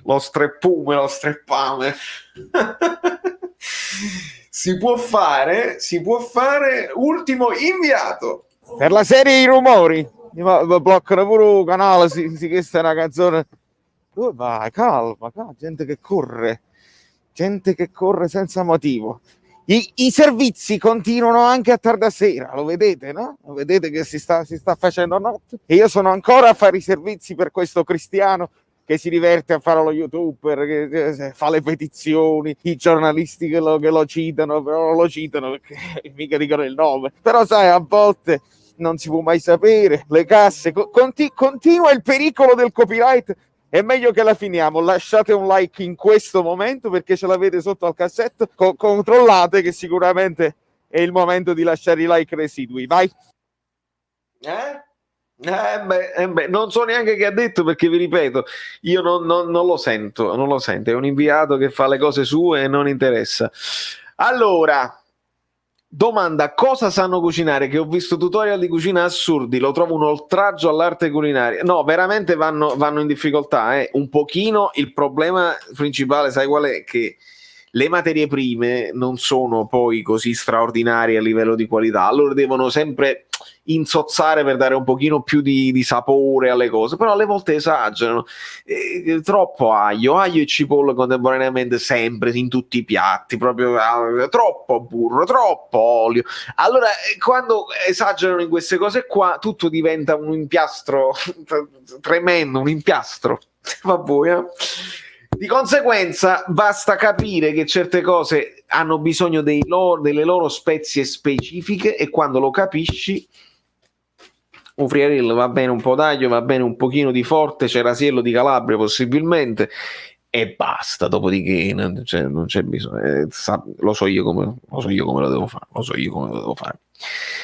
lo streppume, lo streppame. si può fare, ultimo inviato. Per la serie I rumori, bloccano pure il canale, questa è una canzone. Dove vai? Calma, gente che corre senza motivo. I servizi continuano anche a tarda sera, lo vedete, no? Lo vedete che si sta facendo notte? E io sono ancora a fare i servizi per questo cristiano che si diverte a fare lo youtuber, che fa le petizioni, i giornalisti che lo citano, però non lo citano perché mica dicono il nome. Però sai, a volte non si può mai sapere, le casse, continua il pericolo del copyright. È meglio che la finiamo, lasciate un like in questo momento perché ce l'avete sotto al cassetto, controllate che sicuramente è il momento di lasciare i like residui, vai! Non so neanche che ha detto perché vi ripeto, io non lo sento, è un inviato che fa le cose sue e non interessa. Allora, domanda: cosa sanno cucinare? Che ho visto tutorial di cucina assurdi, lo trovo un oltraggio all'arte culinaria. No, veramente vanno in difficoltà, un pochino. Il problema principale, sai qual è? Che le materie prime non sono poi così straordinarie a livello di qualità, allora devono sempre insozzare per dare un pochino più di sapore alle cose, però alle volte esagerano, troppo aglio e cipolla contemporaneamente, sempre in tutti i piatti, proprio troppo burro, troppo olio. Allora quando esagerano in queste cose qua tutto diventa un impiastro tremendo, un impiastro. Vabbè, di conseguenza basta capire che certe cose hanno bisogno delle loro spezie specifiche e quando lo capisci un friariello va bene un po' d'aglio, va bene un pochino di forte cerasiello di Calabria possibilmente e basta, dopodiché non c'è bisogno, lo so io come lo devo fare.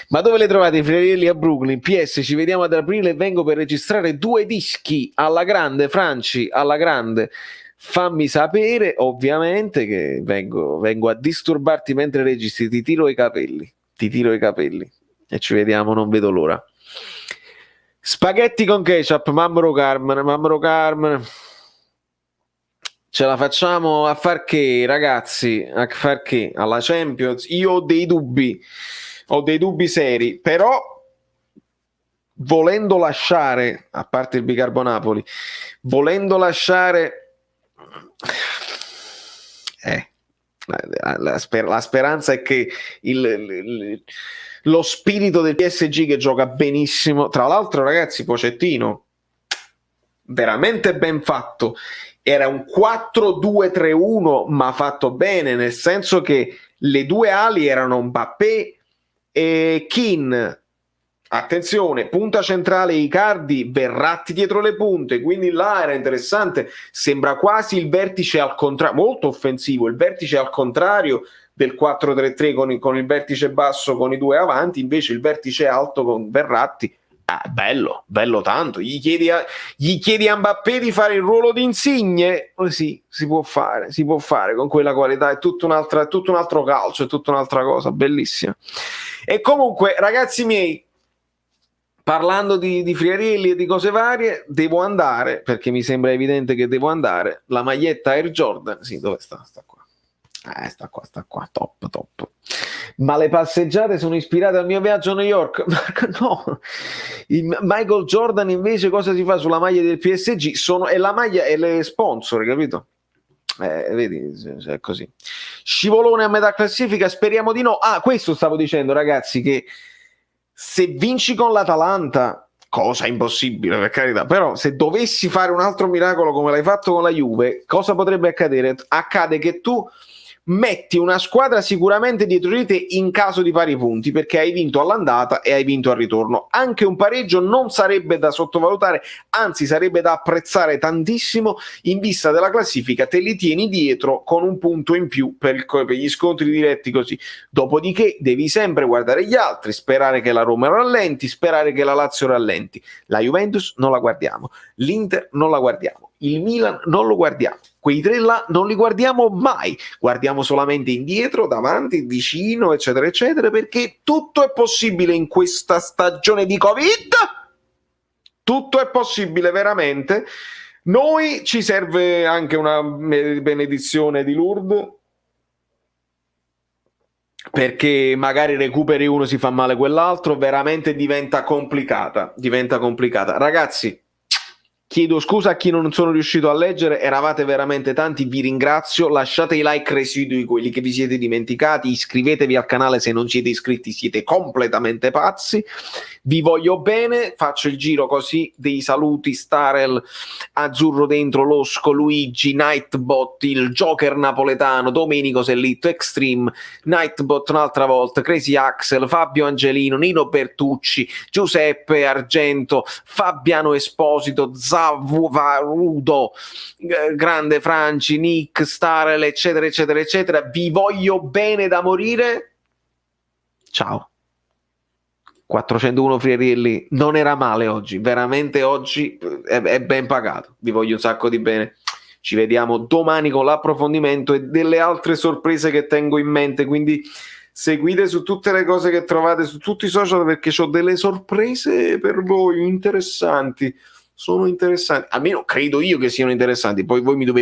Ma dove le trovate i friarielli? A Brooklyn. PS, ci vediamo ad aprile e vengo per registrare 2 dischi alla grande, Franci, alla grande. Fammi sapere, ovviamente, che vengo a disturbarti mentre registri, ti tiro i capelli e ci vediamo, non vedo l'ora. Spaghetti con ketchup, Mammaro Carmen, ce la facciamo a far che, ragazzi? A far che? Alla Champions? Io ho dei dubbi seri, però volendo lasciare, a parte il Bicarbo-Napoli, la speranza è che lo spirito del PSG, che gioca benissimo, tra l'altro, ragazzi, Pochettino veramente ben fatto, era un 4-2-3-1 ma fatto bene, nel senso che le due ali erano Mbappé e Keane. Attenzione, punta centrale Icardi, Verratti dietro le punte, quindi là era interessante, sembra quasi il vertice al contrario, molto offensivo, il vertice al contrario del 4-3-3 con il vertice basso con i due avanti, invece il vertice alto con Verratti. Bello tanto. Gli chiedi a Mbappé di fare il ruolo di Insigne? Sì, si può fare con quella qualità, è tutto un altro calcio, è tutta un'altra cosa, bellissima. E comunque, ragazzi miei, parlando di friarielli e di cose varie, devo andare, perché mi sembra evidente che devo andare. La maglietta Air Jordan, sì, dove sta? Sta qua. Sta qua, top. Ma le passeggiate sono ispirate al mio viaggio a New York? No. Il Michael Jordan invece cosa si fa sulla maglia del PSG? È la maglia e le sponsor, capito? Vedi, è così. Scivolone a metà classifica, speriamo di no. Questo stavo dicendo, ragazzi, che se vinci con l'Atalanta, cosa impossibile per carità, però se dovessi fare un altro miracolo come l'hai fatto con la Juve, cosa potrebbe accadere? Accade che tu metti una squadra sicuramente dietro di te in caso di pari punti, perché hai vinto all'andata e hai vinto al ritorno. Anche un pareggio non sarebbe da sottovalutare, anzi sarebbe da apprezzare tantissimo in vista della classifica, te li tieni dietro con un punto in più per gli scontri diretti così. Dopodiché devi sempre guardare gli altri, sperare che la Roma rallenti, sperare che la Lazio rallenti. La Juventus non la guardiamo, l'Inter non la guardiamo, il Milan non lo guardiamo. Quei tre là non li guardiamo mai, guardiamo solamente indietro, davanti, vicino, eccetera, eccetera, perché tutto è possibile in questa stagione di Covid, tutto è possibile veramente. Noi ci serve anche una benedizione di Lourdes, perché magari recuperi uno, si fa male quell'altro, veramente diventa complicata. Ragazzi, chiedo scusa a chi non sono riuscito a leggere, eravate veramente tanti, vi ringrazio, lasciate i like residui, quelli che vi siete dimenticati, iscrivetevi al canale se non siete iscritti, siete completamente pazzi, vi voglio bene, faccio il giro così dei saluti: Starel, Azzurro Dentro, Losco, Luigi, Nightbot, il Joker napoletano, Domenico Sellitto, Extreme, Nightbot un'altra volta, Crazy Axel, Fabio Angelino, Nino Bertucci, Giuseppe Argento, Fabiano Esposito, Zavarudo, Grande Franci, Nick, Starel, eccetera eccetera eccetera. Vi voglio bene da morire. Ciao. 401 Friarilli, non era male oggi, veramente oggi è ben pagato. Vi voglio un sacco di bene. Ci vediamo domani con l'approfondimento e delle altre sorprese che tengo in mente, quindi seguite su tutte le cose che trovate su tutti i social, perché ho delle sorprese per voi interessanti. Sono interessanti, almeno credo io che siano interessanti, poi voi mi dovete